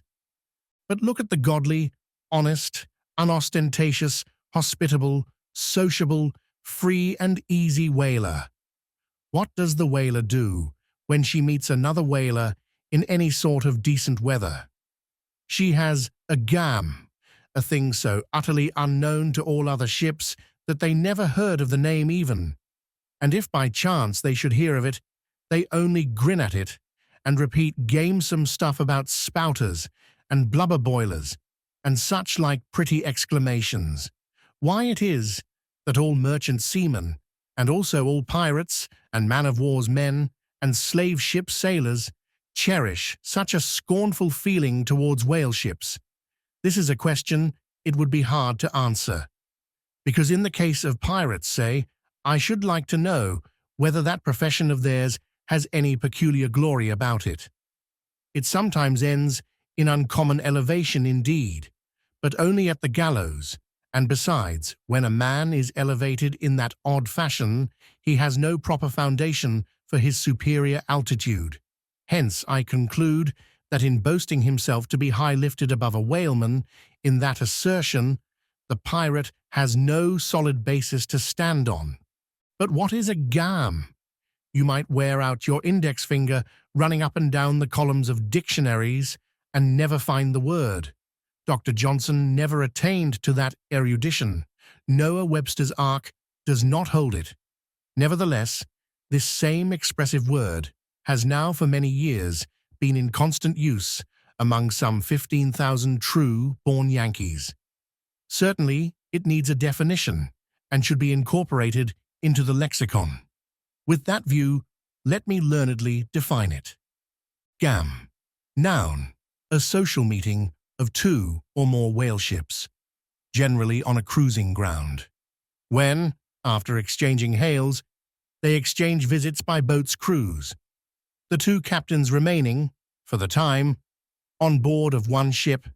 [SPEAKER 1] But look at the godly, honest, unostentatious, hospitable, sociable, free and easy whaler. What does the whaler do when she meets another whaler in any sort of decent weather? She has a gam, a thing so utterly unknown to all other ships that they never heard of the name even, and if by chance they should hear of it, they only grin at it and repeat gamesome stuff about spouters and blubber boilers and such like pretty exclamations. Why it is that all merchant seamen, and also all pirates and man-of-war's men and slave ship sailors, cherish such a scornful feeling towards whale ships, this is a question it would be hard to answer. Because in the case of pirates, say, I should like to know whether that profession of theirs has any peculiar glory about it. It sometimes ends in uncommon elevation indeed, but only at the gallows, and besides, when a man is elevated in that odd fashion, he has no proper foundation for his superior altitude. Hence I conclude that in boasting himself to be high-lifted above a whaleman, in that assertion, the pirate has no solid basis to stand on. But what is a gam? You might wear out your index finger running up and down the columns of dictionaries and never find the word. Dr. Johnson never attained to that erudition. Noah Webster's Ark does not hold it. Nevertheless, this same expressive word has now for many years been in constant use among some 15,000 true-born Yankees. Certainly, it needs a definition and should be incorporated into the lexicon. With that view, let me learnedly define it. Gam. Noun. A social meeting of two or more whale ships, generally on a cruising ground. When, after exchanging hails, they exchange visits by boat's cruise, the two captains remaining, for the time, on board of one ship,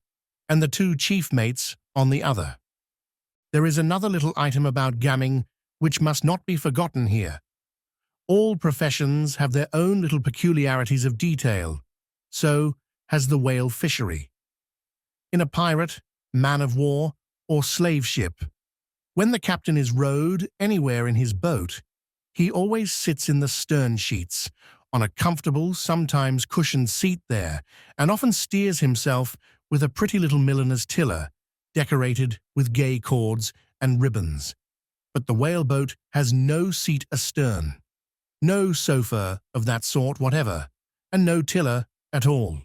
[SPEAKER 1] and the two chief mates on the other. There is another little item about gamming which must not be forgotten here. All professions have their own little peculiarities of detail. So has the whale fishery. In a pirate, man-of-war, or slave ship, when the captain is rowed anywhere in his boat, he always sits in the stern sheets, on a comfortable, sometimes cushioned seat there, and often steers himself with a pretty little milliner's tiller, decorated with gay cords and ribbons. But the whaleboat has no seat astern, no sofa of that sort whatever, and no tiller at all.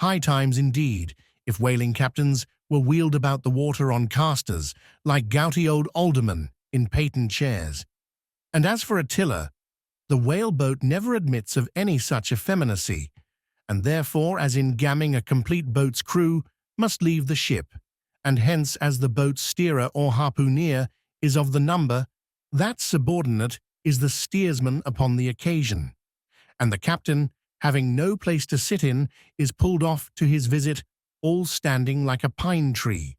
[SPEAKER 1] High times indeed, if whaling captains were wheeled about the water on casters like gouty old aldermen in patent chairs. And as for a tiller, the whaleboat never admits of any such effeminacy, and therefore, as in gamming, a complete boat's crew must leave the ship, and hence as the boat's steerer or harpooneer is of the number, that subordinate is the steersman upon the occasion, and the captain, having no place to sit in, is pulled off to his visit, all standing like a pine tree.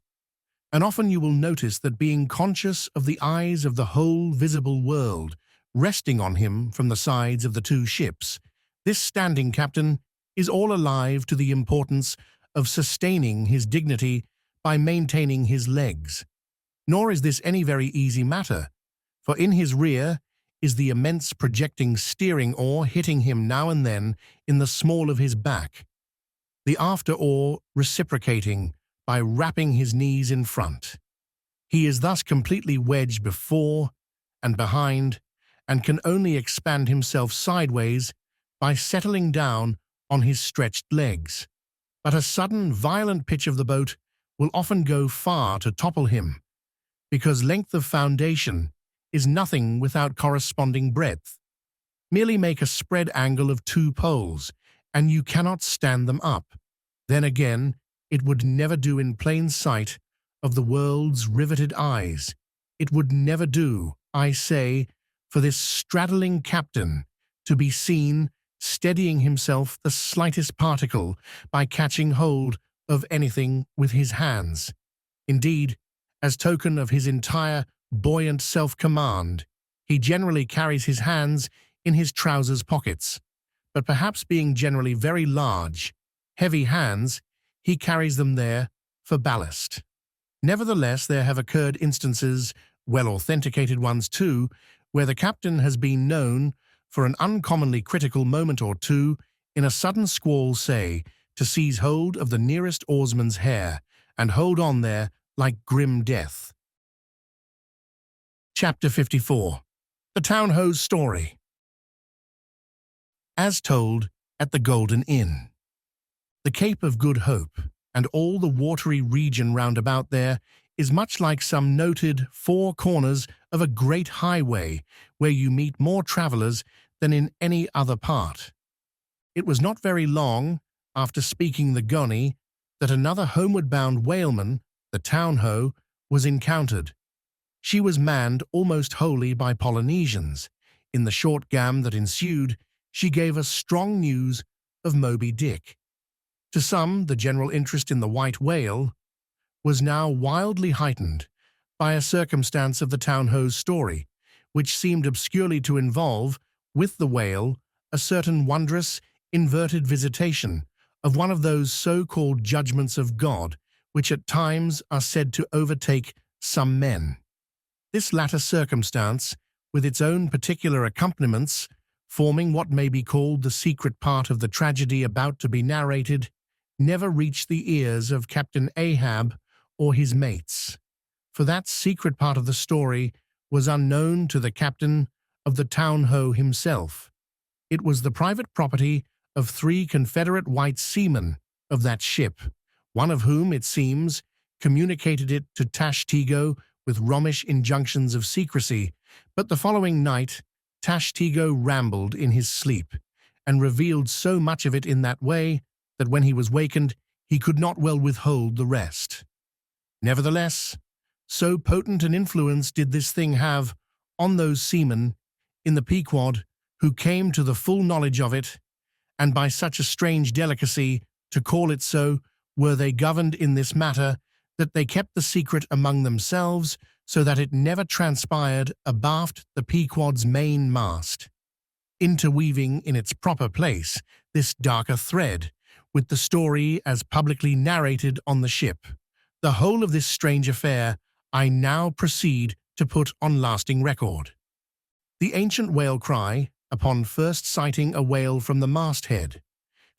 [SPEAKER 1] And often you will notice that being conscious of the eyes of the whole visible world resting on him from the sides of the two ships, this standing captain is all alive to the importance of sustaining his dignity by maintaining his legs. Nor is this any very easy matter, for in his rear is the immense projecting steering oar hitting him now and then in the small of his back, the after oar reciprocating by wrapping his knees in front. He is thus completely wedged before and behind, and can only expand himself sideways by settling down on his stretched legs. But a sudden, violent pitch of the boat will often go far to topple him, because length of foundation is nothing without corresponding breadth. Merely make a spread angle of 2 poles, and you cannot stand them up. Then again, it would never do in plain sight of the world's riveted eyes. It would never do, I say, for this straddling captain to be seen steadying himself the slightest particle by catching hold of anything with his hands. Indeed, as token of his entire buoyant self-command, he generally carries his hands in his trousers pockets, but perhaps being generally very large, heavy hands, he carries them there for ballast. Nevertheless, there have occurred instances, well-authenticated ones too, where the captain has been known, for an uncommonly critical moment or two, in a sudden squall, say, to seize hold of the nearest oarsman's hair and hold on there like grim death. Chapter 54. The Town Ho's Story. As told at the Golden Inn. The Cape of Good Hope, and all the watery region round about there, is much like some noted 4 corners of a great highway where you meet more travellers than in any other part. It was not very long after speaking the gonny that another homeward-bound whaleman, the Town Ho, was encountered. She was manned almost wholly by Polynesians. In the short gam that ensued, she gave us strong news of Moby Dick. To some, the general interest in the white whale was now wildly heightened by a circumstance of the Town Ho's story, which seemed obscurely to involve, with the whale, a certain wondrous, inverted visitation of one of those so-called judgments of God, which at times are said to overtake some men. This latter circumstance, with its own particular accompaniments, forming what may be called the secret part of the tragedy about to be narrated, never reached the ears of Captain Ahab or his mates, for that secret part of the story was unknown to the captain of the Town Ho himself. It was the private property of 3 Confederate white seamen of that ship, one of whom, it seems, communicated it to Tashtego with Romish injunctions of secrecy, but the following night Tashtego rambled in his sleep, and revealed so much of it in that way that when he was wakened he could not well withhold the rest. Nevertheless, so potent an influence did this thing have on those seamen in the Pequod who came to the full knowledge of it, and by such a strange delicacy, to call it so, were they governed in this matter, that they kept the secret among themselves, so that it never transpired abaft the Pequod's main mast, interweaving in its proper place this darker thread, with the story as publicly narrated on the ship. The whole of this strange affair I now proceed to put on lasting record. The ancient whale cry, upon first sighting a whale from the masthead,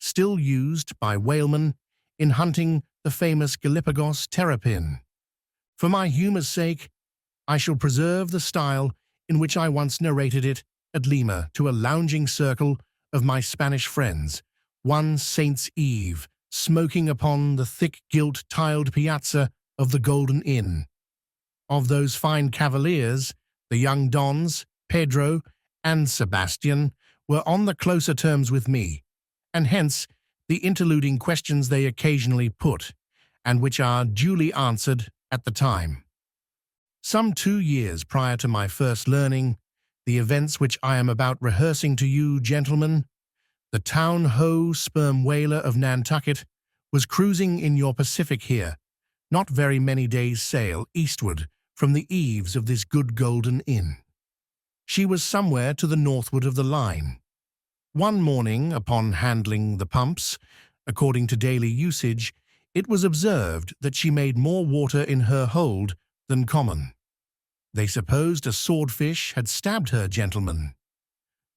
[SPEAKER 1] still used by whalemen in hunting the famous Galapagos terrapin. For my humour's sake, I shall preserve the style in which I once narrated it at Lima to a lounging circle of my Spanish friends, one Saint's Eve, smoking upon the thick gilt tiled piazza of the Golden Inn. Of those fine cavaliers, the young Dons, Pedro and Sebastian, were on the closer terms with me, and hence the interluding questions they occasionally put, and which are duly answered at the time. Some 2 years prior to my first learning the events which I am about rehearsing to you, gentlemen, the Town Ho sperm whaler of Nantucket was cruising in your Pacific here, not very many days' sail eastward from the eaves of this good Golden Inn. She was somewhere to the northward of the line. One morning, upon handling the pumps, according to daily usage, it was observed that she made more water in her hold than common. They supposed a swordfish had stabbed her, gentlemen.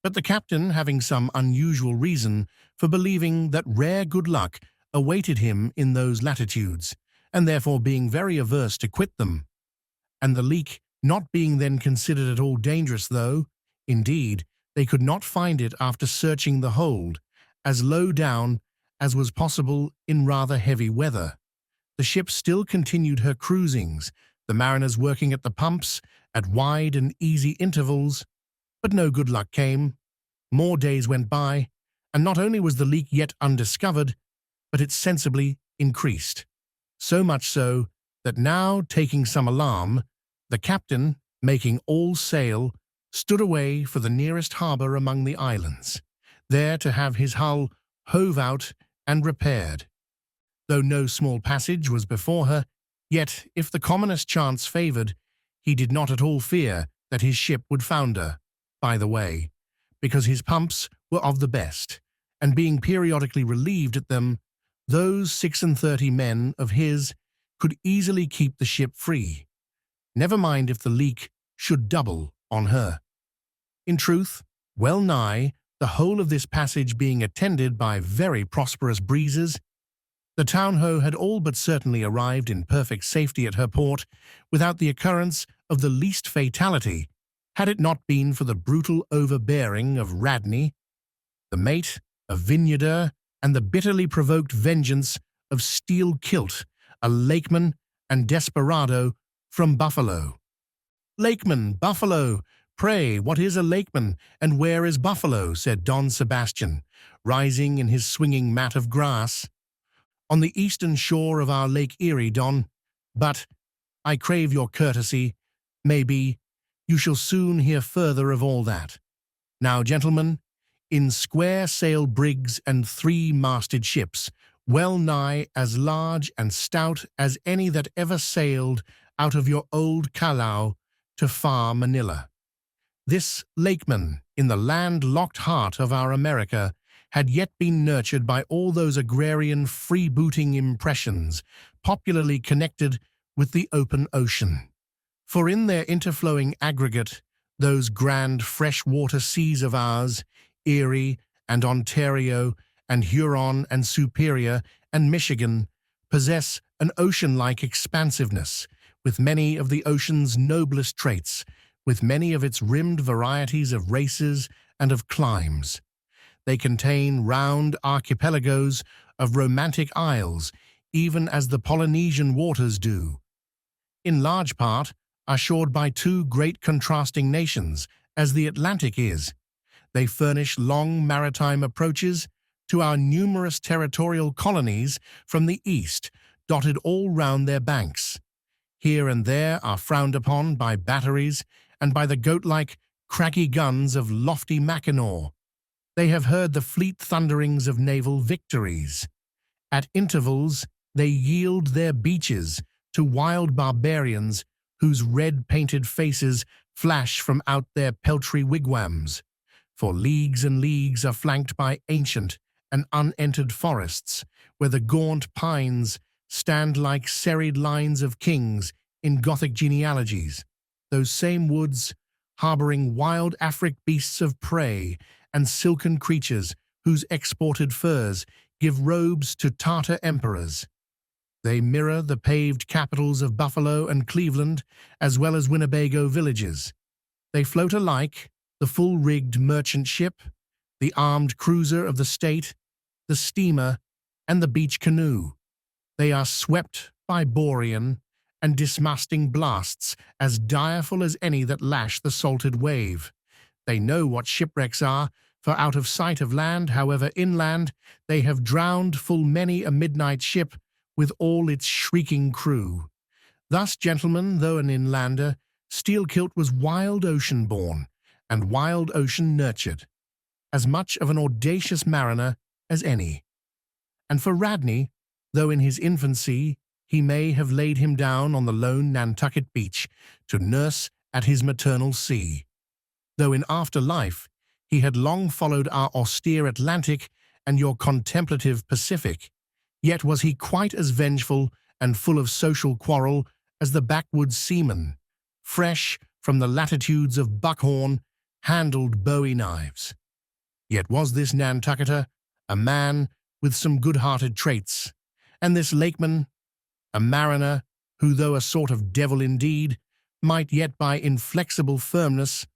[SPEAKER 1] But the captain, having some unusual reason for believing that rare good luck awaited him in those latitudes, and therefore being very averse to quit them, and the leak not being then considered at all dangerous, though, indeed, they could not find it after searching the hold, as low down as was possible in rather heavy weather. The ship still continued her cruisings, the mariners working at the pumps at wide and easy intervals, but no good luck came. More days went by, and not only was the leak yet undiscovered, but it sensibly increased. So much so that now, taking some alarm, the captain, making all sail, stood away for the nearest harbour among the islands, there to have his hull hove out and repaired. Though no small passage was before her, yet, if the commonest chance favoured, he did not at all fear that his ship would founder, by the way, because his pumps were of the best, and being periodically relieved at them, those 36 men of his could easily keep the ship free. Never mind if the leak should double on her. In truth, well nigh the whole of this passage being attended by very prosperous breezes, the town-ho had all but certainly arrived in perfect safety at her port, without the occurrence of the least fatality, had it not been for the brutal overbearing of Radney, the mate, of Vineyarder, and the bitterly provoked vengeance of Steel Kilt, a lakeman and desperado from Buffalo. "Lakeman, Buffalo! Pray, what is a lakeman, and where is Buffalo?" said Don Sebastian, rising in his swinging mat of grass. "On the eastern shore of our Lake Erie, Don. But I crave your courtesy. Maybe you shall soon hear further of all that. Now, gentlemen, in square-sail brigs and three-masted ships, well nigh as large and stout as any that ever sailed out of your old Callao to far Manila. This lakeman, in the land-locked heart of our America, had yet been nurtured by all those agrarian freebooting impressions popularly connected with the open ocean. For in their interflowing aggregate, those grand freshwater seas of ours, Erie and Ontario and Huron and Superior and Michigan, possess an ocean-like expansiveness, with many of the ocean's noblest traits, with many of its rimmed varieties of races and of climes. They contain round archipelagos of romantic isles, even as the Polynesian waters do. In large part, are shored by two great contrasting nations, as the Atlantic is. They furnish long maritime approaches to our numerous territorial colonies from the east, dotted all round their banks. Here and there are frowned upon by batteries and by the goat-like, craggy guns of lofty Mackinaw. They have heard the fleet thunderings of naval victories. At intervals, they yield their beaches to wild barbarians whose red-painted faces flash from out their peltry wigwams. For leagues and leagues are flanked by ancient and unentered forests, where the gaunt pines stand like serried lines of kings in Gothic genealogies, those same woods harboring wild Afric beasts of prey and silken creatures whose exported furs give robes to Tartar emperors. They mirror the paved capitals of Buffalo and Cleveland, as well as Winnebago villages. They float alike, the full-rigged merchant ship, the armed cruiser of the state, the steamer, and the beach canoe. They are swept by borean and dismasting blasts as direful as any that lash the salted wave. They know what shipwrecks are, for out of sight of land, however inland, they have drowned full many a midnight ship with all its shrieking crew. Thus, gentlemen, though an inlander, Steelkilt was wild ocean born, and wild ocean nurtured, as much of an audacious mariner as any. And for Radney, though in his infancy he may have laid him down on the lone Nantucket beach to nurse at his maternal sea, though in after life he had long followed our austere Atlantic and your contemplative Pacific, yet was he quite as vengeful and full of social quarrel as the backwoods seaman, fresh from the latitudes of Buckhorn, handled bowie knives. Yet was this Nantucketer a man with some good-hearted traits, and this Lakeman a mariner who, though a sort of devil indeed, might yet by inflexible firmness,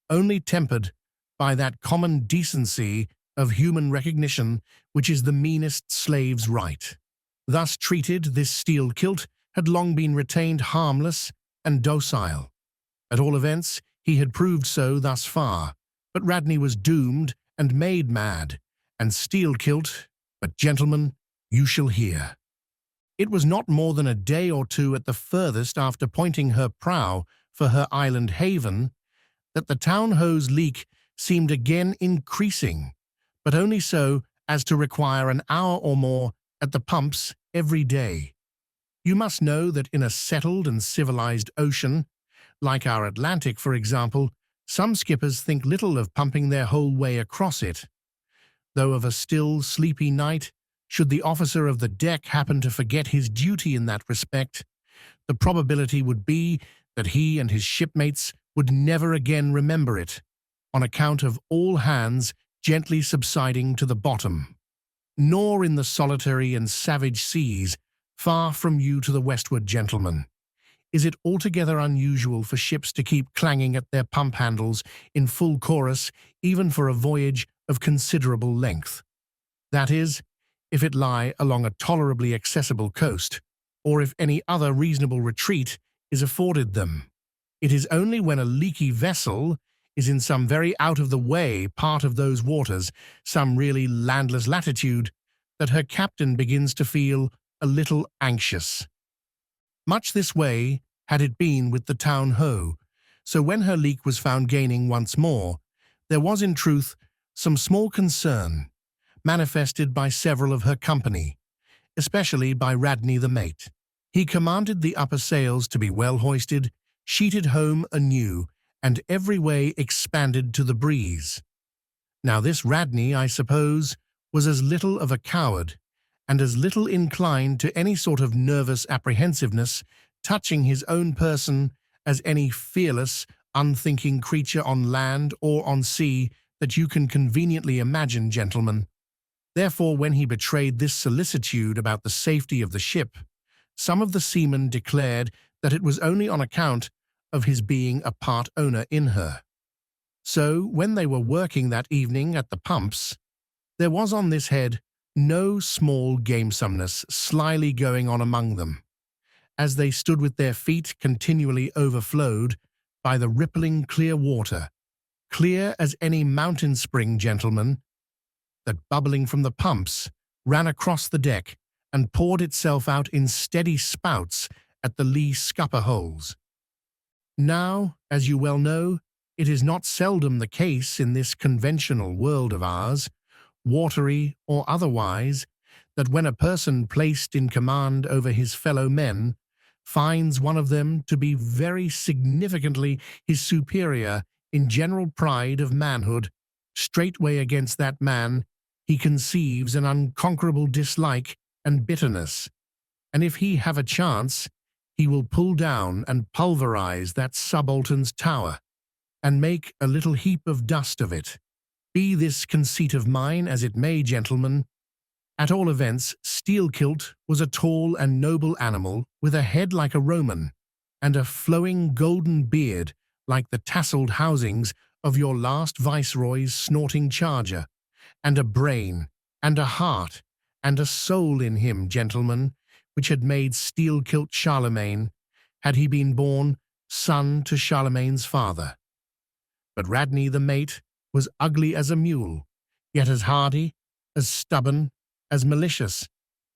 [SPEAKER 1] only tempered by that common decency of human recognition which is the meanest slave's right. Thus treated, this steel kilt had long been retained harmless and docile. At all events, he had proved so thus far, but Radney was doomed and made mad, and steel kilt, but gentlemen, you shall hear. It was not more than a day or two at the furthest after pointing her prow for her island haven that the town-ho's leak seemed again increasing, but only so as to require an hour or more at the pumps every day. You must know that in a settled and civilized ocean, like our Atlantic, for example, some skippers think little of pumping their whole way across it, though of a still, sleepy night, should the officer of the deck happen to forget his duty in that respect, the probability would be that he and his shipmates would never again remember it, on account of all hands gently subsiding to the bottom. Nor in the solitary and savage seas, far from you to the westward, gentlemen, is it altogether unusual for ships to keep clanging at their pump handles in full chorus, even for a voyage of considerable length. That is, if it lie along a tolerably accessible coast, or if any other reasonable retreat is afforded them. It is only when a leaky vessel is in some very out-of-the-way part of those waters, some really landless latitude, that her captain begins to feel a little anxious. Much this way had it been with the town-ho, so when her leak was found gaining once more, there was in truth some small concern, manifested by several of her company, especially by Radney the mate. He commanded the upper sails to be well hoisted, sheeted home anew, and every way expanded to the breeze. Now this Radney, I suppose, was as little of a coward, and as little inclined to any sort of nervous apprehensiveness touching his own person as any fearless, unthinking creature on land or on sea that you can conveniently imagine, gentlemen. Therefore, when he betrayed this solicitude about the safety of the ship, some of the seamen declared that it was only on account of his being a part owner in her. So, when they were working that evening at the pumps, there was on this head no small gamesomeness slyly going on among them, as they stood with their feet continually overflowed by the rippling clear water, clear as any mountain spring, gentlemen, that bubbling from the pumps ran across the deck and poured itself out in steady spouts at the lee scupper holes. Now, as you well know, it is not seldom the case in this conventional world of ours, watery or otherwise, that when a person placed in command over his fellow men finds one of them to be very significantly his superior in general pride of manhood, straightway against that man he conceives an unconquerable dislike and bitterness, and if he have a chance, he will pull down and pulverize that subaltern's tower, and make a little heap of dust of it. Be this conceit of mine as it may, gentlemen, at all events, Steelkilt was a tall and noble animal with a head like a Roman, and a flowing golden beard like the tasselled housings of your last viceroy's snorting charger, and a brain, and a heart, and a soul in him, gentlemen, which had made Steelkilt Charlemagne, had he been born son to Charlemagne's father. But Radney the mate was ugly as a mule, yet as hardy, as stubborn, as malicious.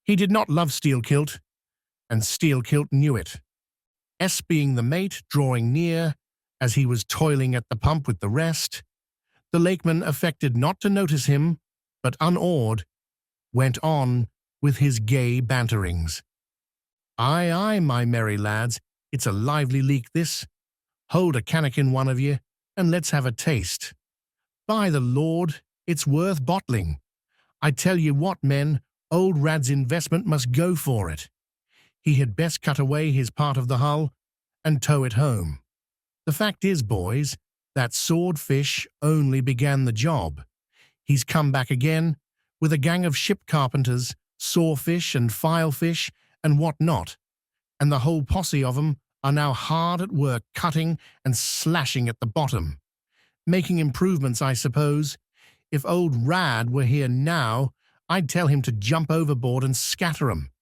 [SPEAKER 1] He did not love Steelkilt, and Steelkilt knew it. Being the mate drawing near, as he was toiling at the pump with the rest, the lakeman affected not to notice him, but unawed, went on with his gay banterings. "Aye, aye, my merry lads, it's a lively leak this. Hold a cannikin, one of ye, and let's have a taste. By the Lord, it's worth bottling. I tell you what, men, old Rad's investment must go for it. He had best cut away his part of the hull and tow it home. The fact is, boys, that swordfish only began the job. He's come back again with a gang of ship carpenters, sawfish and filefish and what not, and the whole posse of 'em are now hard at work cutting and slashing at the bottom. Making improvements, I suppose. If old Rad were here now, I'd tell him to jump overboard and scatter 'em.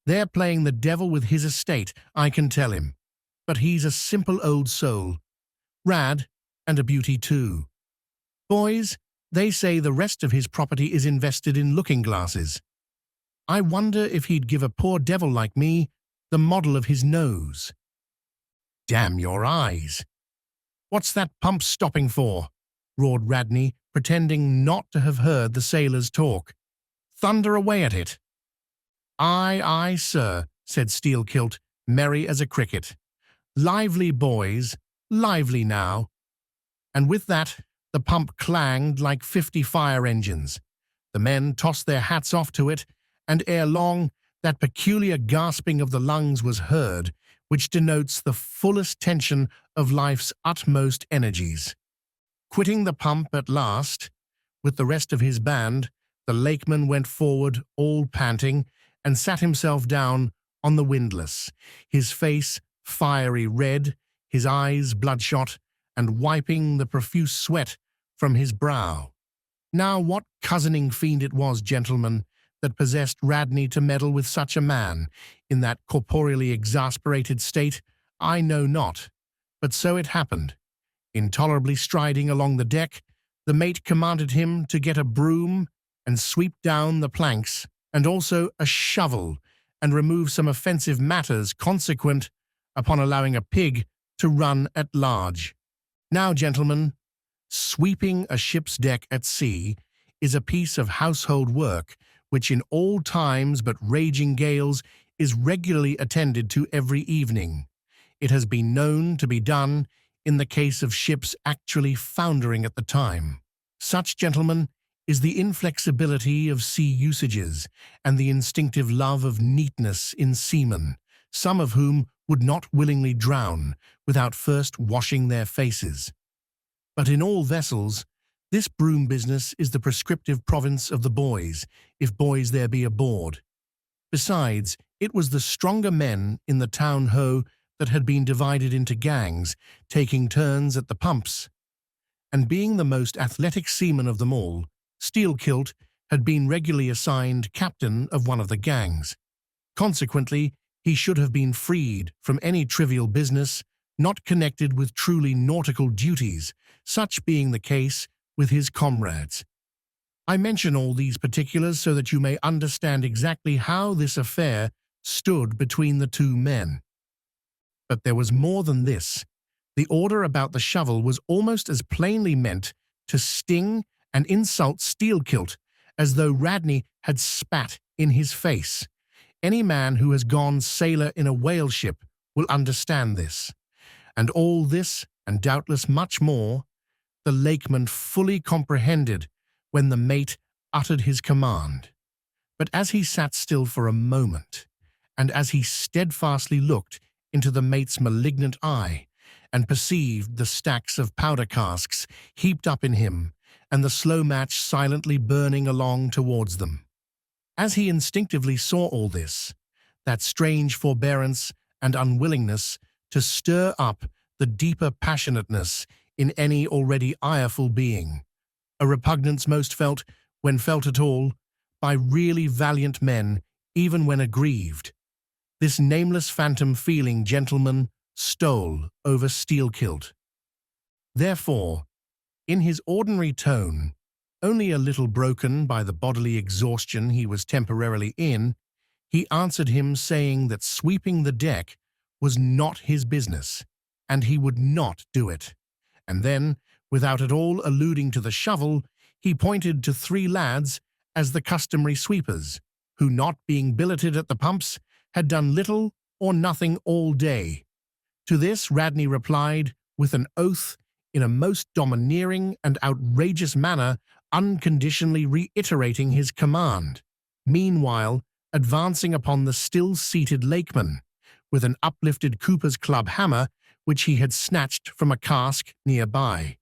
[SPEAKER 1] They're playing the devil with his estate, I can tell him. But he's a simple old soul. Rad, and a beauty too. Boys, they say the rest of his property is invested in looking-glasses. I wonder if he'd give a poor devil like me the model of his nose. Damn your eyes! What's that pump stopping for? Roared Radney, pretending not to have heard the sailors talk. Thunder away at it. Aye, aye, sir, said Steelkilt, merry as a cricket. Lively, boys, lively now. And with that, the pump clanged like 50 fire engines. The men tossed their hats off to it, and ere long, that peculiar gasping of the lungs was heard, which denotes the fullest tension of life's utmost energies. Quitting the pump at last, with the rest of his band, the lakeman went forward, all panting, and sat himself down on the windlass, his face fiery red, his eyes bloodshot, and wiping the profuse sweat from his brow. Now what cozening fiend it was, gentlemen, that possessed Radney to meddle with such a man, in that corporeally exasperated state, I know not, but so it happened. Intolerably striding along the deck, the mate commanded him to get a broom and sweep down the planks, and also a shovel, and remove some offensive matters consequent upon allowing a pig to run at large. Now, gentlemen, sweeping a ship's deck at sea is a piece of household work which in all times but raging gales is regularly attended to every evening. It has been known to be done in the case of ships actually foundering at the time. Such, gentlemen, is the inflexibility of sea usages and the instinctive love of neatness in seamen, some of whom would not willingly drown without first washing their faces. But in all vessels, this broom business is the prescriptive province of the boys, if boys there be aboard. Besides, it was the stronger men in the town-ho that had been divided into gangs, taking turns at the pumps. And being the most athletic seaman of them all, Steelkilt had been regularly assigned captain of one of the gangs. Consequently, he should have been freed from any trivial business not connected with truly nautical duties, such being the case with his comrades. I mention all these particulars so that you may understand exactly how this affair stood between the two men. But there was more than this. The order about the shovel was almost as plainly meant to sting and insult Steelkilt as though Radney had spat in his face. Any man who has gone sailor in a whale ship will understand this. And all this, and doubtless much more, the lakeman fully comprehended when the mate uttered his command. But as he sat still for a moment, and as he steadfastly looked into the mate's malignant eye, and perceived the stacks of powder casks heaped up in him, and the slow match silently burning along towards them. As he instinctively saw all this, that strange forbearance and unwillingness to stir up the deeper passionateness in any already ireful being, a repugnance most felt, when felt at all, by really valiant men, even when aggrieved. This nameless phantom feeling, gentlemen, stole over Steelkilt. Therefore, in his ordinary tone, only a little broken by the bodily exhaustion he was temporarily in, he answered him saying that sweeping the deck was not his business, and he would not do it. And then, without at all alluding to the shovel, he pointed to 3 lads as the customary sweepers, who, not being billeted at the pumps, had done little or nothing all day. To this Radney replied with an oath in a most domineering and outrageous manner, unconditionally reiterating his command, meanwhile advancing upon the still-seated lakeman, with an uplifted Cooper's Club hammer which he had snatched from a cask near by.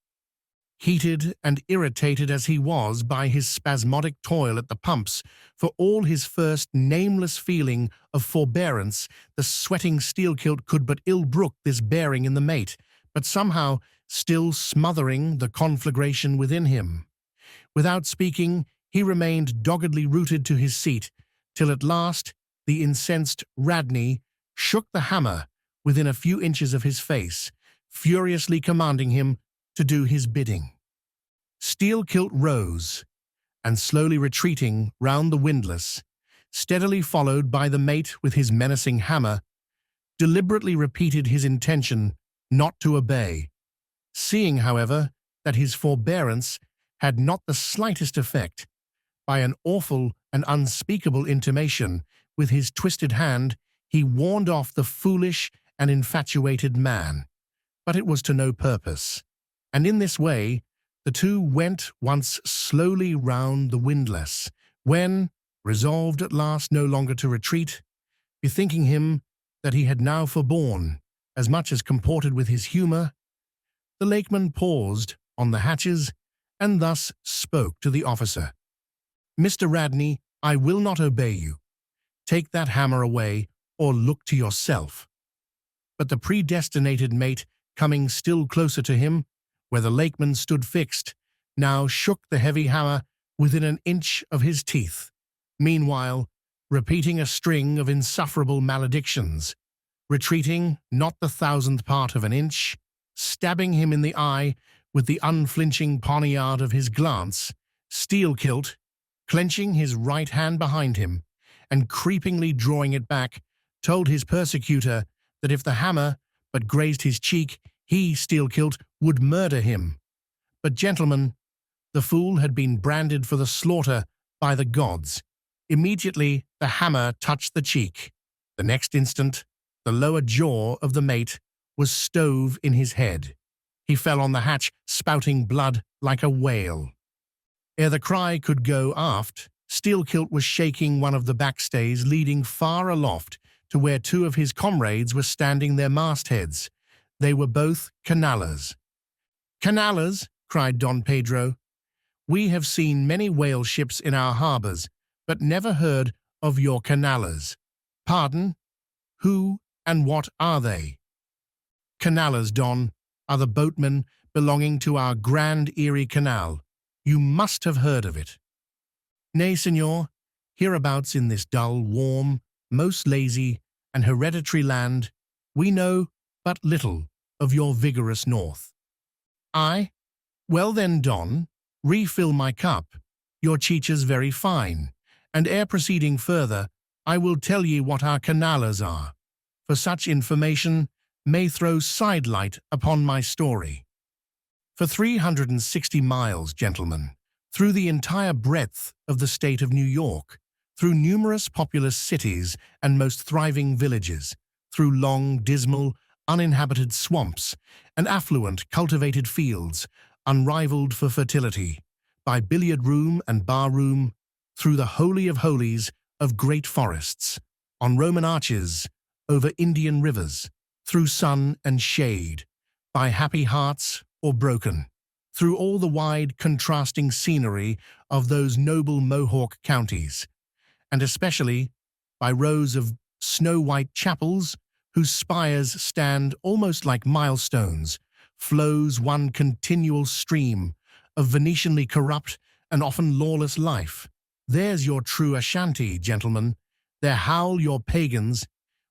[SPEAKER 1] Heated and irritated as he was by his spasmodic toil at the pumps, for all his first nameless feeling of forbearance, the sweating Steelkilt could but ill brook this bearing in the mate, but somehow still smothering the conflagration within him. Without speaking, he remained doggedly rooted to his seat, till at last the incensed Radney shook the hammer within a few inches of his face, furiously commanding him to do his bidding. Steelkilt rose, and slowly retreating round the windlass, steadily followed by the mate with his menacing hammer, deliberately repeated his intention not to obey. Seeing, however, that his forbearance had not the slightest effect, by an awful and unspeakable intimation with his twisted hand, he warned off the foolish and infatuated man. But it was to no purpose, and in this way the two went once slowly round the windlass, when, resolved at last no longer to retreat, bethinking him that he had now forborne as much as comported with his humour, the lakeman paused on the hatches, and thus spoke to the officer. "Mr. Radney, I will not obey you. Take that hammer away, or look to yourself." But the predestinated mate, coming still closer to him, where the lakeman stood fixed, now shook the heavy hammer within an inch of his teeth, meanwhile repeating a string of insufferable maledictions, retreating not the thousandth part of an inch, stabbing him in the eye with the unflinching poniard of his glance. Steelkilt, clenching his right hand behind him, and creepingly drawing it back, told his persecutor that if the hammer but grazed his cheek, he, Steelkilt, would murder him. But, gentlemen, the fool had been branded for the slaughter by the gods. Immediately the hammer touched the cheek. The next instant, the lower jaw of the mate was stove in his head. He fell on the hatch, spouting blood like a whale. Ere the cry could go aft, Steelkilt was shaking one of the backstays leading far aloft to where two of his comrades were standing their mastheads. They were both canallers. "Canallers," cried Don Pedro, "we have seen many whale ships in our harbours, but never heard of your canallers. Pardon, who and what are they?" "Canallers, Don, are the boatmen belonging to our Grand Erie Canal. You must have heard of it." "Nay, senor, hereabouts in this dull, warm, most lazy, and hereditary land, we know but little of your vigorous north." "Aye? Well then, Don, refill my cup. Your cheech's very fine, and ere proceeding further, I will tell ye what our canallers are, for such information may throw sidelight upon my story. For 360 miles, gentlemen, through the entire breadth of the state of New York, through numerous populous cities and most thriving villages, through long, dismal, uninhabited swamps, and affluent, cultivated fields, unrivaled for fertility, by billiard room and bar room, through the holy of holies of great forests, on Roman arches, over Indian rivers, through sun and shade, by happy hearts or broken, through all the wide contrasting scenery of those noble Mohawk counties, and especially by rows of snow-white chapels whose spires stand almost like milestones, flows one continual stream of Venetianly corrupt and often lawless life. There's your true Ashanti, gentlemen. There howl your pagans,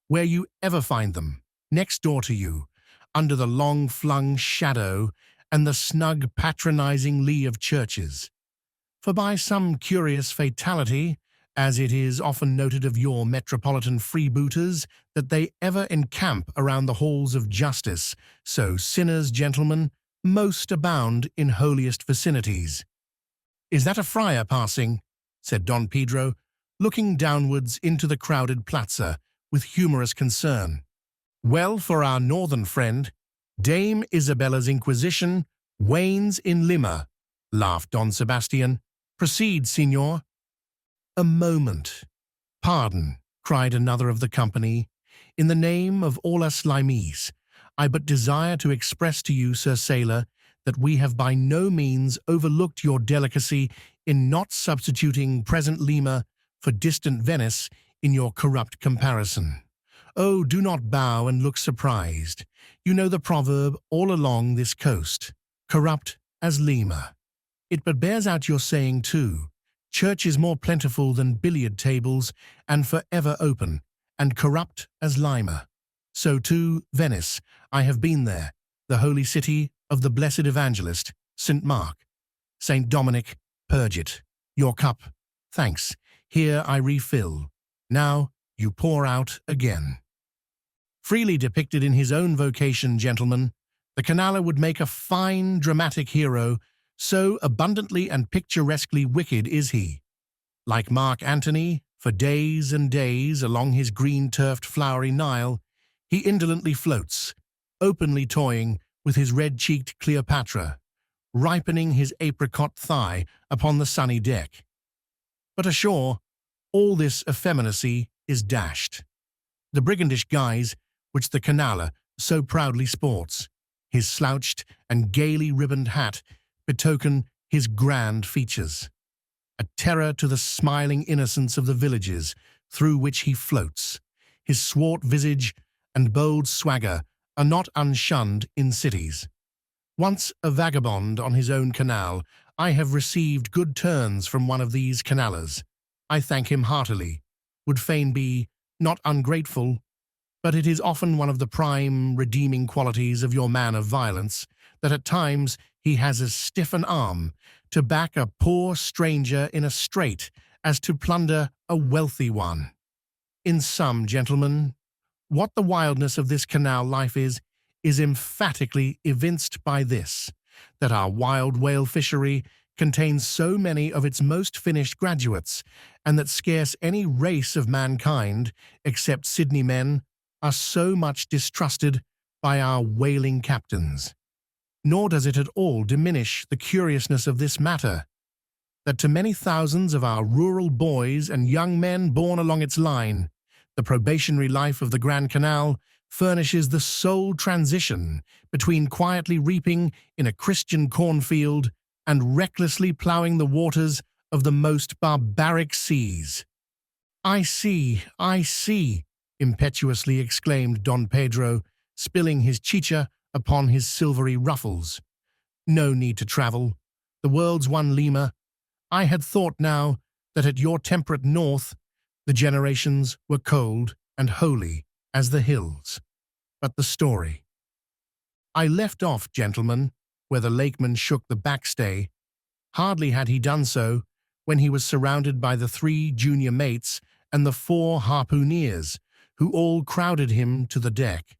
[SPEAKER 1] where you ever find them, next door to you, under the long-flung shadow and the snug patronizing lee of churches. For by some curious fatality, as it is often noted of your metropolitan freebooters that they ever encamp around the halls of justice, so sinners, gentlemen, most abound in holiest vicinities." "Is that a friar passing?" said Don Pedro, looking downwards into the crowded plaza with humorous concern. "Well, for our northern friend, Dame Isabella's Inquisition wanes in Lima," laughed Don Sebastian. "Proceed, signor." "A moment. Pardon," cried another of the company. "In the name of all us Limeese, I but desire to express to you, Sir Sailor, that we have by no means overlooked your delicacy in not substituting present Lima for distant Venice in your corrupt comparison. Oh, do not bow and look surprised. You know the proverb all along this coast, corrupt as Lima. It but bears out your saying too. Church is more plentiful than billiard tables, and forever open, and corrupt as Lima. So too, Venice, I have been there, the holy city of the blessed evangelist, St. Mark. St. Dominic, purge it. Your cup, thanks, here I refill. Now you pour out again. Freely depicted in his own vocation, gentlemen, the canaller would make a fine dramatic hero, so abundantly and picturesquely wicked is he. Like Mark Antony, for days and days along his green-turfed flowery Nile, he indolently floats, openly toying with his red-cheeked Cleopatra, ripening his apricot thigh upon the sunny deck. But ashore, all this effeminacy is dashed. The brigandish guise which the canaller so proudly sports, his slouched and gaily ribboned hat, betoken his grand features, a terror to the smiling innocence of the villages through which he floats. His swart visage and bold swagger are not unshunned in cities. Once a vagabond on his own canal, I have received good turns from one of these canallers. I thank him heartily, would fain be not ungrateful, but it is often one of the prime redeeming qualities of your man of violence that at times he has as stiff an arm to back a poor stranger in a strait as to plunder a wealthy one. In sum, gentlemen, what the wildness of this canal life is emphatically evinced by this, that our wild whale fishery contains so many of its most finished graduates, and that scarce any race of mankind, except Sydney men, are so much distrusted by our whaling captains. Nor does it at all diminish the curiousness of this matter, that to many thousands of our rural boys and young men born along its line, the probationary life of the Grand Canal furnishes the sole transition between quietly reaping in a Christian cornfield and recklessly ploughing the waters of the most barbaric seas. I see, impetuously exclaimed Don Pedro, spilling his chicha upon his silvery ruffles. No need to travel. The world's one Lima. I had thought now that at your temperate north the generations were cold and holy as the hills. But the story. I left off, gentlemen, where the lakeman shook the backstay. Hardly had he done so when he was surrounded by the 3 junior mates and the 4 harpooneers, who all crowded him to the deck.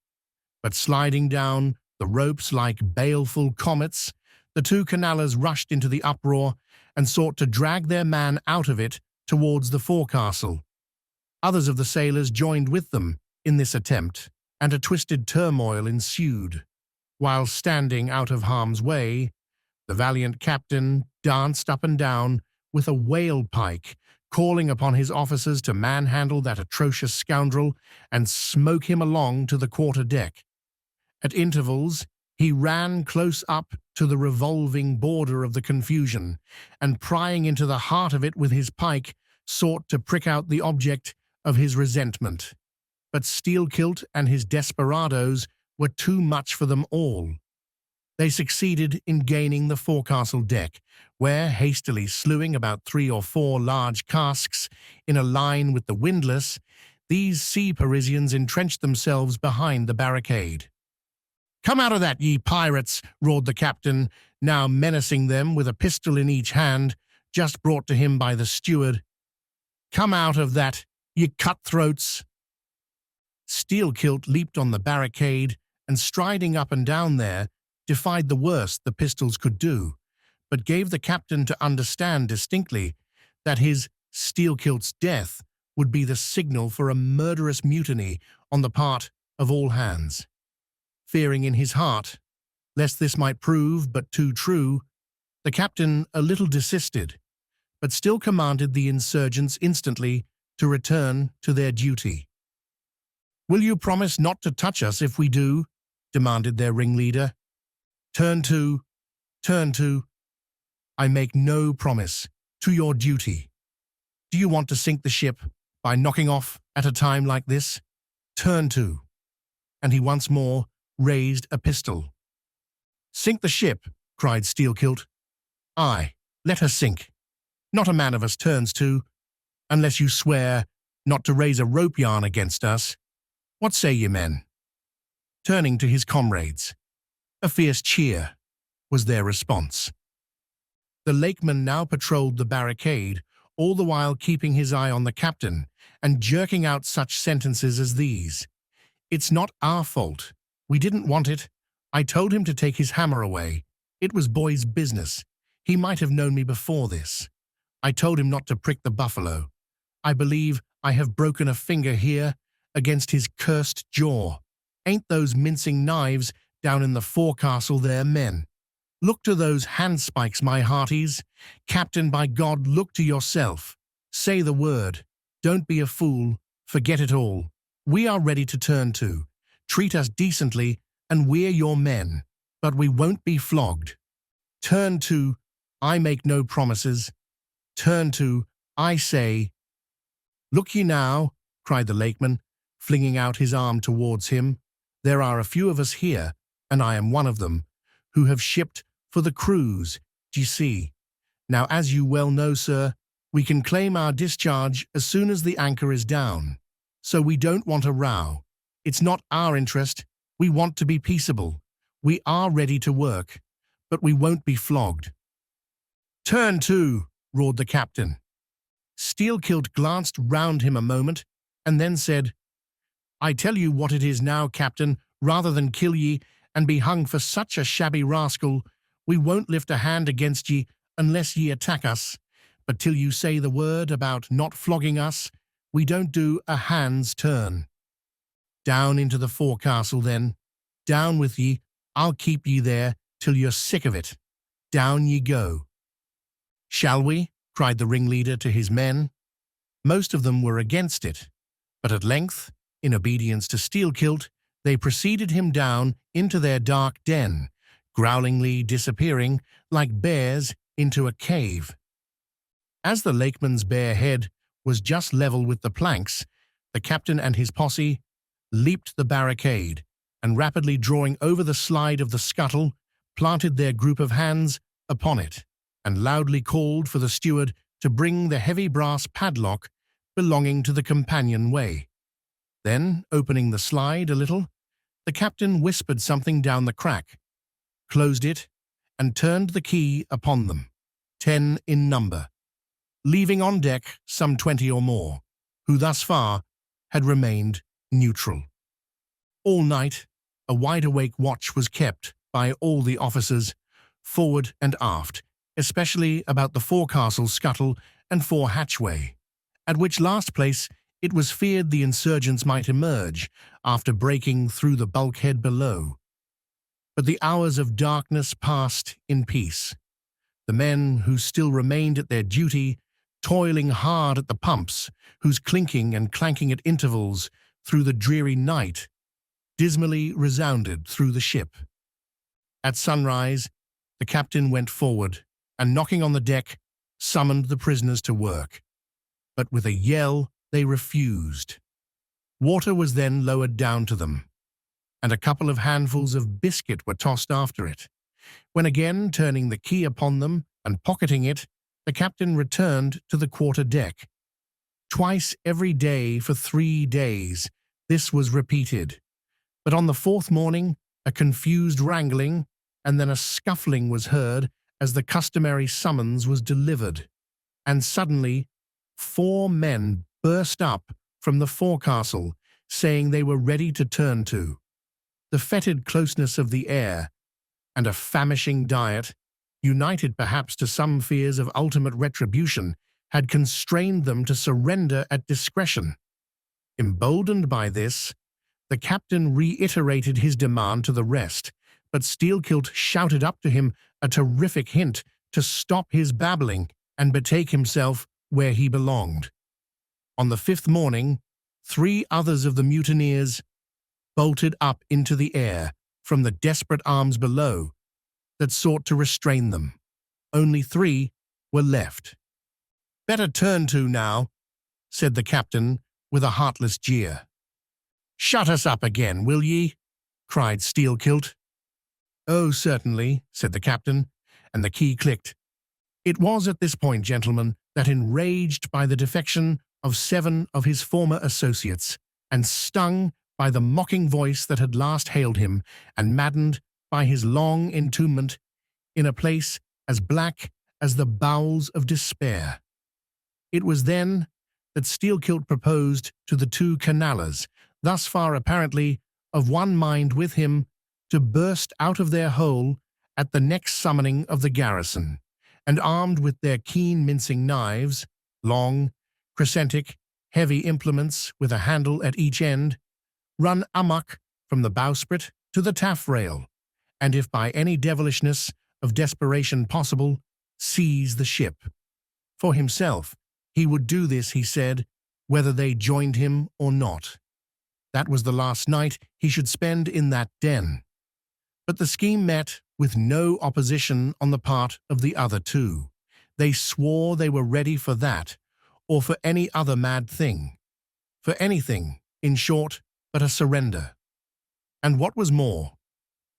[SPEAKER 1] But sliding down the ropes like baleful comets, the 2 canallers rushed into the uproar and sought to drag their man out of it towards the forecastle. Others of the sailors joined with them in this attempt, and a twisted turmoil ensued. While standing out of harm's way, the valiant captain danced up and down with a whale pike, calling upon his officers to manhandle that atrocious scoundrel and smoke him along to the quarter-deck. At intervals, he ran close up to the revolving border of the confusion, and prying into the heart of it with his pike, sought to prick out the object of his resentment. But Steelkilt and his desperadoes were too much for them all. They succeeded in gaining the forecastle deck, where, hastily slewing about 3 or 4 large casks in a line with the windlass, these sea Parisians entrenched themselves behind the barricade. "Come out of that, ye pirates!" roared the captain, now menacing them with a pistol in each hand, just brought to him by the steward. "Come out of that, ye cutthroats!" Steelkilt leaped on the barricade, and striding up and down there, defied the worst the pistols could do, but gave the captain to understand distinctly that his Steelkilt's death would be the signal for a murderous mutiny on the part of all hands. Fearing in his heart, lest this might prove but too true, the captain a little desisted, but still commanded the insurgents instantly to return to their duty. "Will you promise not to touch us if we do?" demanded their ringleader. "Turn to," Turn to, I make no promise, to your duty. Do you want to sink the ship by knocking off at a time like this? Turn to. And he once more raised a pistol. Sink the ship, cried Steelkilt. Aye, let her sink. Not a man of us turns to, unless you swear not to raise a rope yarn against us. What say ye, men? Turning to his comrades. A fierce cheer was their response. The lakeman now patrolled the barricade, all the while keeping his eye on the captain and jerking out such sentences as these. It's not our fault. We didn't want it. I told him to take his hammer away. It was boy's business. He might have known me before this. I told him not to prick the buffalo. I believe I have broken a finger here against his cursed jaw. Ain't those mincing knives down in the forecastle there, men? Look to those handspikes, my hearties. Captain, by God, look to yourself. Say the word. Don't be a fool. Forget it all. We are ready to turn to. Treat us decently, and we're your men. But we won't be flogged. Turn to, I make no promises. Turn to, I say. Look ye now, cried the lakeman, flinging out his arm towards him. There are a few of us here, and I am one of them, who have shipped for the cruise, d'ye see. Now, as you well know, sir, we can claim our discharge as soon as the anchor is down. So we don't want a row. It's not our interest. We want to be peaceable. We are ready to work, but we won't be flogged. Turn to, roared the captain. Steelkilt glanced round him a moment, and then said, I tell you what it is now, captain, rather than kill ye and be hung for such a shabby rascal, we won't lift a hand against ye unless ye attack us. But till you say the word about not flogging us, we don't do a hand's turn. Down into the forecastle, then. Down with ye. I'll keep ye there till you're sick of it. Down ye go. Shall we? Cried the ringleader to his men. Most of them were against it, but at length, in obedience to Steelkilt, they preceded him down into their dark den, growlingly disappearing like bears into a cave. As the lakeman's bare head was just level with the planks, the captain and his posse leaped the barricade, and rapidly drawing over the slide of the scuttle, planted their group of hands upon it, and loudly called for the steward to bring the heavy brass padlock belonging to the companionway. Then, opening the slide a little, the captain whispered something down the crack, closed it, and turned the key upon them, 10 in number, leaving on deck some 20 or more, who thus far had remained neutral. All night, a wide-awake watch was kept by all the officers, forward and aft, especially about the forecastle scuttle and fore hatchway, at which last place it was feared the insurgents might emerge after breaking through the bulkhead below. But the hours of darkness passed in peace. The men who still remained at their duty, toiling hard at the pumps, whose clinking and clanking at intervals through the dreary night dismally resounded through the ship. At sunrise, the captain went forward and, knocking on the deck, summoned the prisoners to work. But with a yell, they refused. Water was then lowered down to them, and a couple of handfuls of biscuit were tossed after it, when again turning the key upon them and pocketing it, the captain returned to the quarter-deck. Twice every day for 3 days this was repeated, but on the fourth morning a confused wrangling and then a scuffling was heard as the customary summons was delivered, and suddenly 4 men burst up from the forecastle, saying they were ready to turn to. The fetid closeness of the air and a famishing diet, united perhaps to some fears of ultimate retribution, had constrained them to surrender at discretion. Emboldened by this, the captain reiterated his demand to the rest, but Steelkilt shouted up to him a terrific hint to stop his babbling and betake himself where he belonged. On the 5th morning, 3 others of the mutineers bolted up into the air from the desperate arms below, that sought to restrain them. Only 3 were left. "Better turn to now," said the captain with a heartless jeer. "Shut us up again, will ye?" cried Steelkilt. "Oh, certainly," said the captain, and the key clicked. It was at this point, gentlemen, that enraged by the defection of 7 of his former associates, and stung by the mocking voice that had last hailed him, and maddened by his long entombment in a place as black as the bowels of despair. It was then that Steelkilt proposed to the 2 canallers, thus far apparently of one mind with him, to burst out of their hole at the next summoning of the garrison, and armed with their keen mincing knives, long, crescentic, heavy implements with a handle at each end, run amok from the bowsprit to the taffrail, and if by any devilishness of desperation possible, seize the ship. For himself, he would do this, he said, whether they joined him or not. That was the last night he should spend in that den. But the scheme met with no opposition on the part of the other 2. They swore they were ready for that, or for any other mad thing. For anything, in short, but a surrender. And what was more,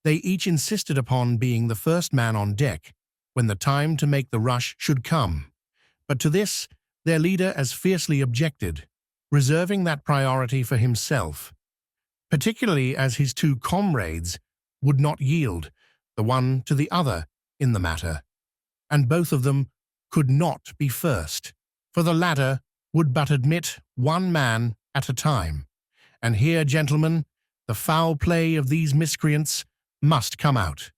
[SPEAKER 1] they each insisted upon being the first man on deck when the time to make the rush should come. But to this their leader as fiercely objected, reserving that priority for himself, particularly as his 2 comrades would not yield, the one to the other, in the matter, and both of them could not be first, for the latter would but admit 1 man at a time. And here, gentlemen, the foul play of these miscreants must come out.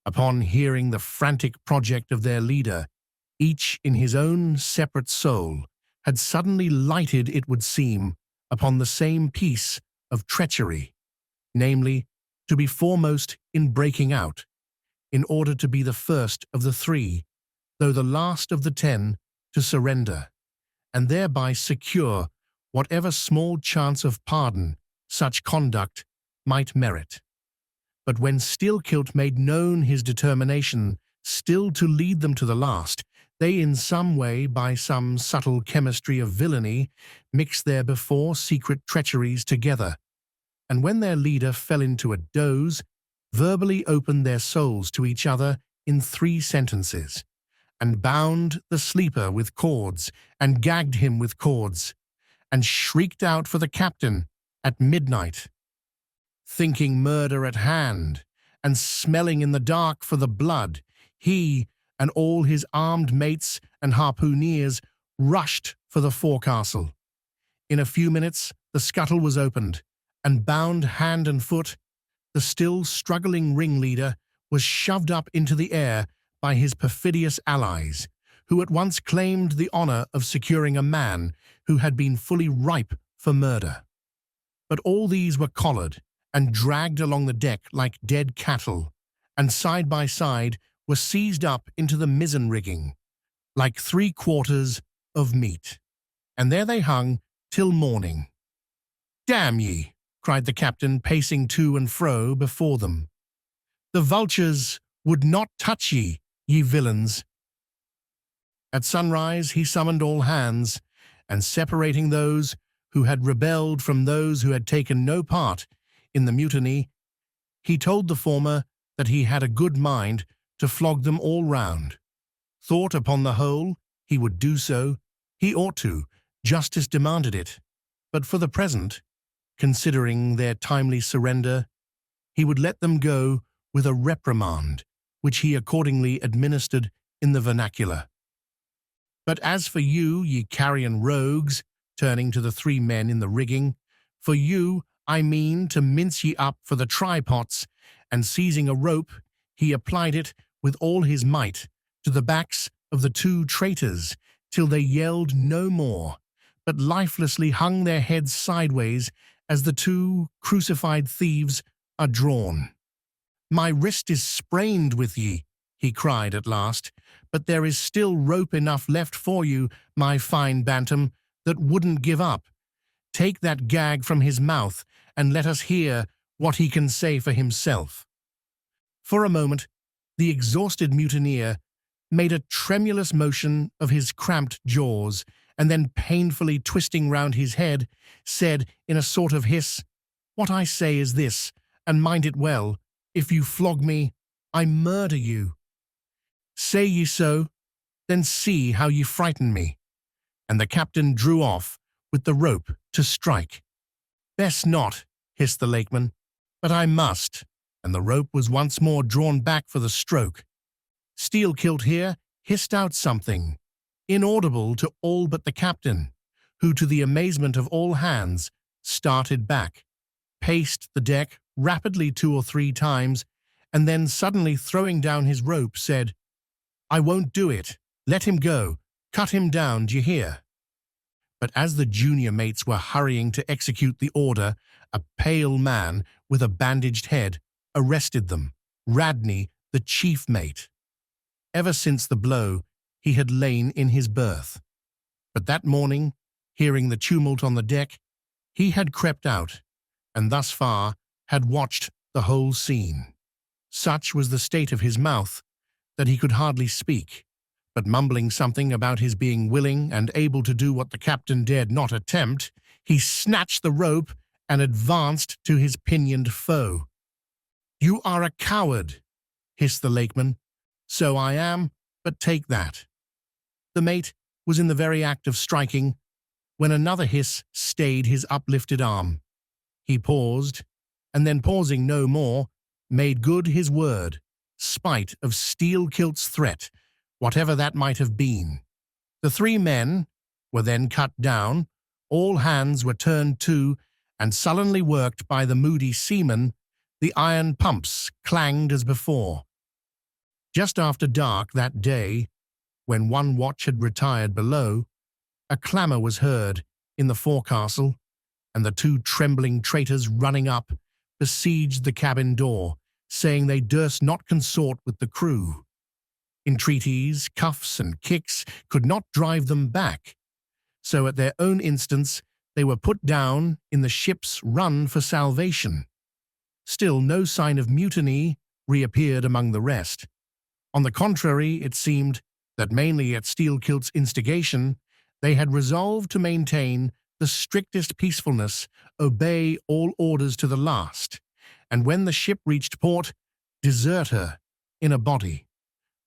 [SPEAKER 1] Upon hearing the frantic project of their leader, each in his own separate soul had suddenly lighted, it would seem, upon the same piece of treachery, namely, to be foremost in breaking out, in order to be the first of the 3, though the last of the 10, to surrender, and thereby secure whatever small chance of pardon such conduct might merit. But when Steelkilt made known his determination still to lead them to the last, they in some way, by some subtle chemistry of villainy, mixed their before secret treacheries together, and when their leader fell into a doze, verbally opened their souls to each other in 3 sentences, and bound the sleeper with cords, and gagged him with cords, and shrieked out for the captain at midnight, thinking murder at hand, and smelling in the dark for the blood. He and all his armed mates and harpooneers rushed for the forecastle. In a few minutes the scuttle was opened, and bound hand and foot, the still struggling ringleader was shoved up into the air by his perfidious allies, who at once claimed the honor of securing a man who had been fully ripe for murder. But all these were collared and dragged along the deck like dead cattle, and side by side were seized up into the mizzen rigging, like 3/4 of meat. And there they hung till morning. "Damn ye!" cried the captain, pacing to and fro before them. "The vultures would not touch ye, ye villains." At sunrise he summoned all hands, and separating those who had rebelled from those who had taken no part in the mutiny, he told the former that he had a good mind to flog them all round. Thought upon the whole he would do so. He ought to, justice demanded it, but for the present, considering their timely surrender, he would let them go with a reprimand, which he accordingly administered in the vernacular. "But as for you, ye carrion rogues," turning to the 3 men in the rigging, "for you I mean to mince ye up for the trypots," and seizing a rope, he applied it with all his might to the backs of the 2 traitors, till they yelled no more, but lifelessly hung their heads sideways as the 2 crucified thieves are drawn. "My wrist is sprained with ye," he cried at last, "but there is still rope enough left for you, my fine bantam, that wouldn't give up. Take that gag from his mouth, and let us hear what he can say for himself." For a moment The exhausted mutineer made a tremulous motion of his cramped jaws, and then painfully twisting round his head, said in a sort of hiss, "What I say is this, and mind it well, if you flog me, I murder you. Say ye so, then see how ye frighten me." And the captain drew off with the rope to strike. "Best not," hissed the lakeman, "but I must," and the rope was once more drawn back for the stroke. Steel-Kilt here hissed out something, inaudible to all but the captain, who, to the amazement of all hands, started back, paced the deck rapidly 2 or 3 times, and then suddenly throwing down his rope, said, "I won't do it. Let him go. Cut him down, d'ye hear?" But as the junior mates were hurrying to execute the order, a pale man with a bandaged head arrested them, Radney, the chief mate. Ever since the blow, he had lain in his berth. But that morning, hearing the tumult on the deck, he had crept out, and thus far had watched the whole scene. Such was the state of his mouth that he could hardly speak, but mumbling something about his being willing and able to do what the captain dared not attempt, he snatched the rope and advanced to his pinioned foe. "You are a coward," hissed the lakeman. "So I am, but take that." The mate was in the very act of striking when another hiss stayed his uplifted arm. He paused, and then pausing no more, made good his word, spite of Steel-Kilt's threat, whatever that might have been. The 3 men were then cut down, all hands were turned to, and sullenly worked by the moody seamen. The iron pumps clanged as before. Just after dark that day, when one watch had retired below, a clamour was heard in the forecastle, and the 2 trembling traitors running up besieged the cabin door, saying they durst not consort with the crew. Entreaties, cuffs, and kicks could not drive them back, so at their own instance they were put down in the ship's run for salvation. Still no sign of mutiny reappeared among the rest. On the contrary, it seemed that mainly at Steel-Kilt's instigation, they had resolved to maintain the strictest peacefulness, obey all orders to the last, and when the ship reached port, desert her in a body.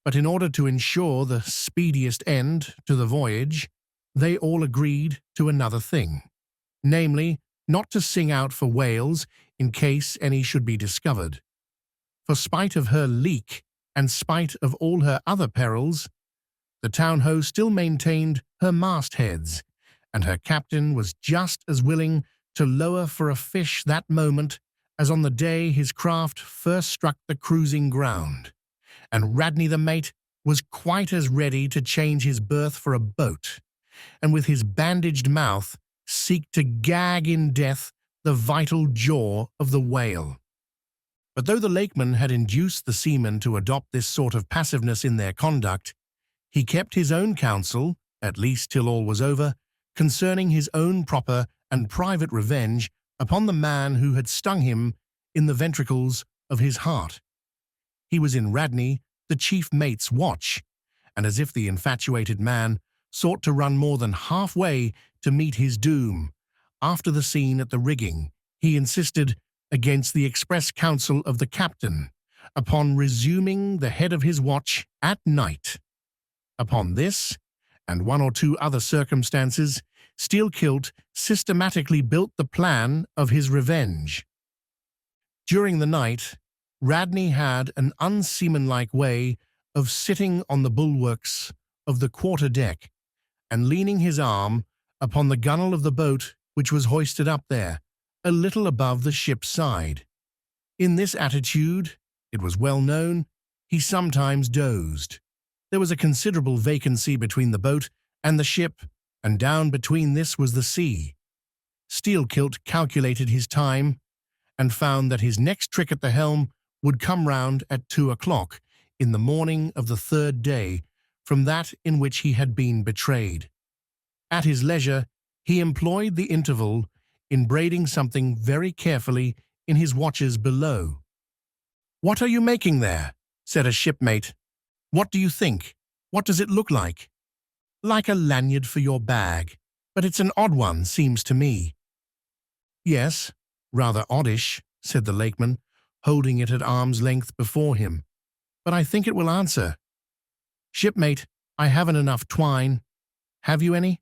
[SPEAKER 1] But in order to ensure the speediest end to the voyage, they all agreed to another thing, namely, not to sing out for whales in case any should be discovered. For spite of her leak, and spite of all her other perils, the town-ho still maintained her mastheads, and her captain was just as willing to lower for a fish that moment as on the day his craft first struck the cruising ground, and Radney the mate was quite as ready to change his berth for a boat, and with his bandaged mouth seek to gag in death the vital jaw of the whale. But though the lakeman had induced the seamen to adopt this sort of passiveness in their conduct, he kept his own counsel, at least till all was over, concerning his own proper and private revenge upon the man who had stung him in the ventricles of his heart. He was in Radney, the chief mate's watch, and as if the infatuated man sought to run more than halfway to meet his doom, after the scene at the rigging, he insisted, against the express counsel of the captain, upon resuming the head of his watch at night. Upon this, and 1 or 2 other circumstances, Steel-Kilt systematically built the plan of his revenge. During the night, Radney had an unseamanlike way of sitting on the bulwarks of the quarter-deck and leaning his arm upon the gunwale of the boat which was hoisted up there, a little above the ship's side. In this attitude, it was well known, he sometimes dozed. There was a considerable vacancy between the boat and the ship, and down between this was the sea. Steel-Kilt calculated his time, and found that his next trick at the helm would come round at 2 o'clock in the morning of the 3rd day from that in which he had been betrayed. At his leisure, he employed the interval in braiding something very carefully in his watches below. "What are you making there?" said a shipmate. "What do you think? What does it look like?" "Like a lanyard for your bag, but it's an odd one, seems to me." "Yes, rather oddish," said the lakeman, holding it at arm's length before him. "But I think it will answer. Shipmate, I haven't enough twine. Have you any?"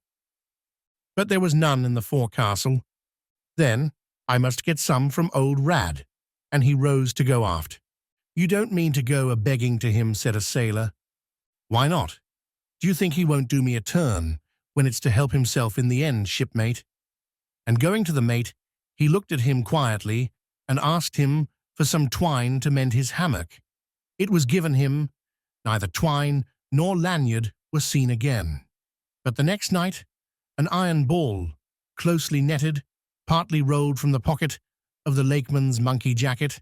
[SPEAKER 1] But there was none in the forecastle. "Then I must get some from old Rad," and he rose to go aft. "You don't mean to go a-begging to him," said a sailor. "Why not? Do you think he won't do me a turn when it's to help himself in the end, shipmate?" And going to the mate, he looked at him quietly and asked him for some twine to mend his hammock. It was given him. Neither twine nor lanyard were seen again. But the next night, an iron ball, closely netted, partly rolled from the pocket of the lakeman's monkey jacket,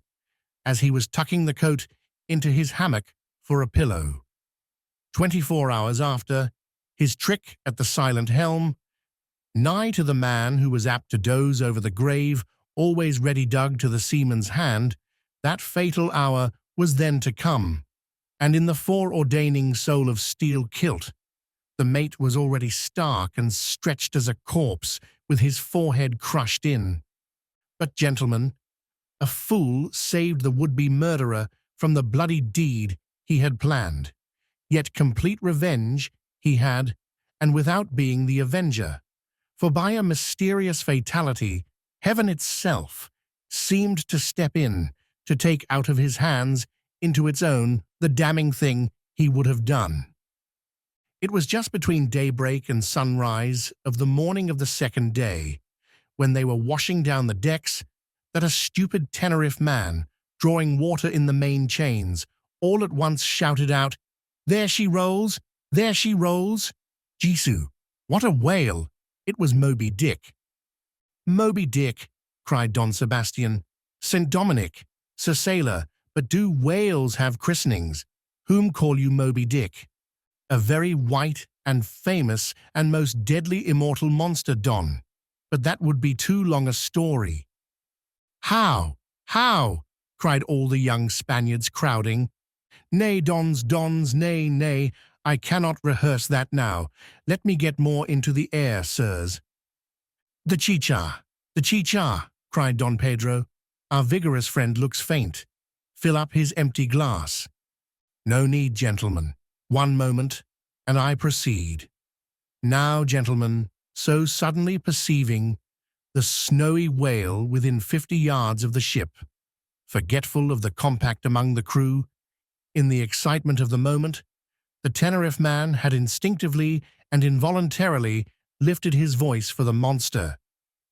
[SPEAKER 1] as he was tucking the coat into his hammock for a pillow. 24 hours after, his trick at the silent helm, nigh to the man who was apt to doze over the grave always ready dug to the seaman's hand, that fatal hour was then to come, and in the foreordaining soul of steel kilt, the mate was already stark and stretched as a corpse with his forehead crushed in. But, gentlemen, a fool saved the would-be murderer from the bloody deed he had planned. Yet complete revenge he had, and without being the avenger. For by a mysterious fatality, heaven itself seemed to step in to take out of his hands into its own the damning thing he would have done. It was just between daybreak and sunrise of the morning of the second day, when they were washing down the decks, that a stupid Tenerife man, drawing water in the main chains, all at once shouted out, "There she rolls! There she rolls!" Jesu, what a whale! It was Moby Dick. "Moby Dick," cried Don Sebastian. "St. Dominic, Sir Sailor, but do whales have christenings? Whom call you Moby Dick?" "A very white and famous and most deadly immortal monster, Don. But that would be too long a story." "How? How?" cried all the young Spaniards crowding. "Nay, dons, nay, nay, I cannot rehearse that now. Let me get more into the air, sirs." The chicha, cried Don Pedro. "Our vigorous friend looks faint. Fill up his empty glass." "No need, gentlemen. One moment, and I proceed. Now, gentlemen, so suddenly perceiving the snowy whale within 50 yards of the ship, forgetful of the compact among the crew, in the excitement of the moment, the Tenerife man had instinctively and involuntarily lifted his voice for the monster,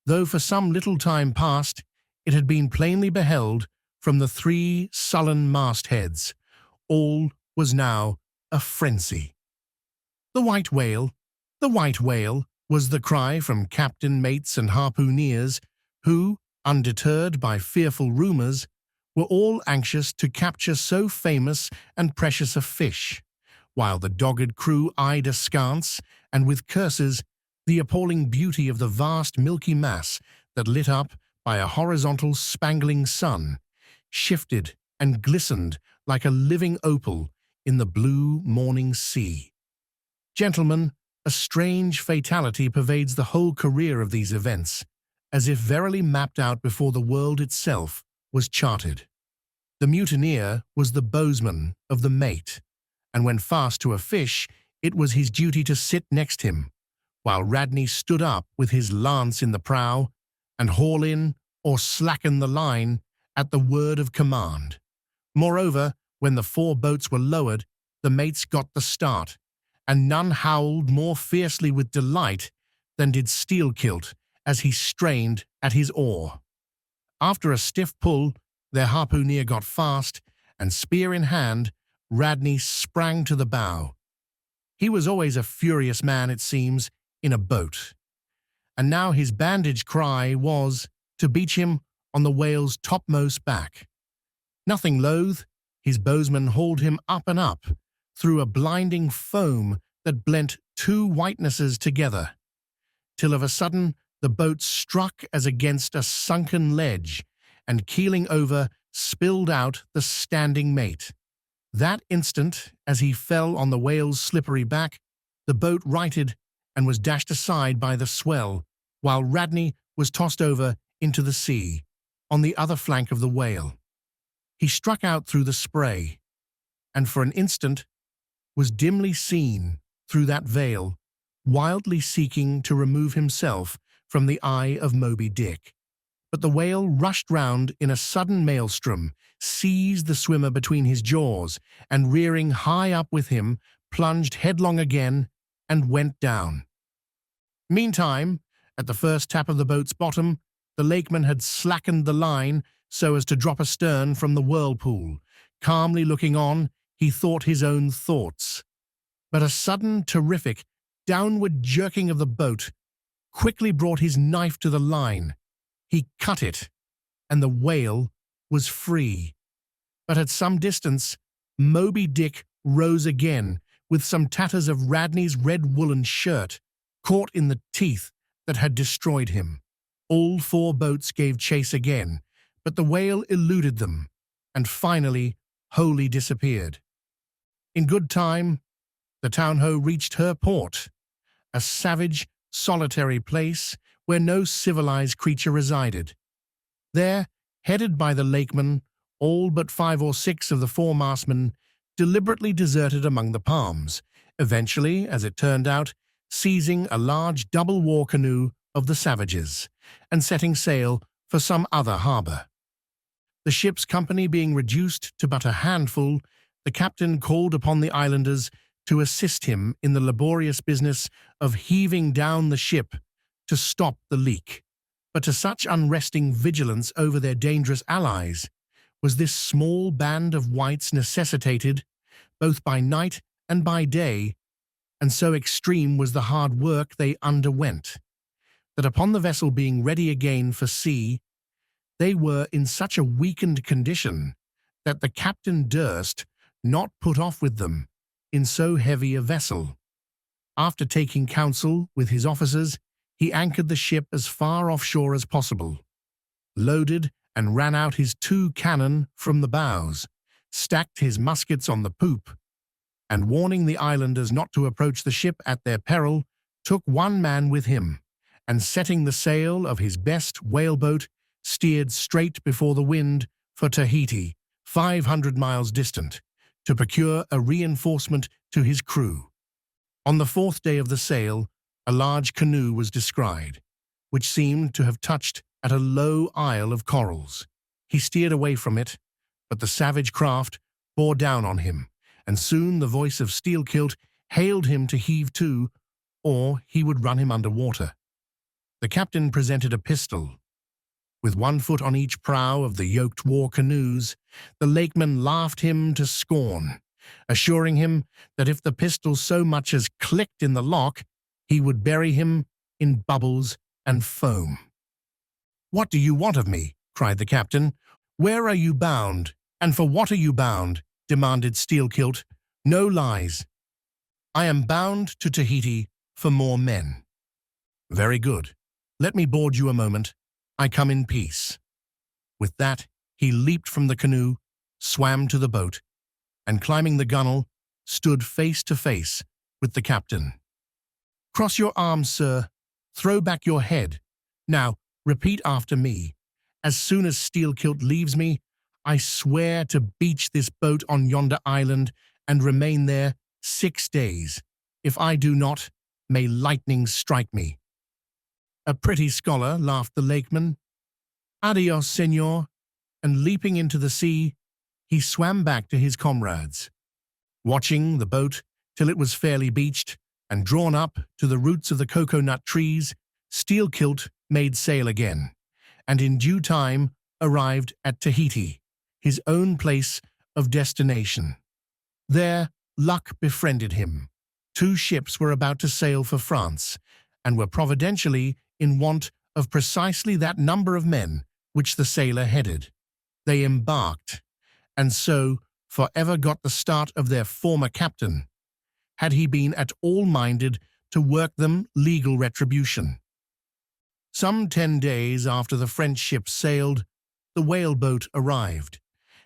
[SPEAKER 1] though for some little time past it had been plainly beheld from the 3 sullen mastheads. All was now a frenzy. "The white whale! The white whale!" was the cry from captain, mates, and harpooneers, who, undeterred by fearful rumours, were all anxious to capture so famous and precious a fish, while the dogged crew eyed askance, and with curses, the appalling beauty of the vast milky mass that, lit up by a horizontal spangling sun, shifted and glistened like a living opal in the blue morning sea. Gentlemen, a strange fatality pervades the whole career of these events, as if verily mapped out before the world itself was charted. The mutineer was the bowsman of the mate, and when fast to a fish, it was his duty to sit next him, while Radney stood up with his lance in the prow, and haul in or slacken the line at the word of command. Moreover, when the 4 boats were lowered, the mates got the start, and none howled more fiercely with delight than did Steelkilt as he strained at his oar. After a stiff pull, their harpooneer got fast, and spear in hand, Radney sprang to the bow. He was always a furious man, it seems, in a boat, and now his bandaged cry was to beach him on the whale's topmost back. Nothing loath, his bowsman hauled him up and up, through a blinding foam that blent 2 whitenesses together, till of a sudden the boat struck as against a sunken ledge, and keeling over, spilled out the standing mate. That instant, as he fell on the whale's slippery back, the boat righted and was dashed aside by the swell, while Radney was tossed over into the sea, on the other flank of the whale. He struck out through the spray, and for an instant was dimly seen through that veil, wildly seeking to remove himself from the eye of Moby Dick. But the whale rushed round in a sudden maelstrom, seized the swimmer between his jaws, and rearing high up with him, plunged headlong again and went down. Meantime, at the first tap of the boat's bottom, the lakeman had slackened the line so as to drop astern from the whirlpool. Calmly looking on, he thought his own thoughts. But a sudden, terrific, downward jerking of the boat quickly brought his knife to the line. He cut it, and the whale was free. But at some distance, Moby Dick rose again, with some tatters of Radney's red woolen shirt caught in the teeth that had destroyed him. All four boats gave chase again, but the whale eluded them, and finally wholly disappeared. In good time, the town-ho reached her port, a savage, solitary place where no civilized creature resided. There, headed by the lakeman, all but 5 or 6 of the foremastmen deliberately deserted among the palms, eventually, as it turned out, seizing a large double war canoe of the savages, and setting sail for some other harbor. The ship's company being reduced to but a handful, the captain called upon the islanders to assist him in the laborious business of heaving down the ship to stop the leak. But to such unresting vigilance over their dangerous allies was this small band of whites necessitated, both by night and by day, and so extreme was the hard work they underwent, that upon the vessel being ready again for sea, they were in such a weakened condition that the captain durst not put off with them in so heavy a vessel. After taking counsel with his officers, he anchored the ship as far offshore as possible, loaded and ran out his 2 cannon from the bows, stacked his muskets on the poop, and warning the islanders not to approach the ship at their peril, took 1 man with him, and setting the sail of his best whaleboat, steered straight before the wind for Tahiti, 500 miles distant, to procure a reinforcement to his crew. On the 4th day of the sail, a large canoe was descried, which seemed to have touched at a low isle of corals. He steered away from it, but the savage craft bore down on him, and soon the voice of Steelkilt hailed him to heave to, or he would run him under water. The captain presented a pistol. With 1 foot on each prow of the yoked war canoes, the lakeman laughed him to scorn, assuring him that if the pistol so much as clicked in the lock, he would bury him in bubbles and foam. "What do you want of me?" cried the captain. "Where are you bound, and for what are you bound?" demanded Steelkilt. "No lies. I am bound to Tahiti for more men." "Very good. Let me board you a moment. I come in peace." With that, he leaped from the canoe, swam to the boat, and climbing the gunwale, stood face to face with the captain. "Cross your arms, sir. Throw back your head. Now, repeat after me. As soon as Steelkilt leaves me, I swear to beach this boat on yonder island and remain there 6 days. If I do not, may lightning strike me." "A pretty scholar," laughed the lakeman. "Adios, senor," and leaping into the sea, he swam back to his comrades. Watching the boat till it was fairly beached and drawn up to the roots of the cocoa-nut trees, Steelkilt made sail again, and in due time arrived at Tahiti, his own place of destination. There, luck befriended him. 2 ships were about to sail for France, and were providentially in want of precisely that number of men which the sailor headed. They embarked, and so forever got the start of their former captain, had he been at all minded to work them legal retribution. Some 10 days after the French ship sailed, the whaleboat arrived,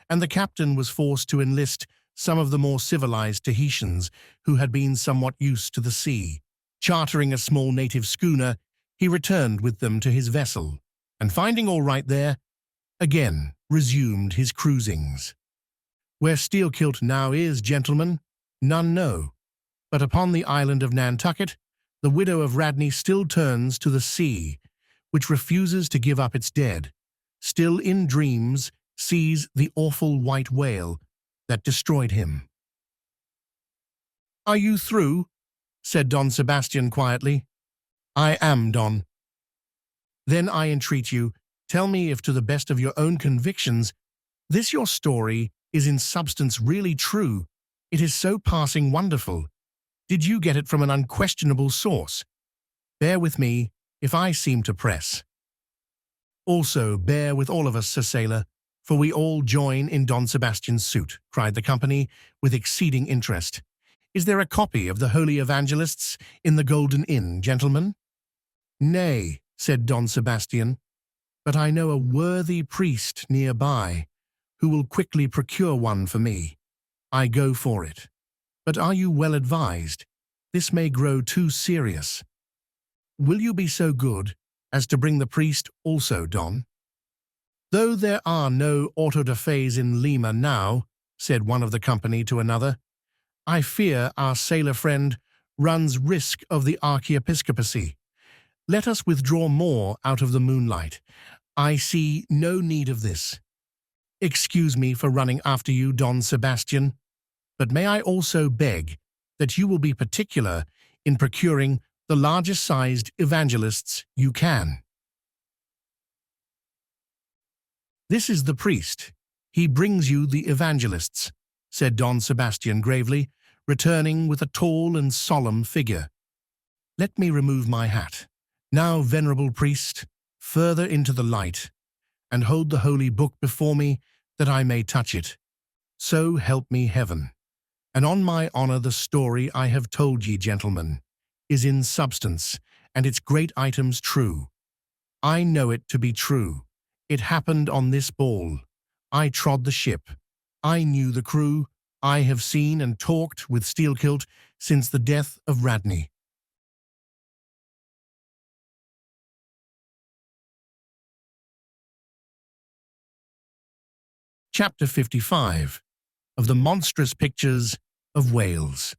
[SPEAKER 1] and the captain was forced to enlist some of the more civilized Tahitians who had been somewhat used to the sea. Chartering a small native schooner, he returned with them to his vessel, and finding all right there, again resumed his cruisings. Where Steelkilt now is, gentlemen, none know, but upon the island of Nantucket, the widow of Radney still turns to the sea, which refuses to give up its dead, still in dreams sees the awful white whale that destroyed him. "Are you through?" said Don Sebastian quietly. "I am, Don." "Then I entreat you, tell me if to the best of your own convictions, this your story is in substance really true. It is so passing wonderful. Did you get it from an unquestionable source? Bear with me if I seem to press. Also, bear with all of us, Sir Sailor, for we all join in Don Sebastian's suit," cried the company with exceeding interest. "Is there a copy of the Holy Evangelists in the Golden Inn, gentlemen?" "Nay," said Don Sebastian, "but I know a worthy priest nearby who will quickly procure one for me. I go for it. But are you well advised? This may grow too serious. Will you be so good as to bring the priest also, Don?" "Though there are no auto-da-fés in Lima now," said one of the company to another, "I fear our sailor friend runs risk of the archiepiscopacy. Let us withdraw more out of the moonlight. I see no need of this. Excuse me for running after you, Don Sebastian, but may I also beg that you will be particular in procuring the largest-sized evangelists you can." "This is the priest. He brings you the evangelists," said Don Sebastian gravely, returning with a tall and solemn figure. "Let me remove my hat. Now, venerable priest, further into the light, and hold the holy book before me that I may touch it. So help me heaven. And on my honor the story I have told ye, gentlemen, is in substance, and its great items true. I know it to be true. It happened on this ball. I trod the ship. I knew the crew. I have seen and talked with Steelkilt since the death of Radney. Chapter 55 of the Monstrous Pictures of Whales.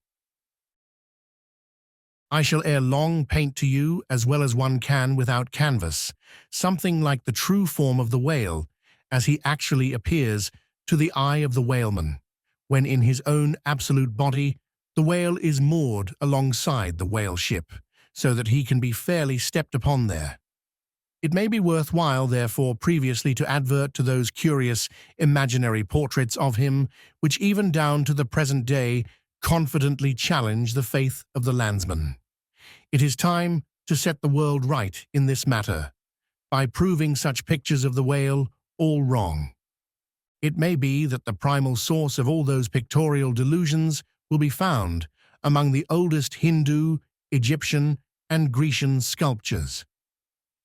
[SPEAKER 1] I shall ere long paint to you, as well as one can without canvas, something like the true form of the whale, as he actually appears to the eye of the whaleman, when in his own absolute body the whale is moored alongside the whale ship, so that he can be fairly stepped upon there. It may be worthwhile, therefore, previously to advert to those curious imaginary portraits of him, which even down to the present day confidently challenge the faith of the landsman. It is time to set the world right in this matter, by proving such pictures of the whale all wrong. It may be that the primal source of all those pictorial delusions will be found among the oldest Hindu, Egyptian, and Grecian sculptures.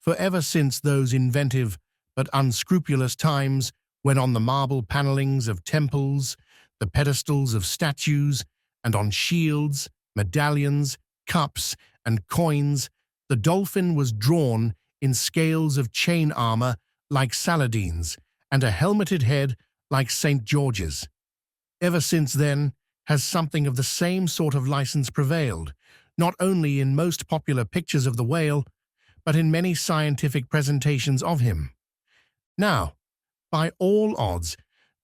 [SPEAKER 1] For ever since those inventive but unscrupulous times when on the marble panellings of temples, the pedestals of statues, and on shields, medallions, cups, and coins, the dolphin was drawn in scales of chain armor like Saladin's, and a helmeted head like St. George's. Ever since then has something of the same sort of license prevailed, not only in most popular pictures of the whale, but in many scientific presentations of him. Now, by all odds,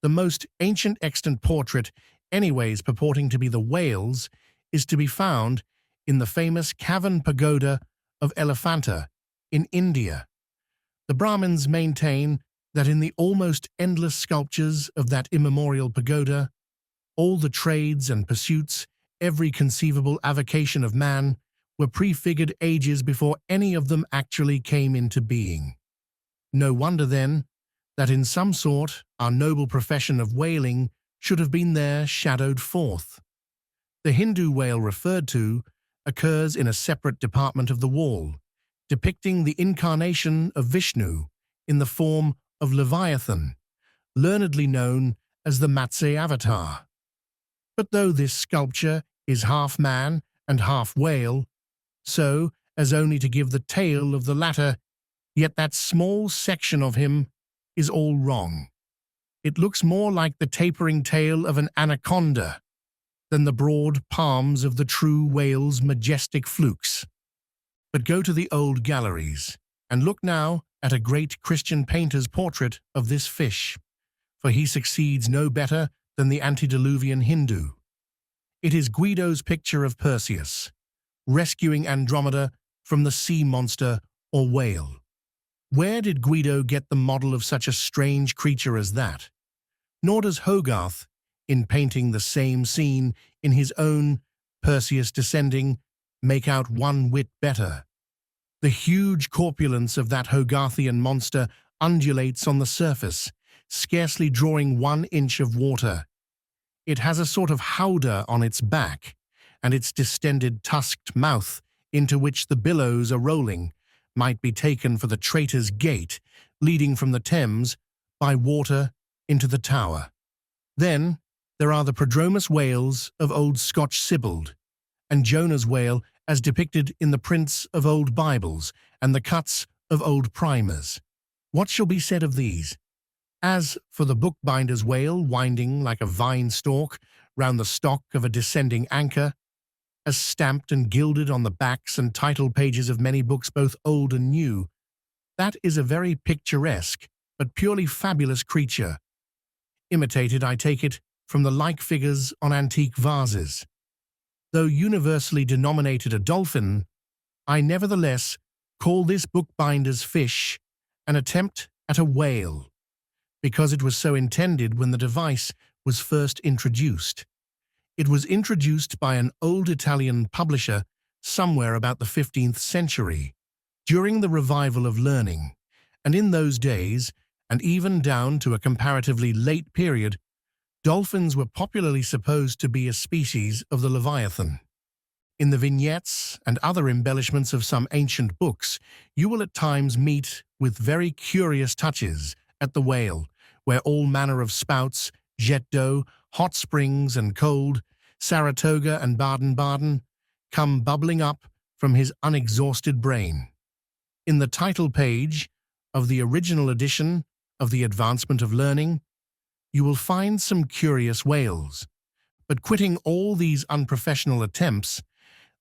[SPEAKER 1] the most ancient extant portrait, anyways purporting to be the whale's, is to be found in the famous cavern pagoda of Elephanta in India. The Brahmins maintain that in the almost endless sculptures of that immemorial pagoda, all the trades and pursuits, every conceivable avocation of man, were prefigured ages before any of them actually came into being. No wonder, then, that in some sort our noble profession of whaling should have been there shadowed forth. The Hindu whale referred to occurs in a separate department of the wall, depicting the incarnation of Vishnu in the form of Leviathan, learnedly known as the Matsya avatar. But though this sculpture is half man and half whale, so as only to give the tail of the latter, yet that small section of him is all wrong. It looks more like the tapering tail of an anaconda than the broad palms of the true whale's majestic flukes. But go to the old galleries, and look now at a great Christian painter's portrait of this fish, for he succeeds no better than the antediluvian Hindu. It is Guido's picture of Perseus, rescuing Andromeda from the sea monster or whale. Where did Guido get the model of such a strange creature as that? Nor does Hogarth, in painting the same scene in his own Perseus Descending, make out one whit better. The huge corpulence of that Hogarthian monster undulates on the surface, scarcely drawing 1 inch of water. It has a sort of howdah on its back, and its distended tusked mouth, into which the billows are rolling, might be taken for the Traitor's Gate, leading from the Thames by water into the Tower. Then there are the prodromus whales of old Scotch Sibbald, and Jonah's whale as depicted in the prints of old Bibles and the cuts of old primers. What shall be said of these? As for the bookbinder's whale winding like a vine stalk round the stock of a descending anchor, as stamped and gilded on the backs and title pages of many books both old and new, that is a very picturesque but purely fabulous creature, imitated, I take it, from the like figures on antique vases. Though universally denominated a dolphin, I nevertheless call this bookbinder's fish an attempt at a whale, because it was so intended when the device was first introduced. It was introduced by an old Italian publisher somewhere about the 15th century, during the revival of learning, and in those days, and even down to a comparatively late period, dolphins were popularly supposed to be a species of the Leviathan. In the vignettes and other embellishments of some ancient books, you will at times meet with very curious touches at the whale, where all manner of spouts, jet d'eau, hot springs and cold, Saratoga and Baden-Baden, come bubbling up from his unexhausted brain. In the title page of the original edition of The Advancement of Learning, you will find some curious whales. But quitting all these unprofessional attempts,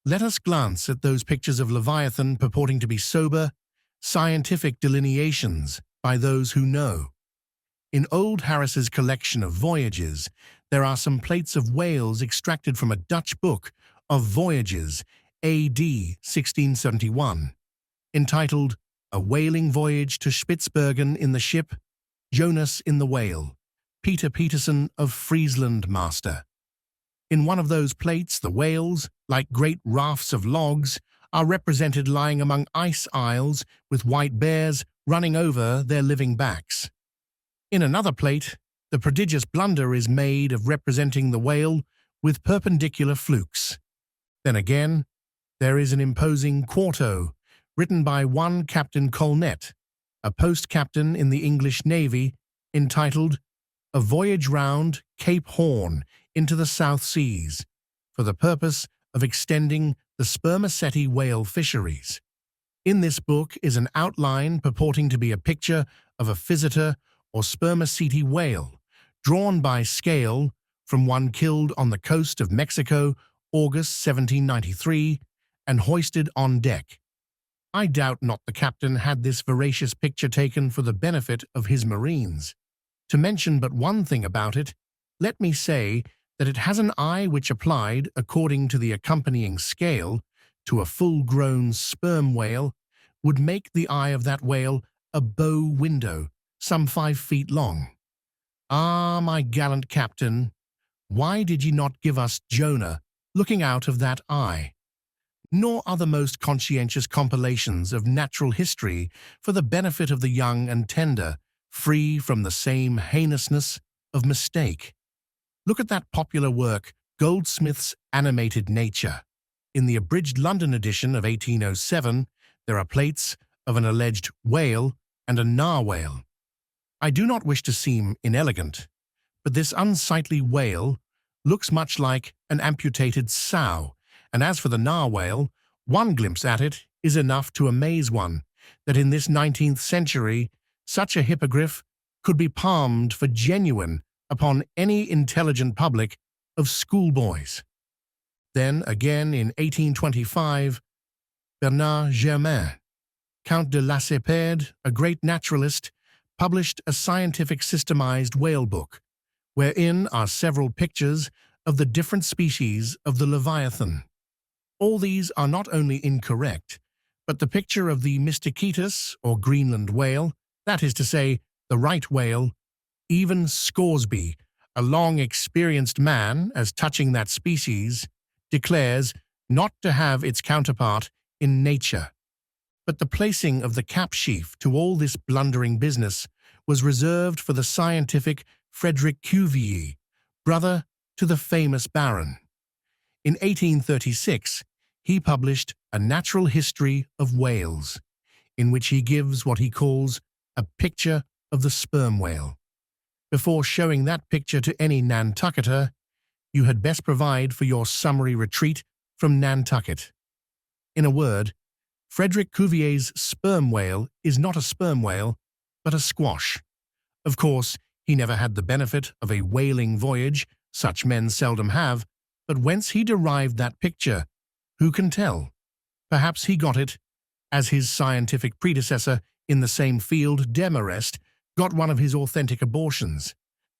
[SPEAKER 1] let us glance at those pictures of Leviathan purporting to be sober, scientific delineations by those who know. In old Harris's collection of voyages, there are some plates of whales extracted from a Dutch book of voyages, A.D. 1671, entitled A Whaling Voyage to Spitzbergen in the Ship, Jonas in the Whale, Peter Peterson of Friesland Master. In one of those plates, the whales, like great rafts of logs, are represented lying among ice isles with white bears running over their living backs. In another plate, the prodigious blunder is made of representing the whale with perpendicular flukes. Then again, there is an imposing quarto, written by one Captain Colnett, a post-captain in the English Navy, entitled A Voyage Round Cape Horn into the South Seas, for the purpose of extending the spermaceti whale fisheries. In this book is an outline purporting to be a picture of a physeter or spermaceti whale, drawn by scale from one killed on the coast of Mexico, August 1793, and hoisted on deck. I doubt not the captain had this veracious picture taken for the benefit of his marines. To mention but one thing about it, let me say that it has an eye which, applied, according to the accompanying scale, to a full-grown sperm whale, would make the eye of that whale a bow window, some 5 feet long. Ah, my gallant captain, why did ye not give us Jonah looking out of that eye? Nor other most conscientious compilations of natural history for the benefit of the young and tender, free from the same heinousness of mistake. Look at that popular work, Goldsmith's Animated Nature. In the abridged London edition of 1807, there are plates of an alleged whale and a narwhale. I do not wish to seem inelegant, but this unsightly whale looks much like an amputated sow, and as for the narwhale, one glimpse at it is enough to amaze one that in this 19th century such a hippogriff could be palmed for genuine upon any intelligent public of schoolboys. Then again in 1825, Bernard Germain, Count de Lacépède, a great naturalist, published a scientific systemized whale book, wherein are several pictures of the different species of the Leviathan. All these are not only incorrect, but the picture of the Mysticetus, or Greenland whale, that is to say, the right whale, even Scoresby, a long-experienced man as touching that species, declares not to have its counterpart in nature. But the placing of the cap-sheaf to all this blundering business was reserved for the scientific Frederick Cuvier, brother to the famous Baron. In 1836, he published A Natural History of Whales, in which he gives what he calls a picture of the sperm whale. Before showing that picture to any Nantucketer, you had best provide for your summary retreat from Nantucket. In a word, Frederick Cuvier's sperm whale is not a sperm whale, but a squash. Of course, he never had the benefit of a whaling voyage, such men seldom have, but whence he derived that picture, who can tell? Perhaps he got it, as his scientific predecessor in the same field, Demarest, got one of his authentic abortions,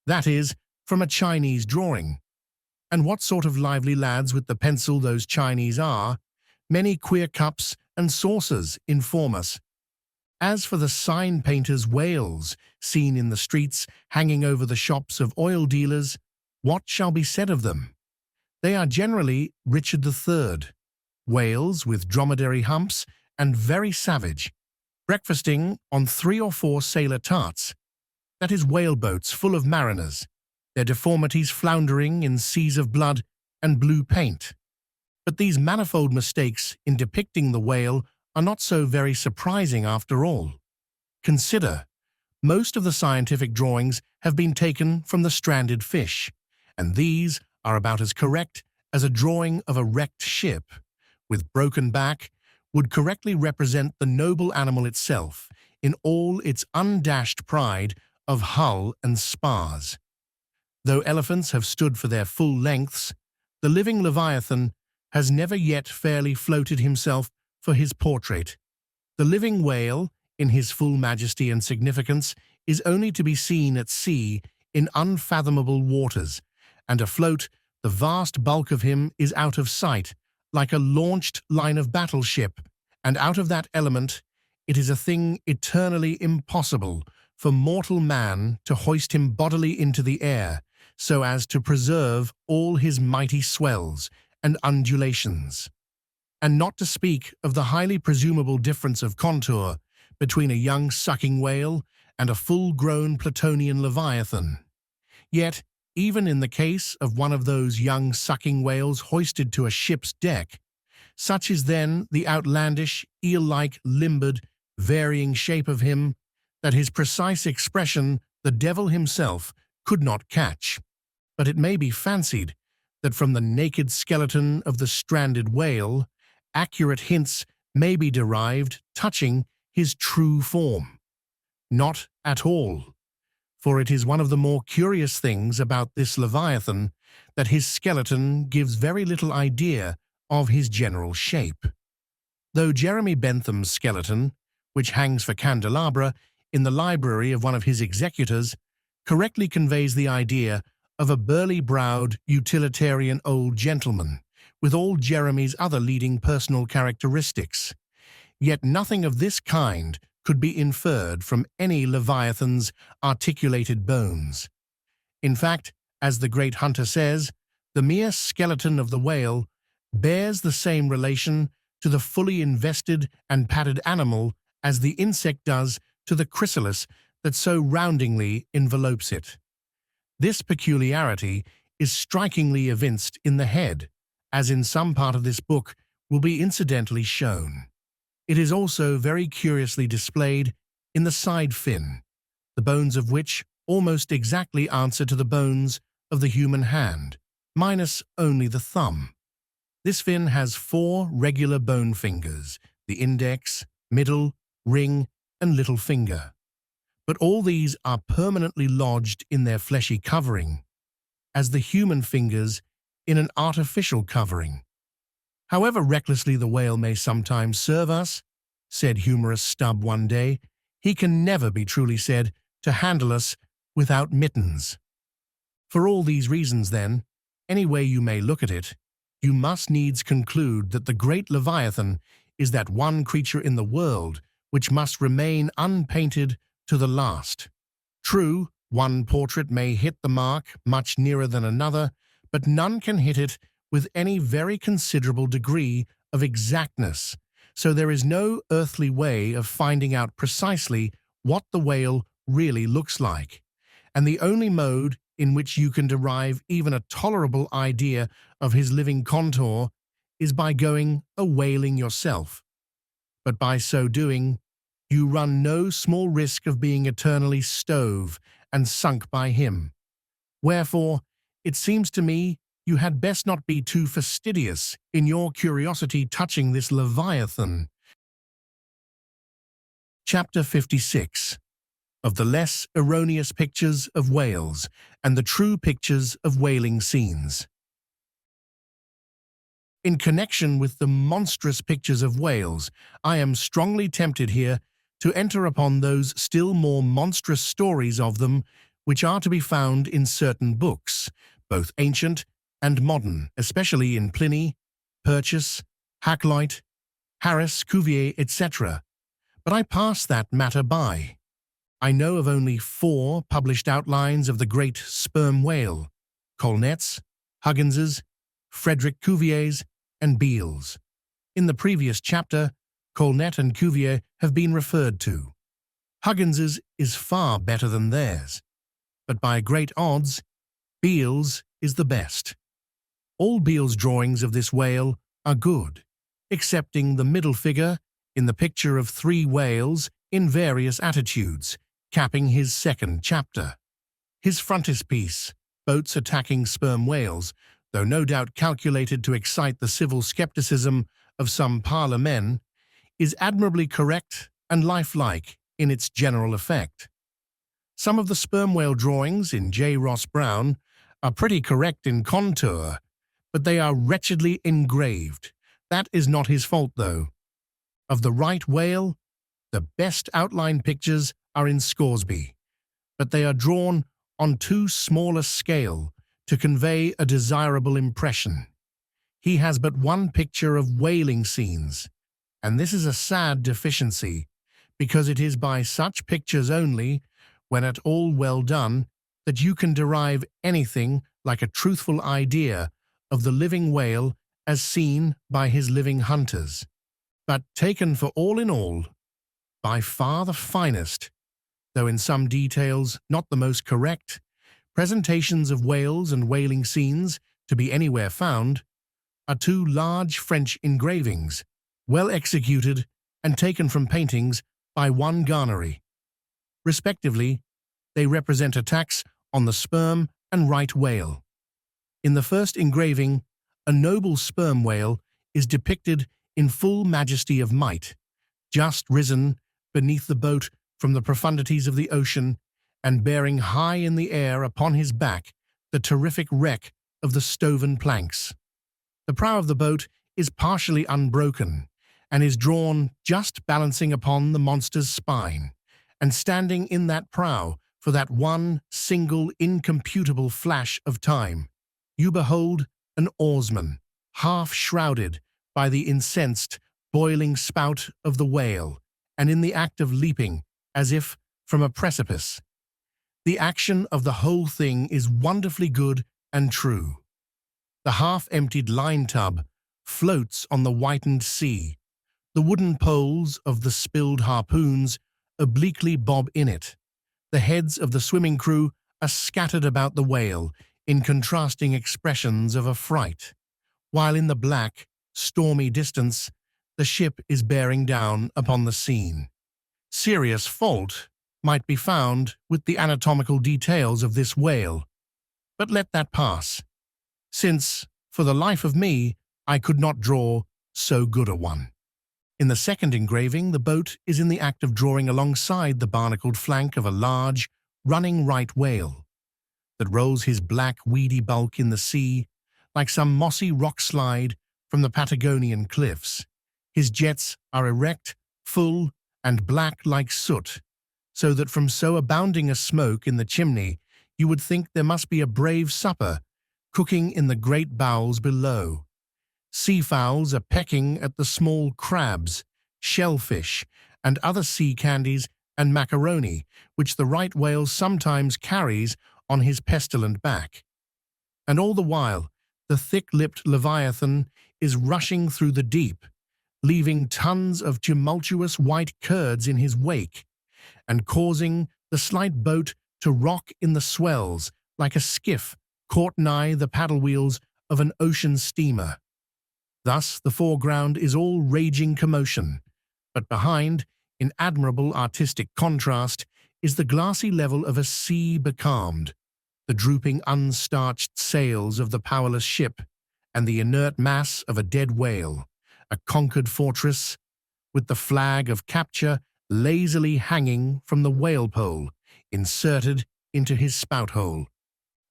[SPEAKER 1] that is, from a Chinese drawing. And what sort of lively lads with the pencil those Chinese are, many queer cups and saucers inform us. As for the sign painters' whales seen in the streets hanging over the shops of oil dealers, what shall be said of them? They are generally Richard III, whales with dromedary humps and very savage, breakfasting on 3 or 4 sailor tarts, that is whaleboats full of mariners, their deformities floundering in seas of blood and blue paint. But these manifold mistakes in depicting the whale are not so very surprising after all. Consider, most of the scientific drawings have been taken from the stranded fish, and these are about as correct as a drawing of a wrecked ship, with broken back, would correctly represent the noble animal itself in all its undashed pride of hull and spars. Though elephants have stood for their full lengths, the living Leviathan has never yet fairly floated himself for his portrait. The living whale, in his full majesty and significance, is only to be seen at sea in unfathomable waters, and afloat the vast bulk of him is out of sight, like a launched line of battle ship, and out of that element it is a thing eternally impossible for mortal man to hoist him bodily into the air, so as to preserve all his mighty swells and undulations. And not to speak of the highly presumable difference of contour between a young sucking whale and a full-grown Platonian leviathan. Yet, even in the case of one of those young sucking whales hoisted to a ship's deck, such is then the outlandish, eel-like, limbered, varying shape of him, that his precise expression the devil himself could not catch. But it may be fancied that from the naked skeleton of the stranded whale, accurate hints may be derived touching his true form. Not at all, for it is one of the more curious things about this Leviathan that his skeleton gives very little idea of his general shape. Though Jeremy Bentham's skeleton, which hangs for candelabra in the library of one of his executors, correctly conveys the idea of a burly-browed, utilitarian old gentleman, with all Jeremy's other leading personal characteristics. Yet nothing of this kind could be inferred from any Leviathan's articulated bones. In fact, as the great Hunter says, the mere skeleton of the whale bears the same relation to the fully invested and padded animal as the insect does to the chrysalis that so roundingly envelopes it. This peculiarity is strikingly evinced in the head, as in some part of this book will be incidentally shown. It is also very curiously displayed in the side fin, the bones of which almost exactly answer to the bones of the human hand, minus only the thumb. This fin has 4 regular bone fingers, the index, middle, ring, and little finger. But all these are permanently lodged in their fleshy covering, as the human fingers in an artificial covering. However recklessly the whale may sometimes serve us, said humorous Stubb one day, he can never be truly said to handle us without mittens. For all these reasons, then, any way you may look at it, you must needs conclude that the great Leviathan is that one creature in the world which must remain unpainted to the last. True, one portrait may hit the mark much nearer than another, but none can hit it with any very considerable degree of exactness, so there is no earthly way of finding out precisely what the whale really looks like, and the only mode in which you can derive even a tolerable idea of his living contour is by going a-whaling yourself. But by so doing, you run no small risk of being eternally stove and sunk by him. Wherefore, it seems to me you had best not be too fastidious in your curiosity touching this Leviathan. Chapter 56 of the less erroneous pictures of whales and the true pictures of whaling scenes. In connection with the monstrous pictures of whales, I am strongly tempted here to enter upon those still more monstrous stories of them which are to be found in certain books, both ancient and modern, especially in Pliny, Purchas, Hakluyt, Harris, Cuvier, etc. But I pass that matter by. I know of only 4 published outlines of the great sperm whale, Colnett's, Huggins's, Frederick Cuvier's, and Beale's. In the previous chapter, Colnett and Cuvier have been referred to. Huggins's is far better than theirs, but by great odds, Beale's is the best. All Beale's drawings of this whale are good, excepting the middle figure in the picture of 3 whales in various attitudes, capping his 2nd chapter. His frontispiece, boats attacking sperm whales, though no doubt calculated to excite the civil skepticism of some parlour men, is admirably correct and lifelike in its general effect. Some of the sperm whale drawings in J. Ross Brown are pretty correct in contour, but they are wretchedly engraved. That is not his fault, though. Of the right whale, the best outline pictures are in Scoresby, but they are drawn on too small a scale to convey a desirable impression. He has but one picture of whaling scenes, and this is a sad deficiency, because it is by such pictures only, when at all well done, that you can derive anything like a truthful idea of the living whale as seen by his living hunters. But taken for all in all, by far the finest, though in some details not the most correct, presentations of whales and whaling scenes to be anywhere found, are 2 large French engravings, well executed and taken from paintings by one Garnery. Respectively, they represent attacks on the sperm and right whale. In the first engraving, a noble sperm whale is depicted in full majesty of might, just risen beneath the boat from the profundities of the ocean and bearing high in the air upon his back the terrific wreck of the stoven planks. The prow of the boat is partially unbroken and is drawn just balancing upon the monster's spine, and standing in that prow for that one single incomputable flash of time, you behold an oarsman, half shrouded by the incensed, boiling spout of the whale, and in the act of leaping, as if from a precipice. The action of the whole thing is wonderfully good and true. The half-emptied line-tub floats on the whitened sea. The wooden poles of the spilled harpoons obliquely bob in it. The heads of the swimming crew are scattered about the whale in contrasting expressions of affright, while in the black, stormy distance, the ship is bearing down upon the scene. Serious fault might be found with the anatomical details of this whale, but let that pass. since, for the life of me, I could not draw so good a one. In the second engraving, the boat is in the act of drawing alongside the barnacled flank of a large, running right whale that rolls his black, weedy bulk in the sea like some mossy rock slide from the Patagonian cliffs. His jets are erect, full, and black like soot, so that from so abounding a smoke in the chimney you would think there must be a brave supper cooking in the great bowels below. Seafowls are pecking at the small crabs, shellfish, and other sea candies and macaroni, which the right whale sometimes carries on his pestilent back. And all the while, the thick-lipped Leviathan is rushing through the deep, leaving tons of tumultuous white curds in his wake, and causing the slight boat to rock in the swells like a skiff caught nigh the paddle wheels of an ocean steamer. Thus the foreground is all raging commotion, but behind, in admirable artistic contrast, is the glassy level of a sea becalmed, the drooping unstarched sails of the powerless ship, and the inert mass of a dead whale, a conquered fortress, with the flag of capture lazily hanging from the whale pole, inserted into his spout hole.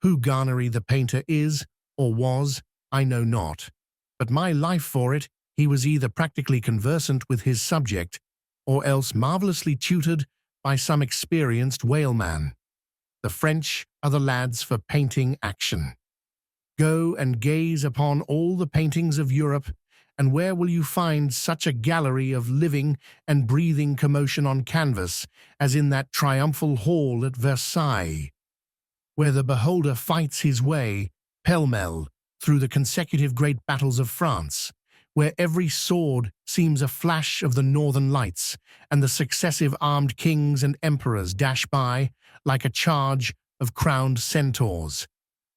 [SPEAKER 1] Who Garnery the painter is, or was, I know not, but my life for it, he was either practically conversant with his subject, or else marvellously tutored by some experienced whaleman. The French are the lads for painting action. Go and gaze upon all the paintings of Europe, and where will you find such a gallery of living and breathing commotion on canvas as in that triumphal hall at Versailles, where the beholder fights his way, pell-mell, through the consecutive great battles of France, where every sword seems a flash of the northern lights, and the successive armed kings and emperors dash by like a charge of crowned centaurs.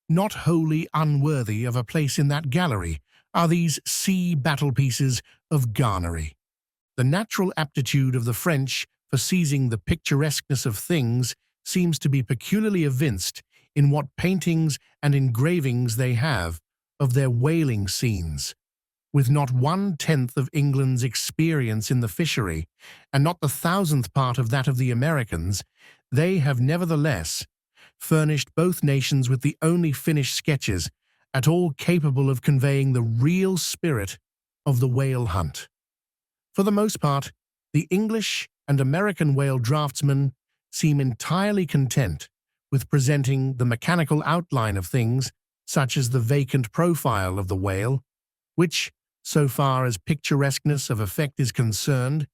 [SPEAKER 1] Not wholly unworthy of a place in that gallery are these sea battle-pieces of Garnery. The natural aptitude of the French for seizing the picturesqueness of things seems to be peculiarly evinced in what paintings and engravings they have of their whaling scenes. With not 1/10 of England's experience in the fishery, and not the 1,000th part of that of the Americans, they have nevertheless furnished both nations with the only finished sketches at all capable of conveying the real spirit of the whale hunt. For the most part, the English and American whale draftsmen seem entirely content with presenting the mechanical outline of things, such as the vacant profile of the whale, which, so far as picturesqueness of effect is concerned,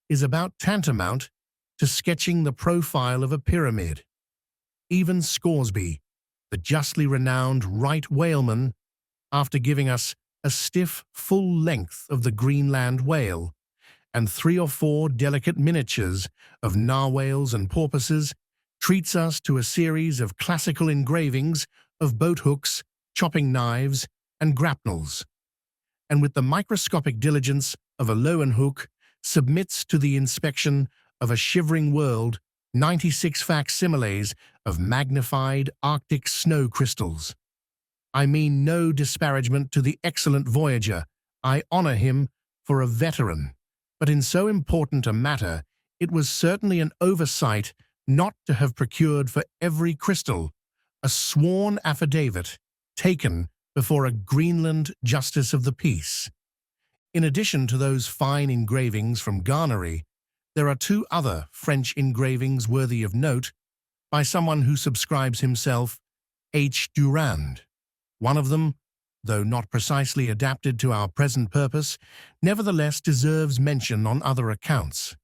[SPEAKER 1] is about tantamount to sketching the profile of a pyramid. Even Scoresby, the justly renowned right whaleman, after giving us a stiff full length of the Greenland whale and 3 or 4 delicate miniatures of narwhales and porpoises, treats us to a series of classical engravings of boat hooks, chopping knives, and grapnels, and with the microscopic diligence of a Leeuwenhoek submits to the inspection of a shivering world 96 facsimiles of magnified Arctic snow crystals. I mean no disparagement to the excellent voyager. I honor him for a veteran, but in so important a matter, it was certainly an oversight not to have procured for every crystal a sworn affidavit taken before a Greenland justice of the peace. In addition to those fine engravings from Garnery, there are 2 other French engravings worthy of note by someone who subscribes himself H. Durand. One of them, though not precisely adapted to our present purpose, nevertheless deserves mention on other accounts.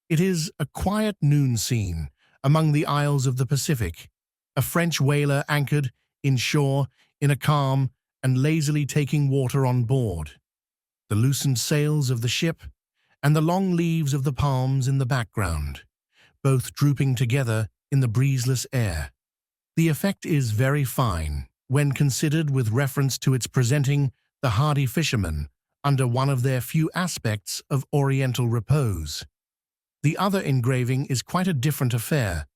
[SPEAKER 1] It is a quiet noon scene among the isles of the Pacific, a French whaler anchored inshore in a calm and lazily taking water on board, the loosened sails of the ship and the long leaves of the palms in the background, both drooping together in the breezeless air. The effect is very fine when considered with reference to its presenting the hardy fishermen under one of their few aspects of oriental repose. The other engraving is quite a different affair.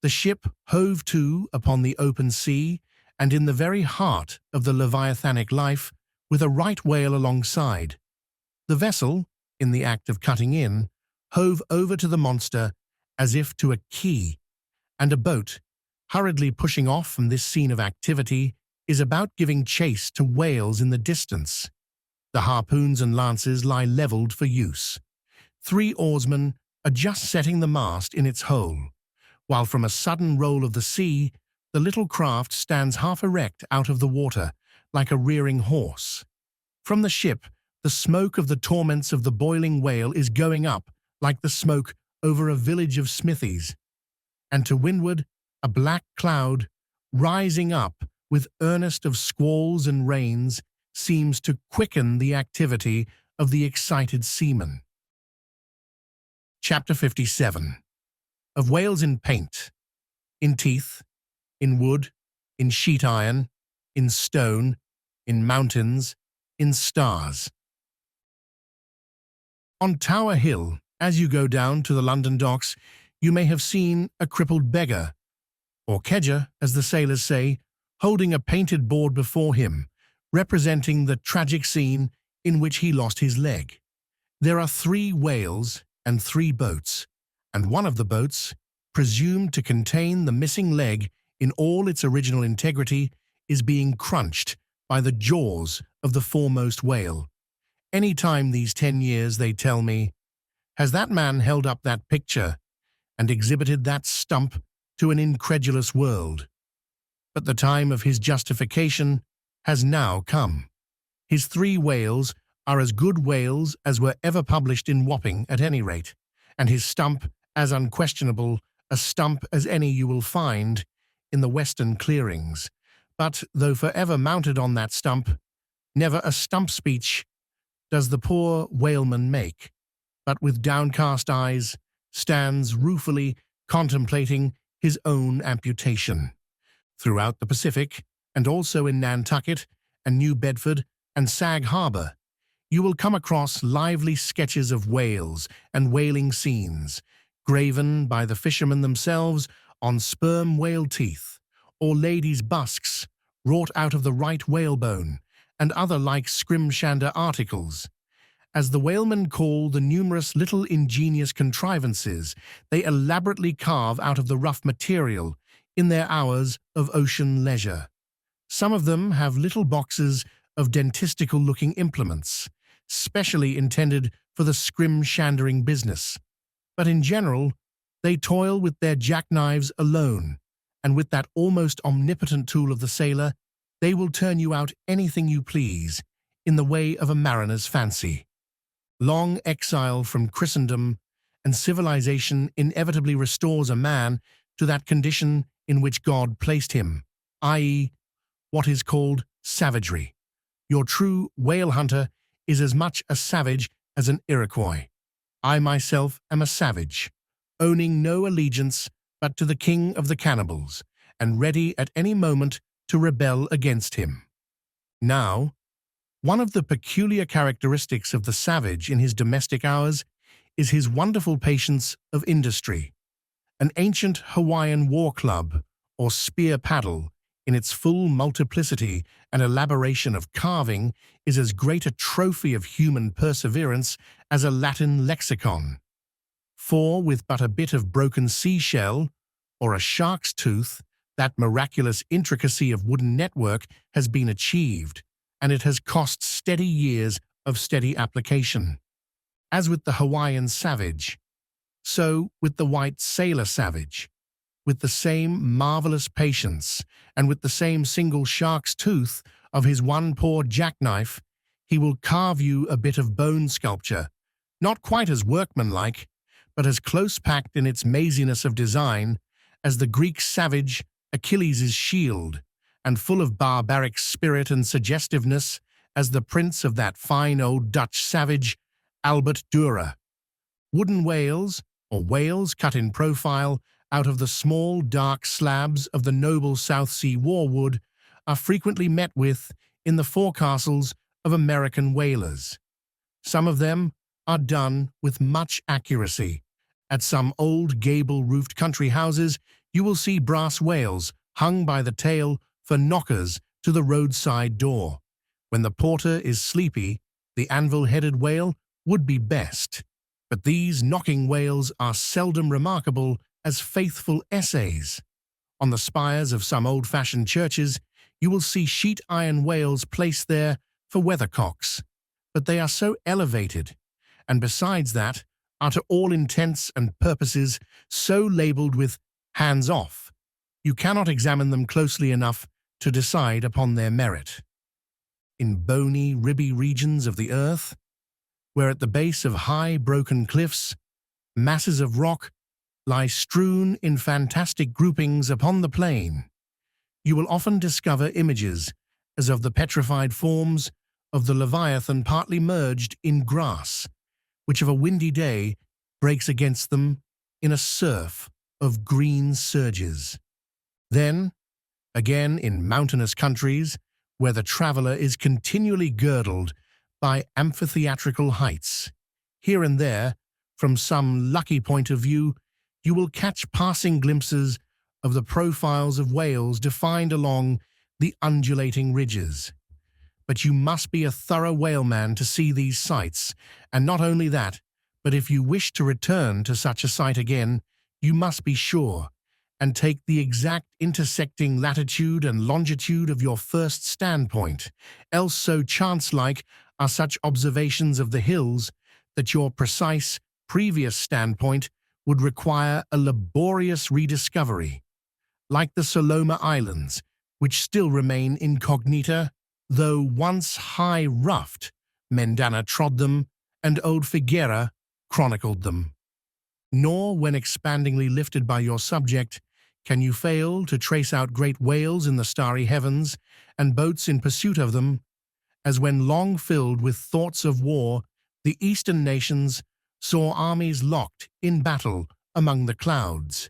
[SPEAKER 1] The ship hove to upon the open sea, and in the very heart of the leviathanic life, with a right whale alongside. The vessel, in the act of cutting in, hove over to the monster as if to a quay, and a boat, hurriedly pushing off from this scene of activity, is about giving chase to whales in the distance. The harpoons and lances lie levelled for use. 3 oarsmen are just setting the mast in its hole, while from a sudden roll of the sea, the little craft stands half erect out of the water, like a rearing horse. From the ship, the smoke of the torments of the boiling whale is going up like the smoke over a village of smithies, and to windward, a black cloud, rising up with earnest of squalls and rains, seems to quicken the activity of the excited seamen. Chapter 57. Of whales in paint, in teeth, in wood, in sheet iron, in stone, in mountains, in stars. On Tower Hill, as you go down to the London docks, you may have seen a crippled beggar, or kedger, as the sailors say, holding a painted board before him, representing the tragic scene in which he lost his leg. There are 3 whales and 3 boats, and one of the boats, presumed to contain the missing leg in all its original integrity, is being crunched by the jaws of the foremost whale. Any time these 10 years, they tell me, has that man held up that picture and exhibited that stump to an incredulous world. But the time of his justification has now come. His 3 whales are as good whales as were ever published in Wapping at any rate, and his stump as unquestionable a stump as any you will find in the western clearings. But, though forever mounted on that stump, never a stump speech does the poor whaleman make, but with downcast eyes stands ruefully contemplating his own amputation. Throughout the Pacific, and also in Nantucket and New Bedford and Sag Harbor, you will come across lively sketches of whales and whaling scenes, graven by the fishermen themselves on sperm whale teeth, or ladies' busks wrought out of the right whalebone, and other like scrimshander articles. As the whalemen call the numerous little ingenious contrivances they elaborately carve out of the rough material in their hours of ocean leisure. Some of them have little boxes of dentistical-looking implements, specially intended for the scrimshandering business. But in general, they toil with their jackknives alone, and with that almost omnipotent tool of the sailor, they will turn you out anything you please in the way of a mariner's fancy. Long exile from Christendom and civilization inevitably restores a man to that condition in which God placed him, i.e., what is called savagery. Your true whale hunter is as much a savage as an Iroquois. I myself am a savage, owning no allegiance but to the king of the cannibals, and ready at any moment to rebel against him. Now, one of the peculiar characteristics of the savage in his domestic hours is his wonderful patience of industry. An ancient Hawaiian war club, or spear paddle, in its full multiplicity and elaboration of carving, is as great a trophy of human perseverance as a Latin lexicon. For with but a bit of broken seashell, or a shark's tooth, that miraculous intricacy of wooden network has been achieved, and it has cost steady years of steady application. As with the Hawaiian savage, so with the white sailor savage, with the same marvelous patience, and with the same single shark's tooth of his one poor jackknife, he will carve you a bit of bone sculpture, not quite as workmanlike, but as close-packed in its maziness of design as the Greek savage Achilles' shield, and full of barbaric spirit and suggestiveness as the prince of that fine old Dutch savage, Albert Dürer. Wooden whales, or whales cut in profile out of the small dark slabs of the noble South Sea warwood, are frequently met with in the forecastles of American whalers. Some of them are done with much accuracy. At some old gable-roofed country houses, you will see brass whales hung by the tail for knockers to the roadside door. When the porter is sleepy, the anvil-headed whale would be best. But these knocking whales are seldom remarkable as faithful essays. On the spires of some old-fashioned churches, you will see sheet iron whales placed there for weathercocks, but they are so elevated, and besides that, are to all intents and purposes so labelled with "hands off," you cannot examine them closely enough to decide upon their merit. In bony, ribby regions of the earth, where at the base of high, broken cliffs, masses of rock lie strewn in fantastic groupings upon the plain, you will often discover images as of the petrified forms of the Leviathan partly merged in grass, which of a windy day breaks against them in a surf of green surges. Then, again in mountainous countries, where the traveller is continually girdled by amphitheatrical heights, here and there, from some lucky point of view, you will catch passing glimpses of the profiles of whales defined along the undulating ridges. But you must be a thorough whaleman to see these sights, and not only that, but if you wish to return to such a sight again, you must be sure and take the exact intersecting latitude and longitude of your first standpoint, else so chance-like are such observations of the hills that your precise previous standpoint would require a laborious rediscovery. Like the Soloma Islands, which still remain incognita, though once high-roughed, Mendana trod them, and old Figuera chronicled them. Nor, when expandingly lifted by your subject, can you fail to trace out great whales in the starry heavens, and boats in pursuit of them, as when long filled with thoughts of war, the eastern nations saw armies locked in battle among the clouds.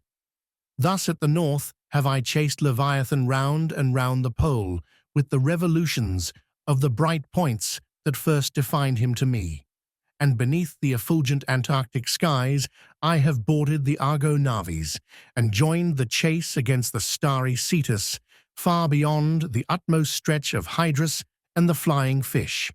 [SPEAKER 1] Thus at the north have I chased Leviathan round and round the pole with the revolutions of the bright points that first defined him to me, and beneath the effulgent Antarctic skies I have boarded the Argo navies and joined the chase against the starry Cetus, far beyond the utmost stretch of Hydrus and the flying fish.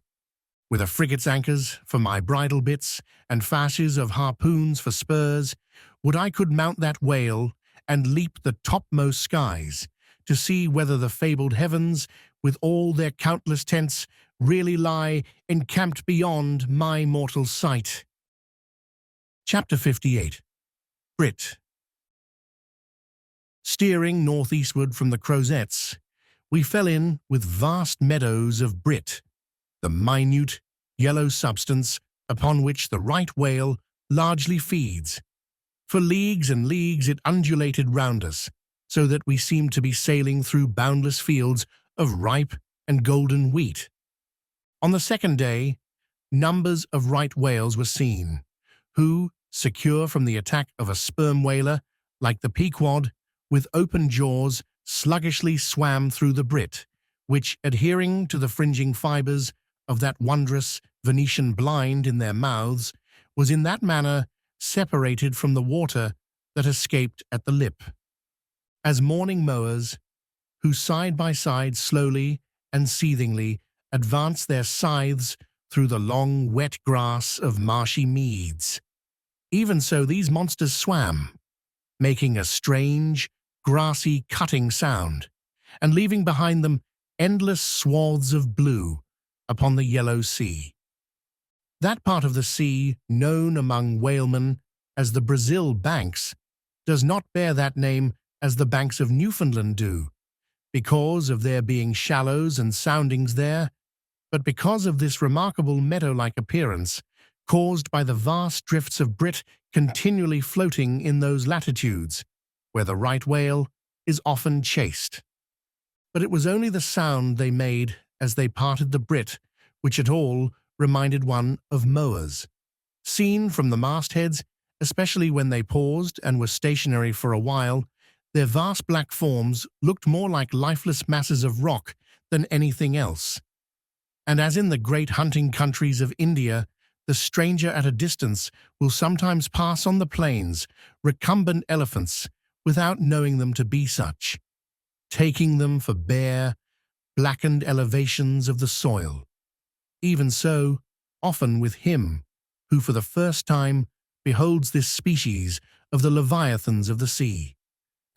[SPEAKER 1] With a frigate's anchors for my bridle bits and fasces of harpoons for spurs, would I could mount that whale and leap the topmost skies, to see whether the fabled heavens, with all their countless tents, really lie encamped beyond my mortal sight. Chapter 58. Brit. Steering northeastward from the Crozettes, we fell in with vast meadows of brit, the minute, yellow substance upon which the right whale largely feeds. For leagues and leagues it undulated round us, so that we seemed to be sailing through boundless fields of ripe and golden wheat. On the second day, numbers of right whales were seen, who, secure from the attack of a sperm whaler, like the Pequod, with open jaws, sluggishly swam through the brit, which, adhering to the fringing fibres of that wondrous Venetian blind in their mouths, was in that manner separated from the water that escaped at the lip. As morning mowers, who side by side slowly and seethingly advance their scythes through the long wet grass of marshy meads, even so these monsters swam, making a strange, grassy cutting sound, and leaving behind them endless swaths of blue upon the yellow sea. That part of the sea, known among whalemen as the Brazil Banks, does not bear that name as the banks of Newfoundland do, because of there being shallows and soundings there, but because of this remarkable meadow-like appearance caused by the vast drifts of brit continually floating in those latitudes, where the right whale is often chased. But it was only the sound they made as they parted the brit which at all reminded one of mowers. Seen from the mastheads, especially when they paused and were stationary for a while, their vast black forms looked more like lifeless masses of rock than anything else. And as in the great hunting countries of India, the stranger at a distance will sometimes pass on the plains recumbent elephants without knowing them to be such. taking them for bare, blackened elevations of the soil. Even so, often with him, who for the first time beholds this species of the leviathans of the sea,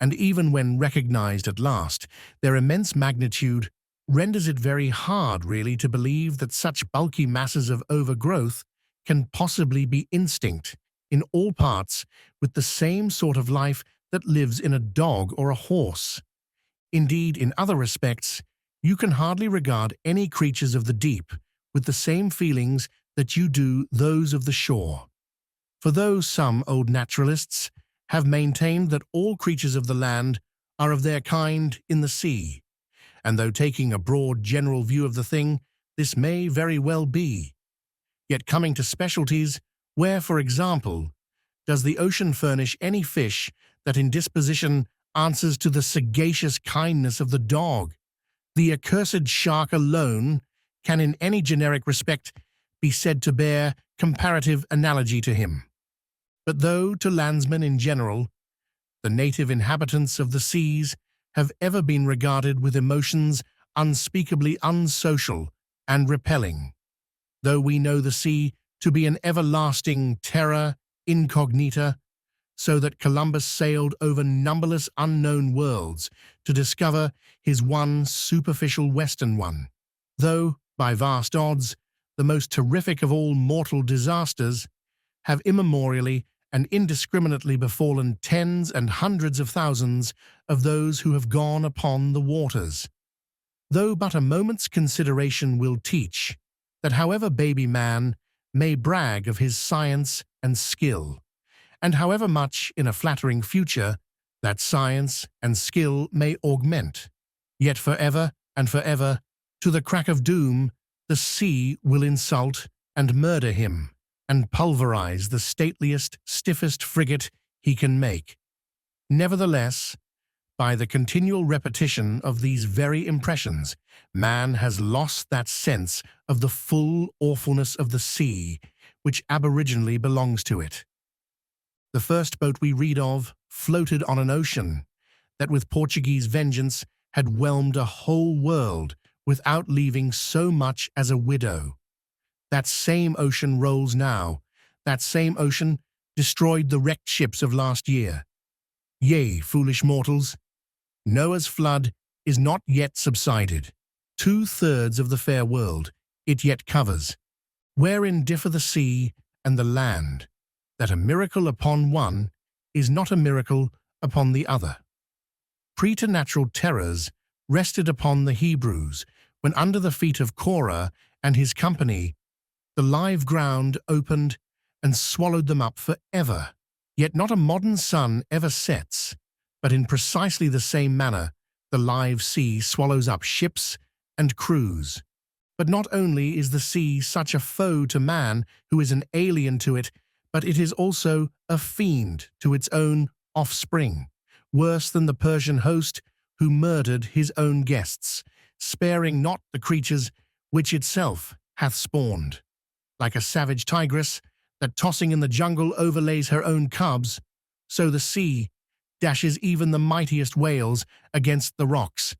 [SPEAKER 1] and even when recognized at last, their immense magnitude renders it very hard really to believe that such bulky masses of overgrowth can possibly be instinct in all parts with the same sort of life that lives in a dog or a horse. Indeed, in other respects, you can hardly regard any creatures of the deep with the same feelings that you do those of the shore. For though some old naturalists have maintained that all creatures of the land are of their kind in the sea, and though taking a broad general view of the thing, this may very well be, yet coming to specialties, where, for example, does the ocean furnish any fish that in disposition answers to the sagacious kindness of the dog? The accursed shark alone can in any generic respect be said to bear comparative analogy to him. But though to landsmen in general, the native inhabitants of the seas have ever been regarded with emotions unspeakably unsocial and repelling, though we know the sea to be an everlasting terra incognita, so that Columbus sailed over numberless unknown worlds to discover his one superficial western one, though, by vast odds, the most terrific of all mortal disasters have immemorially and indiscriminately befallen tens and hundreds of thousands of those who have gone upon the waters. Though but a moment's consideration will teach that however baby man may brag of his science and skill, and however much in a flattering future that science and skill may augment, yet forever and forever, to the crack of doom, the sea will insult and murder him, and pulverize the stateliest, stiffest frigate he can make. Nevertheless, by the continual repetition of these very impressions, man has lost that sense of the full awfulness of the sea which aboriginally belongs to it. The first boat we read of floated on an ocean that with Portuguese vengeance had whelmed a whole world without leaving so much as a widow. That same ocean rolls now. That same ocean destroyed the wrecked ships of last year. Yea, foolish mortals, Noah's flood is not yet subsided. 2/3 of the fair world it yet covers. Wherein differ the sea and the land, that a miracle upon one is not a miracle upon the other. Preternatural terrors rested upon the Hebrews when under the feet of Korah and his company the live ground opened and swallowed them up forever. Yet not a modern sun ever sets, but in precisely the same manner the live sea swallows up ships and crews. But not only is the sea such a foe to man who is an alien to it, but it is also a fiend to its own offspring, worse than the Persian host who murdered his own guests, sparing not the creatures which itself hath spawned. Like a savage tigress that tossing in the jungle overlays her own cubs, so the sea dashes even the mightiest whales against the rocks,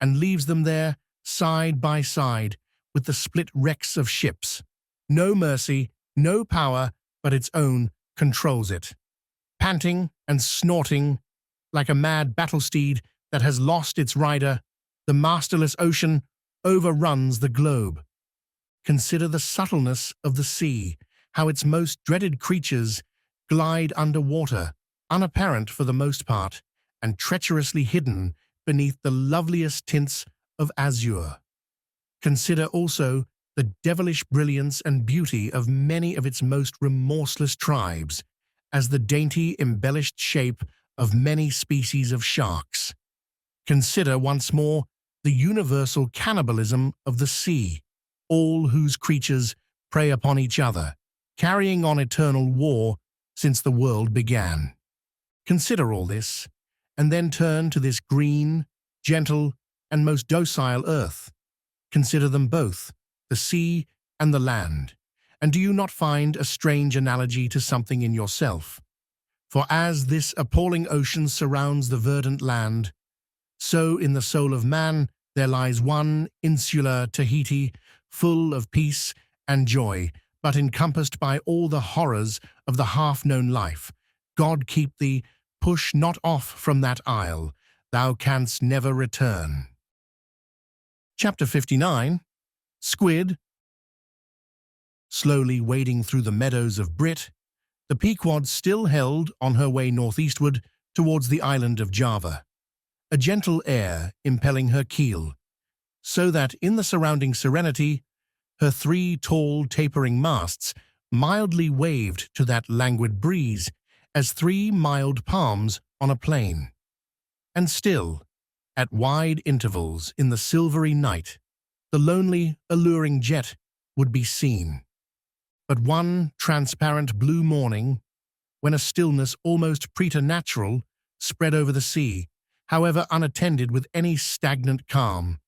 [SPEAKER 1] and leaves them there side by side with the split wrecks of ships. No mercy, no power but its own controls it. Panting and snorting like a mad battle steed that has lost its rider, the masterless ocean overruns the globe. Consider the subtleness of the sea, how its most dreaded creatures glide under water, unapparent for the most part, and treacherously hidden beneath the loveliest tints of azure. Consider also the devilish brilliance and beauty of many of its most remorseless tribes, as the dainty embellished shape of many species of sharks. Consider once more the universal cannibalism of the sea, all whose creatures prey upon each other, carrying on eternal war since the world began. Consider all this, and then turn to this green, gentle, and most docile earth. Consider them both, the sea and the land, and do you not find a strange analogy to something in yourself? For as this appalling ocean surrounds the verdant land, So in the soul of man there lies one insular Tahiti, full of peace and joy, but encompassed by all the horrors of the half-known life. God keep thee, push not off from that isle, thou canst never return. Chapter 59. Squid. Slowly wading through the meadows of Brit, the Pequod still held on her way northeastward towards the island of Java, a gentle air impelling her keel, so that in the surrounding serenity, her three tall tapering masts mildly waved to that languid breeze as three mild palms on a plain. And still, at wide intervals in the silvery night, the lonely, alluring jet would be seen. But one transparent blue morning, when a stillness almost preternatural spread over the sea, however unattended with any stagnant calm,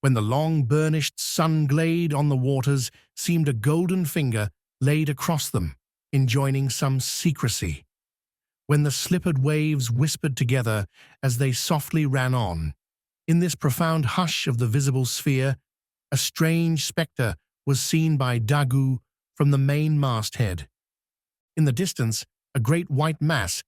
[SPEAKER 1] when the long burnished sun glade on the waters seemed a golden finger laid across them, enjoining some secrecy, when the slippered waves whispered together as they softly ran on, in this profound hush of the visible sphere, a strange spectre was seen by Daggoo from the main masthead. In the distance, a great white mass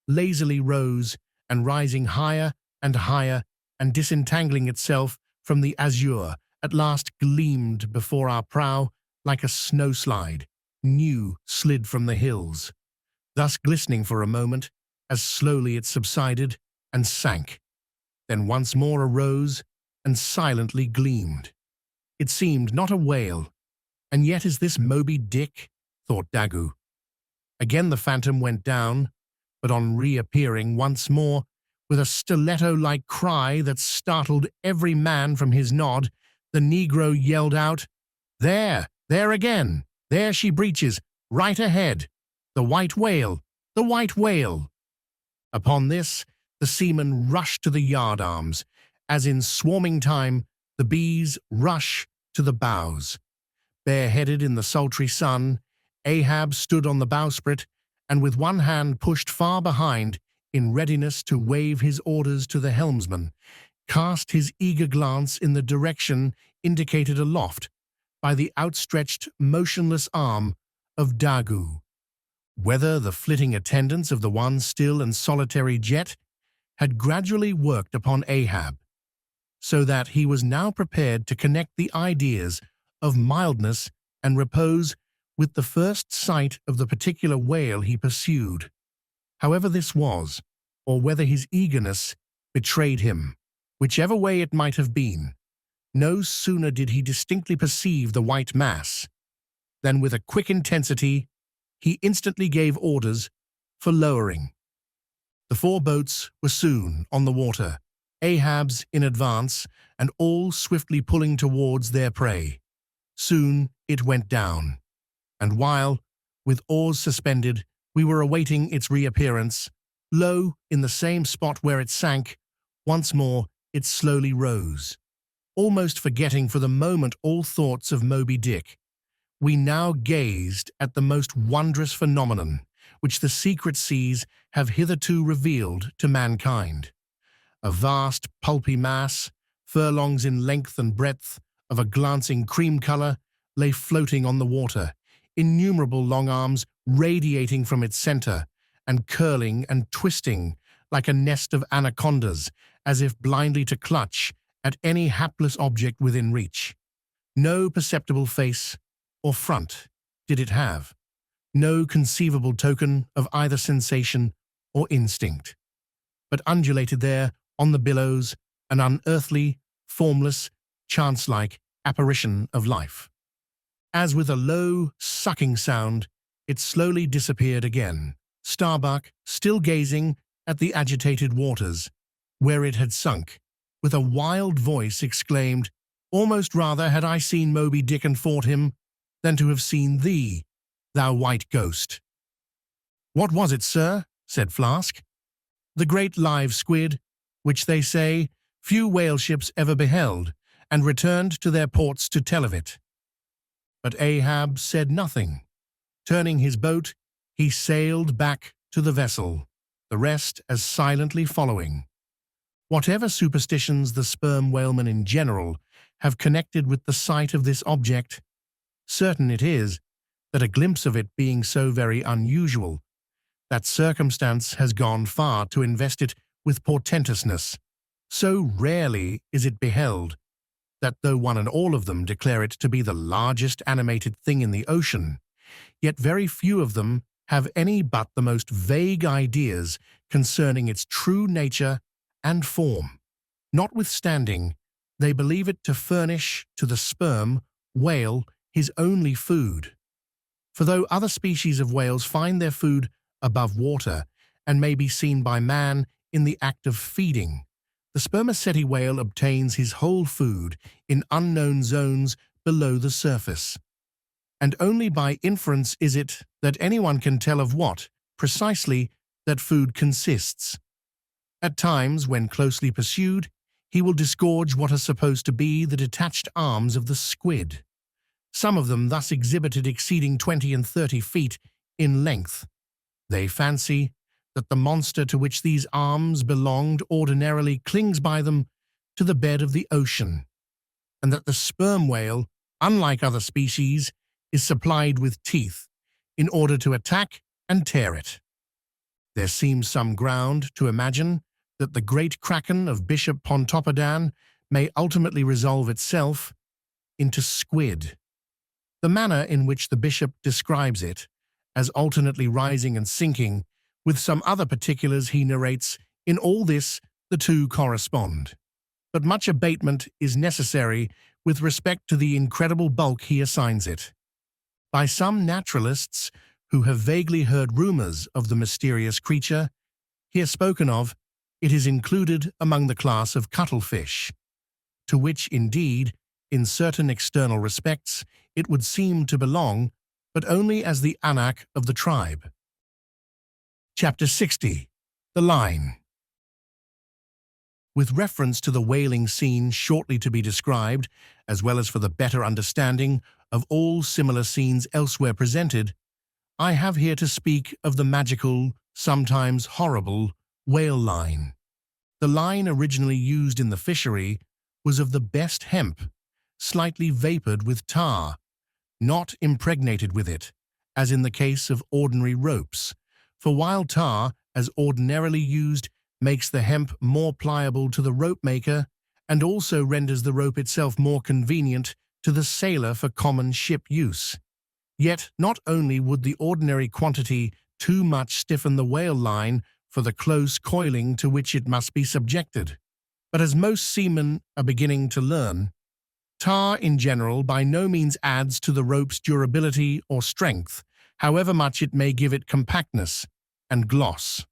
[SPEAKER 1] lazily rose, and rising higher and higher, and disentangling itself from the azure, at last gleamed before our prow like a snowslide, new slid from the hills, thus glistening for a moment, as slowly it subsided and sank, then once more arose and silently gleamed. It seemed not a whale, and yet is this Moby Dick? Thought Daggoo. Again the phantom went down, but on reappearing once more, with a stiletto-like cry that startled every man from his nod, the Negro yelled out, "There! There again! There she breaches, right ahead! The white whale! The white whale!" Upon this, the seamen rushed to the yardarms, as in swarming time the bees rush to the bows. Bareheaded in the sultry sun, Ahab stood on the bowsprit, and with one hand pushed far behind, in readiness to wave his orders to the helmsman, cast his eager glance in the direction indicated aloft by the outstretched, motionless arm of Daggoo. Whether the flitting attendants of the one still and solitary jet had gradually worked upon Ahab, so that he was now prepared to connect the ideas of mildness and repose with the first sight of the particular whale he pursued. However this was, or whether his eagerness betrayed him, whichever way it might have been, no sooner did he distinctly perceive the white mass, than with a quick intensity he instantly gave orders for lowering. The four boats were soon on the water, Ahab's in advance, and all swiftly pulling towards their prey. Soon it went down, and while, with oars suspended, we were awaiting its reappearance, lo, in the same spot where it sank, once more it slowly rose. Almost forgetting for the moment all thoughts of Moby Dick, we now gazed at the most wondrous phenomenon which the secret seas have hitherto revealed to mankind. A vast pulpy mass, furlongs in length and breadth, of a glancing cream color, lay floating on the water, innumerable long arms radiating from its center, and curling and twisting like a nest of anacondas, as if blindly to clutch at any hapless object within reach. No perceptible face or front did it have, no conceivable token of either sensation or instinct, but undulated there on the billows, an unearthly, formless, chance-like apparition of life. As with a low, sucking sound, it slowly disappeared again. Starbuck, still gazing at the agitated waters, where it had sunk, with a wild voice exclaimed, "Almost rather had I seen Moby Dick and fought him, than to have seen thee, thou white ghost." "What was it, sir?" said Flask. "The great live squid, which they say few whale ships ever beheld, and returned to their ports to tell of it." But Ahab said nothing. Turning his boat, he sailed back to the vessel, the rest as silently following. Whatever superstitions the sperm whalemen in general have connected with the sight of this object, certain it is that a glimpse of it being so very unusual, that circumstance has gone far to invest it with portentousness. So rarely is it beheld, that though one and all of them declare it to be the largest animated thing in the ocean, yet very few of them have any but the most vague ideas concerning its true nature and form. Notwithstanding, they believe it to furnish to the sperm whale his only food. For though other species of whales find their food above water and may be seen by man in the act of feeding, the spermaceti whale obtains his whole food in unknown zones below the surface. And only by inference is it that anyone can tell of what, precisely, that food consists. At times, when closely pursued, he will disgorge what are supposed to be the detached arms of the squid, some of them thus exhibited exceeding 20 and 30 feet in length. They fancy that the monster to which these arms belonged ordinarily clings by them to the bed of the ocean, and that the sperm whale, unlike other species, is supplied with teeth in order to attack and tear it. There seems some ground to imagine that the great kraken of Bishop Pontoppidan may ultimately resolve itself into squid. The manner in which the bishop describes it, as alternately rising and sinking, with some other particulars he narrates, in all this the two correspond. But much abatement is necessary with respect to the incredible bulk he assigns it. By some naturalists who have vaguely heard rumors of the mysterious creature here spoken of, it is included among the class of cuttlefish, to which, indeed, in certain external respects, it would seem to belong, but only as the anak of the tribe. Chapter 60. The Line. With reference to the whaling scene shortly to be described, as well as for the better understanding of all similar scenes elsewhere presented, I have here to speak of the magical, sometimes horrible, whale line. The line originally used in the fishery was of the best hemp, slightly vapored with tar, not impregnated with it, as in the case of ordinary ropes, for while tar, as ordinarily used, makes the hemp more pliable to the rope maker and also renders the rope itself more convenient to the sailor for common ship use. Yet not only would the ordinary quantity too much stiffen the whale line for the close coiling to which it must be subjected, but as most seamen are beginning to learn, tar in general by no means adds to the rope's durability or strength, however much it may give it compactness and gloss.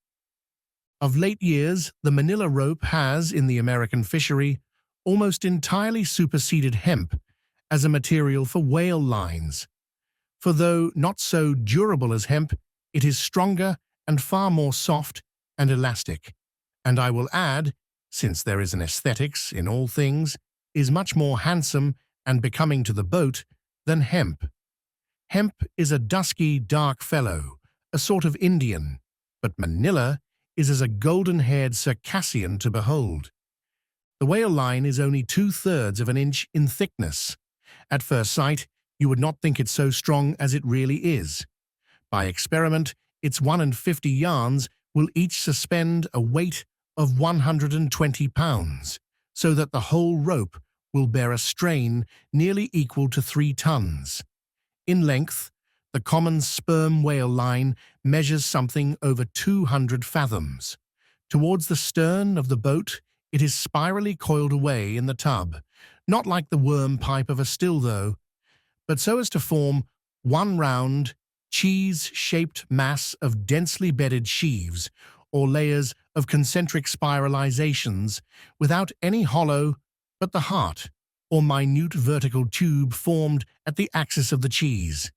[SPEAKER 1] Of late years, the manila rope has, in the American fishery, almost entirely superseded hemp as a material for whale lines. For though not so durable as hemp, it is stronger and far more soft and elastic, and I will add, since there is an aesthetics in all things, is much more handsome and becoming to the boat than hemp. Hemp is a dusky, dark fellow, a sort of Indian, but manila is as a golden-haired Circassian to behold. The whale line is only 2/3 of an inch in thickness. At first sight, you would not think it so strong as it really is. By experiment, its 150 yarns will each suspend a weight of 120 pounds, so that the whole rope will bear a strain nearly equal to 3 tons. In length, the common sperm whale line measures something over 200 fathoms. Towards the stern of the boat, it is spirally coiled away in the tub, not like the worm pipe of a still though, but so as to form one round, cheese-shaped mass of densely bedded sheaves or layers of concentric spiralizations without any hollow but the heart or minute vertical tube formed at the axis of the cheese.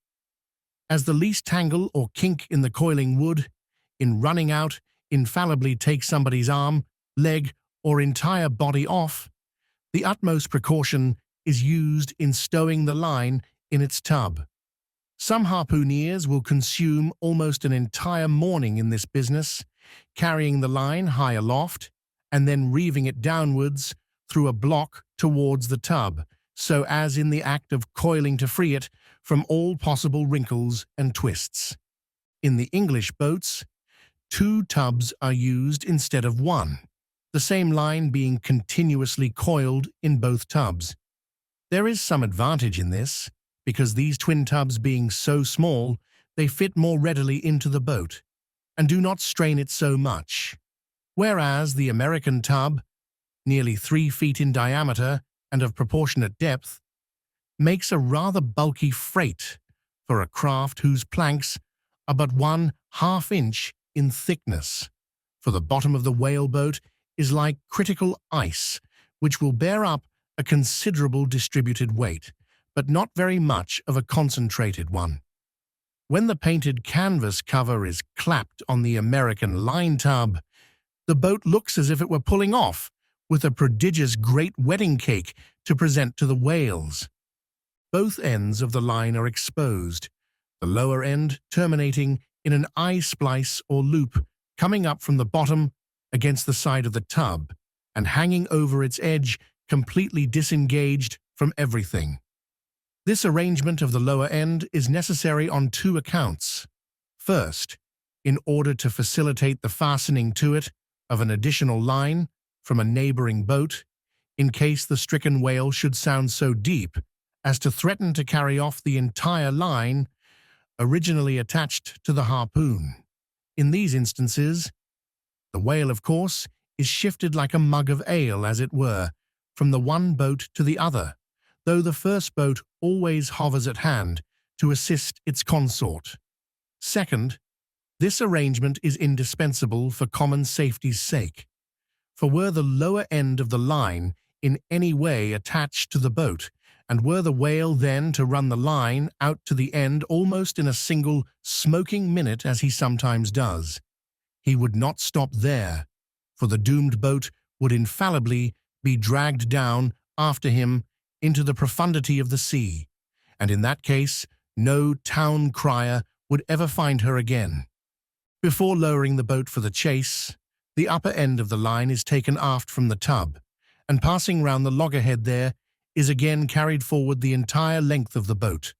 [SPEAKER 1] As the least tangle or kink in the coiling would, in running out, infallibly take somebody's arm, leg, or entire body off, the utmost precaution is used in stowing the line in its tub. Some harpooneers will consume almost an entire morning in this business, carrying the line high aloft, and then reeving it downwards through a block towards the tub, so as in the act of coiling to free it from all possible wrinkles and twists. In the English boats, 2 tubs are used instead of 1, the same line being continuously coiled in both tubs. There is some advantage in this, because these twin tubs being so small, they fit more readily into the boat, and do not strain it so much, whereas the American tub, nearly 3 feet in diameter and of proportionate depth, makes a rather bulky freight for a craft whose planks are but 1/2 inch in thickness, for the bottom of the whaleboat is like critical ice, which will bear up a considerable distributed weight, but not very much of a concentrated one. When the painted canvas cover is clapped on the American line tub, the boat looks as if it were pulling off with a prodigious great wedding cake to present to the whales. Both ends of the line are exposed, the lower end terminating in an eye-splice or loop coming up from the bottom against the side of the tub and hanging over its edge completely disengaged from everything. This arrangement of the lower end is necessary on 2 accounts. First, in order to facilitate the fastening to it of an additional line from a neighboring boat, in case the stricken whale should sound so deep as to threaten to carry off the entire line originally attached to the harpoon. In these instances, the whale, of course, is shifted like a mug of ale, as it were, from the one boat to the other, though the first boat always hovers at hand to assist its consort. Second, this arrangement is indispensable for common safety's sake, for were the lower end of the line in any way attached to the boat, and were the whale then to run the line out to the end almost in a single smoking minute, as he sometimes does, he would not stop there, for the doomed boat would infallibly be dragged down after him into the profundity of the sea, and in that case no town crier would ever find her again. Before lowering the boat for the chase, the upper end of the line is taken aft from the tub, and passing round the loggerhead there, is again carried forward the entire length of the boat,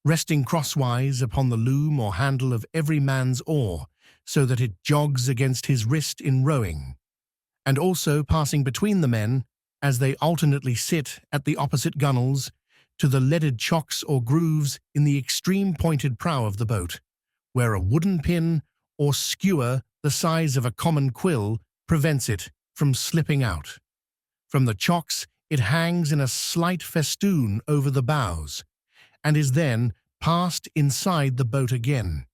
[SPEAKER 1] resting crosswise upon the loom or handle of every man's oar, so that it jogs against his wrist in rowing, and also passing between the men, as they alternately sit at the opposite gunwales, to the leaded chocks or grooves in the extreme pointed prow of the boat, where a wooden pin or skewer the size of a common quill prevents it from slipping out. From the chocks it hangs in a slight festoon over the bows, and is then passed inside the boat again,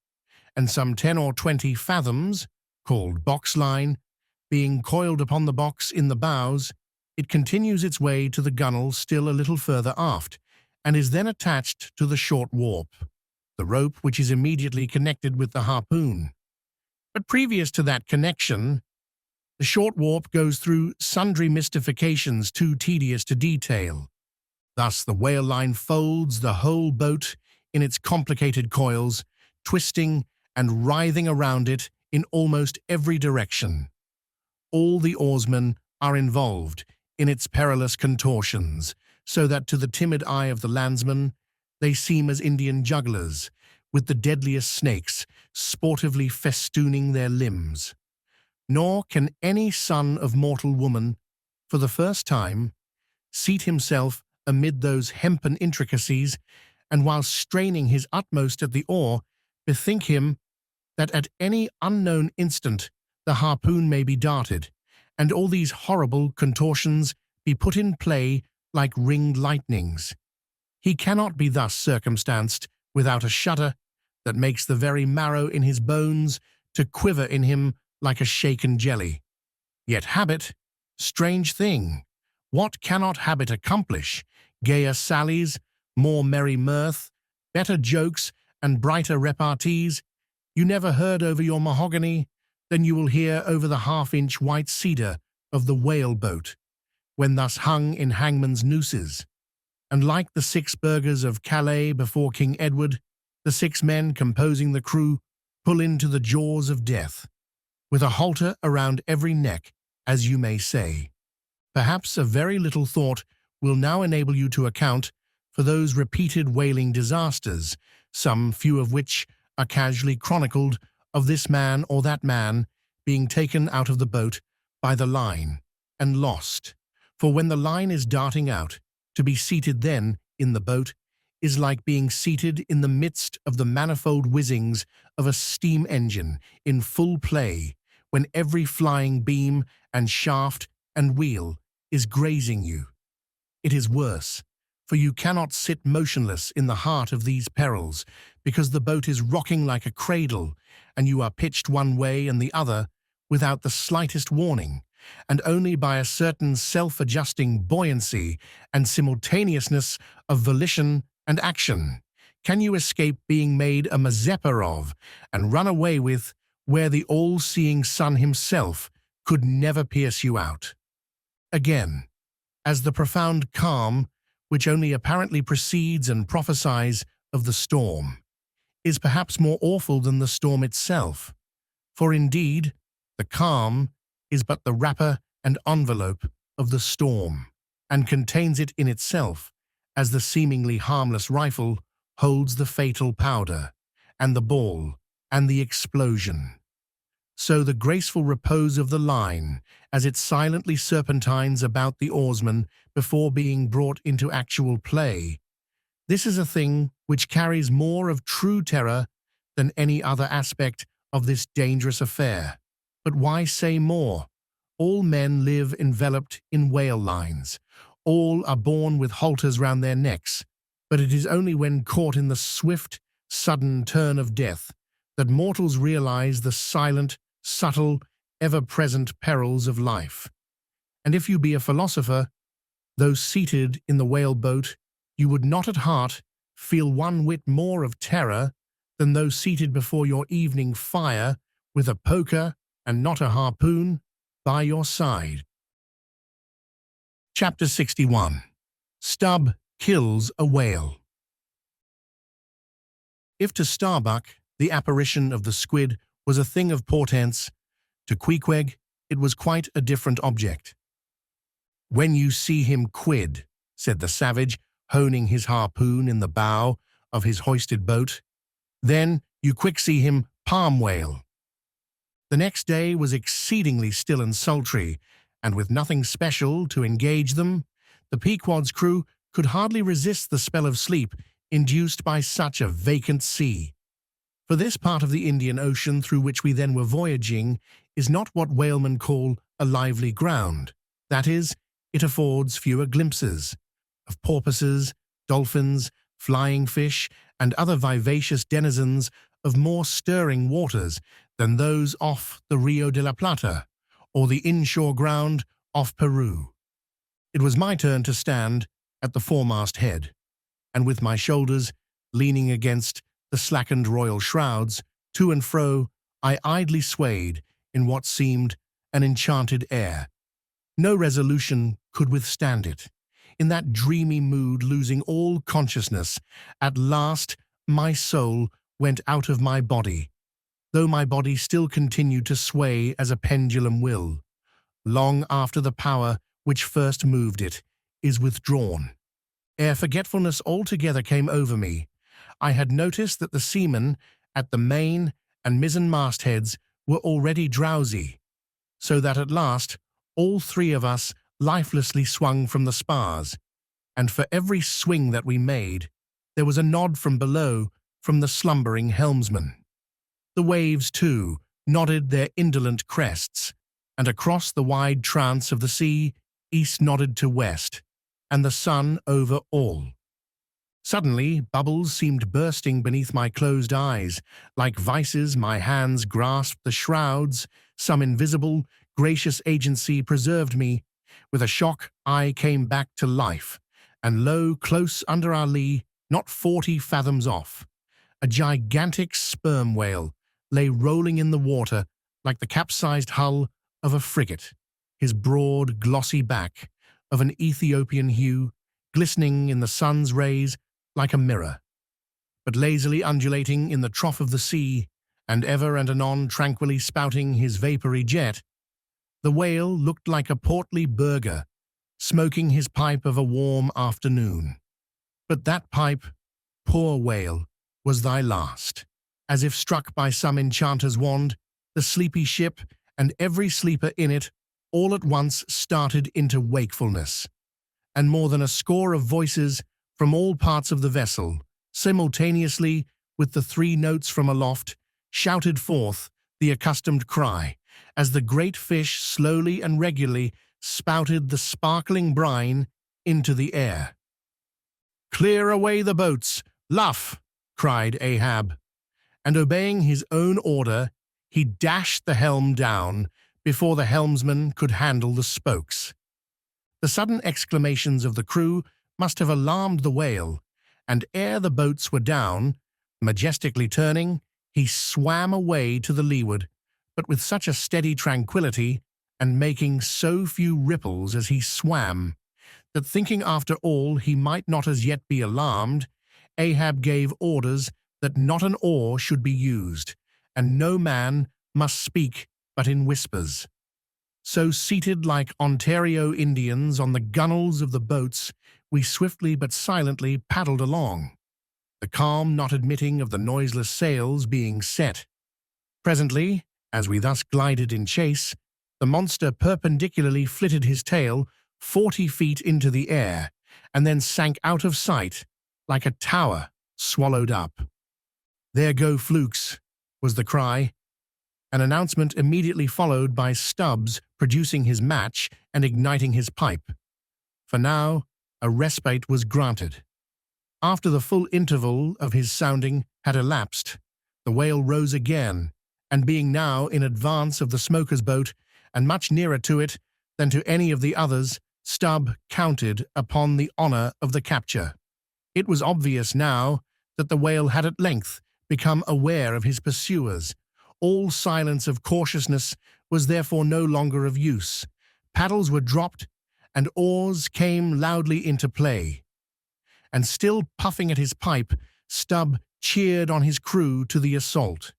[SPEAKER 1] and some 10 or 20 fathoms, called box line, being coiled upon the box in the bows, it continues its way to the gunwale still a little further aft, and is then attached to the short warp, the rope which is immediately connected with the harpoon. But previous to that connection, the short warp goes through sundry mystifications too tedious to detail. Thus the whale line folds the whole boat in its complicated coils, twisting and writhing around it in almost every direction. All the oarsmen are involved in its perilous contortions, so that to the timid eye of the landsman they seem as Indian jugglers, with the deadliest snakes sportively festooning their limbs. Nor can any son of mortal woman, for the first time, seat himself amid those hempen intricacies, and while straining his utmost at the oar, bethink him that at any unknown instant the harpoon may be darted, and all these horrible contortions be put in play like ringed lightnings. He cannot be thus circumstanced without a shudder that makes the very marrow in his bones to quiver in him like a shaken jelly. Yet habit, strange thing, what cannot habit accomplish? Gayer sallies, more merry mirth, better jokes, and brighter repartees, you never heard over your mahogany than you will hear over the half-inch white cedar of the whale-boat, when thus hung in hangman's nooses. And like the 6 burghers of Calais before King Edward, the 6 men composing the crew pull into the jaws of death, with a halter around every neck as you may say. Perhaps a very little thought will now enable you to account for those repeated whaling disasters, some few of which are casually chronicled, of this man or that man being taken out of the boat by the line and lost. For when the line is darting out, to be seated then in the boat is like being seated in the midst of the manifold whizzings of a steam engine in full play, when every flying beam and shaft and wheel is grazing you. It is worse, for you cannot sit motionless in the heart of these perils, because the boat is rocking like a cradle, and you are pitched one way and the other without the slightest warning, and only by a certain self-adjusting buoyancy and simultaneousness of volition and action can you escape being made a Mazeppa of and run away with where the all-seeing sun himself could never pierce you out. Again, as the profound calm, which only apparently precedes and prophesies of the storm, is perhaps more awful than the storm itself, for indeed the calm is but the wrapper and envelope of the storm, and contains it in itself, as the seemingly harmless rifle holds the fatal powder, and the ball, and the explosion. So the graceful repose of the line, as it silently serpentines about the oarsman before being brought into actual play, this is a thing which carries more of true terror than any other aspect of this dangerous affair. But why say more? All men live enveloped in whale lines. All are born with halters round their necks, but it is only when caught in the swift, sudden turn of death that mortals realize the silent, subtle, ever-present perils of life. And if you be a philosopher, though seated in the whale-boat, you would not at heart feel one whit more of terror than though seated before your evening fire with a poker and not a harpoon by your side. Chapter 61. Stubb kills a whale. If to Starbuck the apparition of the squid was a thing of portents, to Queequeg it was quite a different object. "When you see him quid," said the savage, honing his harpoon in the bow of his hoisted boat, "then you quick see him palm whale." The next day was exceedingly still and sultry, and with nothing special to engage them, the Pequod's crew could hardly resist the spell of sleep induced by such a vacant sea. For this part of the Indian Ocean through which we then were voyaging is not what whalemen call a lively ground. That is, it affords fewer glimpses of porpoises, dolphins, flying fish, and other vivacious denizens of more stirring waters than those off the Rio de la Plata, or the inshore ground off Peru. It was my turn to stand at the foremast head, and with my shoulders leaning against the slackened royal shrouds, to and fro I idly swayed in what seemed an enchanted air. No resolution could withstand it. In that dreamy mood, losing all consciousness, at last my soul went out of my body, though my body still continued to sway as a pendulum will, long after the power which first moved it is withdrawn. Ere forgetfulness altogether came over me, I had noticed that the seamen at the main and mizzen mastheads were already drowsy, so that at last all three of us lifelessly swung from the spars, and for every swing that we made, there was a nod from below from the slumbering helmsman. The waves, too, nodded their indolent crests, and across the wide trance of the sea, east nodded to west, and the sun over all. Suddenly, bubbles seemed bursting beneath my closed eyes. Like vices, my hands grasped the shrouds. Some invisible, gracious agency preserved me. With a shock, I came back to life, and lo, close under our lee, not 40 fathoms off, a gigantic sperm whale lay rolling in the water like the capsized hull of a frigate, his broad, glossy back, of an Ethiopian hue, glistening in the sun's rays like a mirror, but lazily undulating in the trough of the sea, and ever and anon tranquilly spouting his vapory jet. The whale looked like a portly burgher, smoking his pipe of a warm afternoon. But that pipe, poor whale, was thy last. As if struck by some enchanter's wand, the sleepy ship and every sleeper in it all at once started into wakefulness, and more than a score of voices from all parts of the vessel, simultaneously with the 3 notes from aloft, shouted forth the accustomed cry, as the great fish slowly and regularly spouted the sparkling brine into the air. "Clear away the boats! Luff!" cried Ahab, and obeying his own order, he dashed the helm down before the helmsman could handle the spokes. The sudden exclamations of the crew must have alarmed the whale, and ere the boats were down, majestically turning, he swam away to the leeward, but with such a steady tranquillity, and making so few ripples as he swam, that thinking after all he might not as yet be alarmed, Ahab gave orders that not an oar should be used, and no man must speak but in whispers. So seated like Ontario Indians on the gunwales of the boats, we swiftly but silently paddled along, the calm not admitting of the noiseless sails being set. Presently, as we thus glided in chase, the monster perpendicularly flitted his tail 40 feet into the air, and then sank out of sight like a tower swallowed up. "There go flukes," was the cry, an announcement immediately followed by Stubbs producing his match and igniting his pipe. For now, a respite was granted. After the full interval of his sounding had elapsed, the whale rose again, and being now in advance of the smoker's boat, and much nearer to it than to any of the others, Stubb counted upon the honor of the capture. It was obvious now that the whale had at length become aware of his pursuers. All silence of cautiousness was therefore no longer of use. Paddles were dropped, and oars came loudly into play. And still puffing at his pipe, Stubb cheered on his crew to the assault.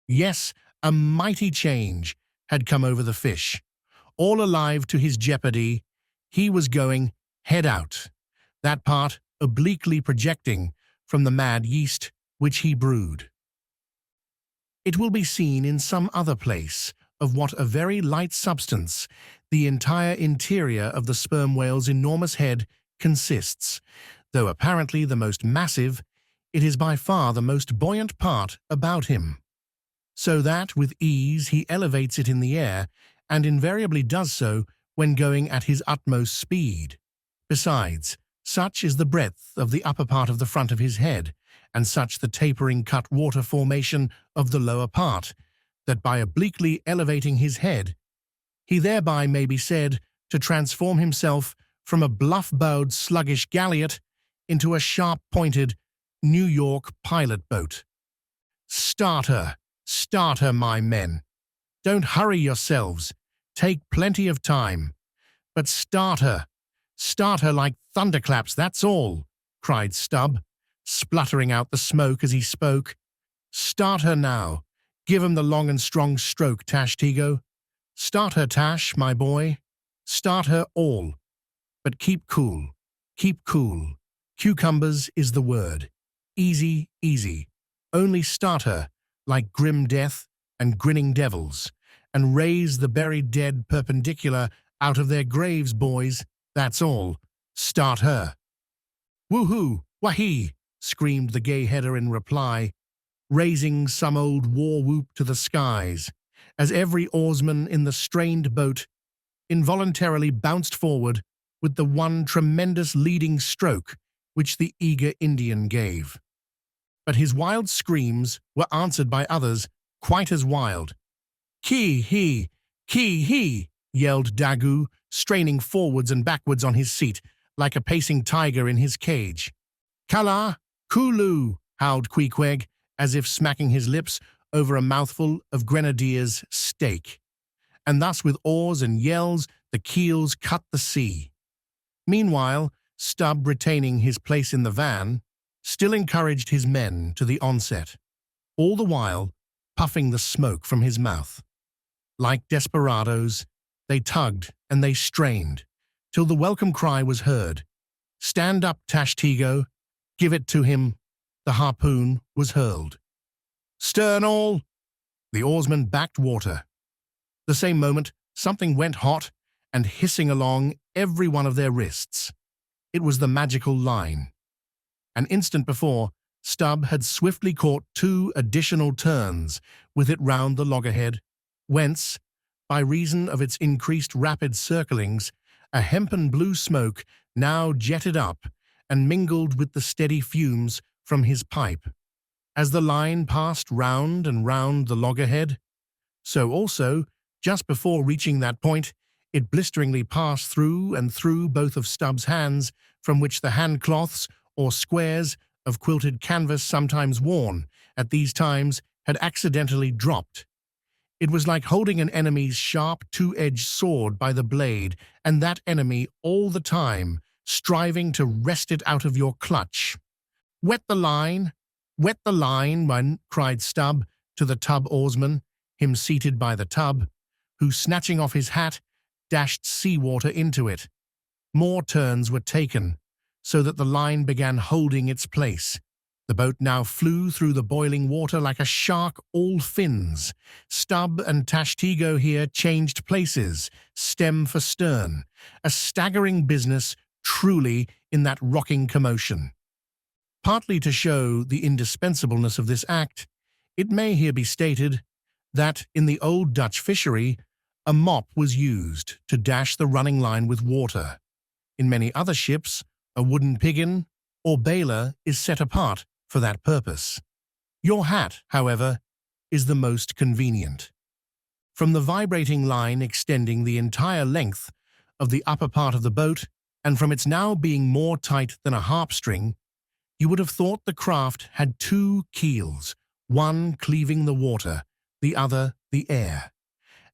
[SPEAKER 1] Yes, a mighty change had come over the fish. All alive to his jeopardy, he was going head out, that part obliquely projecting from the mad yeast which he brewed. It will be seen in some other place of what a very light substance the entire interior of the sperm whale's enormous head consists. Though apparently the most massive, it is by far the most buoyant part about him, so that with ease he elevates it in the air, and invariably does so when going at his utmost speed. Besides, such is the breadth of the upper part of the front of his head, and such the tapering cut-water formation of the lower part, that by obliquely elevating his head, he thereby may be said to transform himself from a bluff-bowed sluggish galliot into a sharp-pointed New York pilot boat. Start her, my men. Don't hurry yourselves. Take plenty of time. But start her like thunderclaps, that's all, cried Stubb, spluttering out the smoke as he spoke. Start her now. Give 'em the long and strong stroke, Tash-Tego. Start her, Tash, my boy. Start her all. But keep cool. Keep cool. Cucumbers is the word. Easy, easy. Only start her like grim death and grinning devils, and raise the buried dead perpendicular out of their graves, boys. That's all. Start her. Woohoo! Wahee! Screamed the gay header in reply, raising some old war whoop to the skies, as every oarsman in the strained boat involuntarily bounced forward with the one tremendous leading stroke which the eager Indian gave. But his wild screams were answered by others quite as wild. Ki-hee! Ki-hee! Yelled Daggoo, straining forwards and backwards on his seat like a pacing tiger in his cage. Kala! Kulu! Howled Queequeg, as if smacking his lips over a mouthful of grenadier's steak. And thus with oars and yells the keels cut the sea. Meanwhile, Stubb, retaining his place in the van, still encouraged his men to the onset, all the while puffing the smoke from his mouth. Like desperadoes, They tugged and they strained, till the welcome cry was heard. "Stand up, Tashtego! Give it to him!" The harpoon was hurled. "Stern all!" The oarsmen backed water. The same moment, something went hot and hissing along every one of their wrists. It was the magical line. An instant before, Stubb had swiftly caught 2 additional turns with it round the loggerhead, whence, by reason of its increased rapid circlings, a hempen blue smoke now jetted up and mingled with the steady fumes from his pipe. As the line passed round and round the loggerhead, so also, just before reaching that point, it blisteringly passed through and through both of Stubb's hands, from which the handcloths, or squares, of quilted canvas sometimes worn at these times had accidentally dropped. It was like holding an enemy's sharp 2-edged sword by the blade, and that enemy all the time striving to wrest it out of your clutch. "Wet the line! Wet the line!" cried Stubb to the tub oarsman, him seated by the tub, who, snatching off his hat, dashed sea-water into it. More turns were taken, so that the line began holding its place. The boat now flew through the boiling water like a shark all fins. Stubb and Tashtego here changed places, stem for stern, a staggering business truly in that rocking commotion. Partly to show the indispensableness of this act, it may here be stated that in the old Dutch fishery, a mop was used to dash the running line with water. In many other ships, a wooden piggin or bailer is set apart for that purpose. Your hat, however, is the most convenient. From the vibrating line extending the entire length of the upper part of the boat, and from its now being more tight than a harp-string, you would have thought the craft had 2 keels, one cleaving the water, the other the air,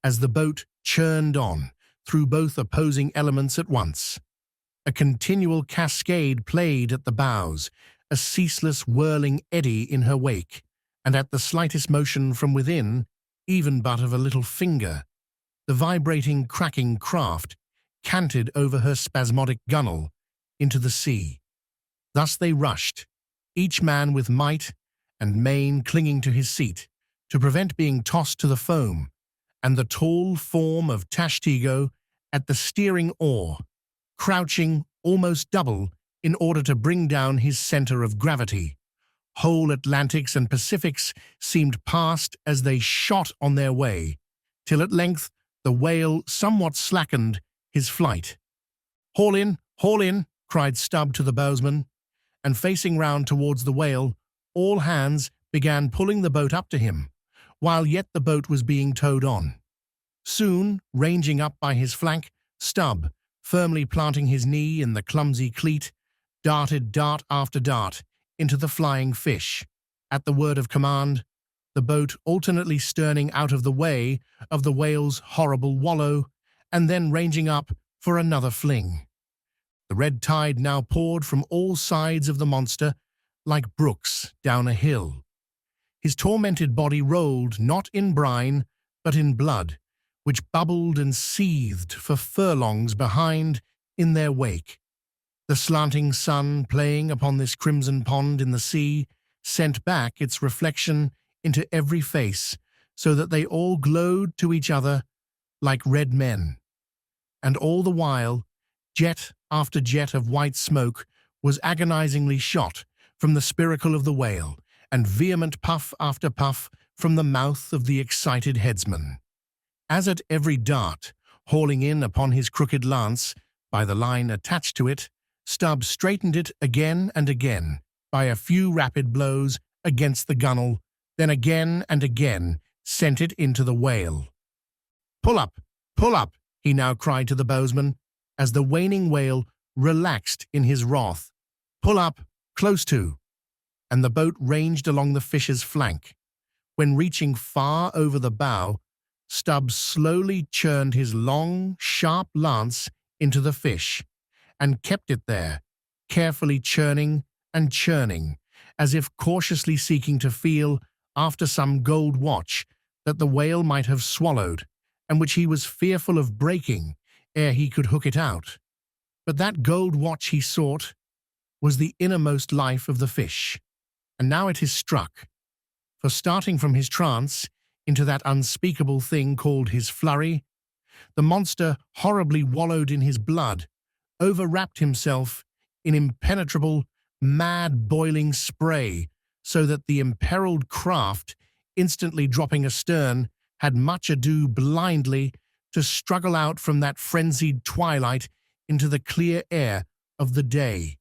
[SPEAKER 1] as the boat churned on through both opposing elements at once. A continual cascade played at the bows, a ceaseless whirling eddy in her wake, and at the slightest motion from within, even but of a little finger, the vibrating, cracking craft canted over her spasmodic gunwale into the sea. Thus they rushed, each man with might and main clinging to his seat, to prevent being tossed to the foam, and the tall form of Tashtego at the steering oar, crouching almost double in order to bring down his center of gravity. Whole Atlantics and Pacifics seemed past as they shot on their way, till at length the whale somewhat slackened his flight. Haul in, cried Stubb to the bowsman, and facing round towards the whale, all hands began pulling the boat up to him, while yet the boat was being towed on. Soon, ranging up by his flank, Stubb, firmly planting his knee in the clumsy cleat, darted dart after dart into the flying fish. At the word of command, the boat alternately sterning out of the way of the whale's horrible wallow, and then ranging up for another fling. The red tide now poured from all sides of the monster like brooks down a hill. His tormented body rolled not in brine, but in blood, which bubbled and seethed for furlongs behind in their wake. The slanting sun, playing upon this crimson pond in the sea, sent back its reflection into every face, so that they all glowed to each other like red men. And all the while, jet after jet of white smoke was agonizingly shot from the spiracle of the whale, and vehement puff after puff from the mouth of the excited headsman. As at every dart, hauling in upon his crooked lance, by the line attached to it, Stubb straightened it again and again, by a few rapid blows against the gunwale, then again and again sent it into the whale. Pull up, he now cried to the bowsman, as the waning whale relaxed in his wrath. Pull up, close to, and the boat ranged along the fish's flank. When reaching far over the bow, Stubb slowly churned his long, sharp lance into the fish, and kept it there, carefully churning and churning, as if cautiously seeking to feel, after some gold watch, that the whale might have swallowed, and which he was fearful of breaking ere he could hook it out. But that gold watch he sought was the innermost life of the fish, and now it is struck, for starting from his trance into that unspeakable thing called his flurry, the monster horribly wallowed in his blood, overwrapped himself in impenetrable, mad boiling spray, so that the imperiled craft, instantly dropping astern, had much ado blindly to struggle out from that frenzied twilight into the clear air of the day.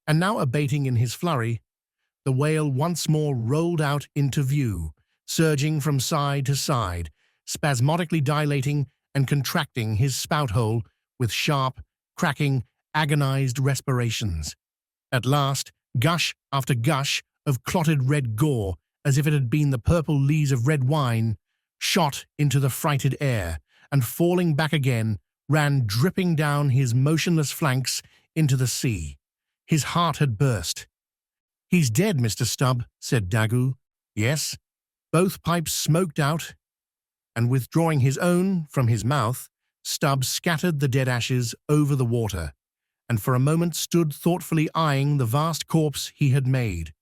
[SPEAKER 1] And now abating in his flurry, the whale once more rolled out into view, surging from side to side, spasmodically dilating and contracting his spout hole with sharp, cracking, agonized respirations. At last, gush after gush of clotted red gore, as if it had been the purple lees of red wine, shot into the frighted air, and falling back again, ran dripping down his motionless flanks into the sea. His heart had burst. "He's dead, Mr. Stubb," said Daggoo. "Yes." Both pipes smoked out, and withdrawing his own from his mouth, Stubb scattered the dead ashes over the water, and for a moment stood thoughtfully eyeing the vast corpse he had made.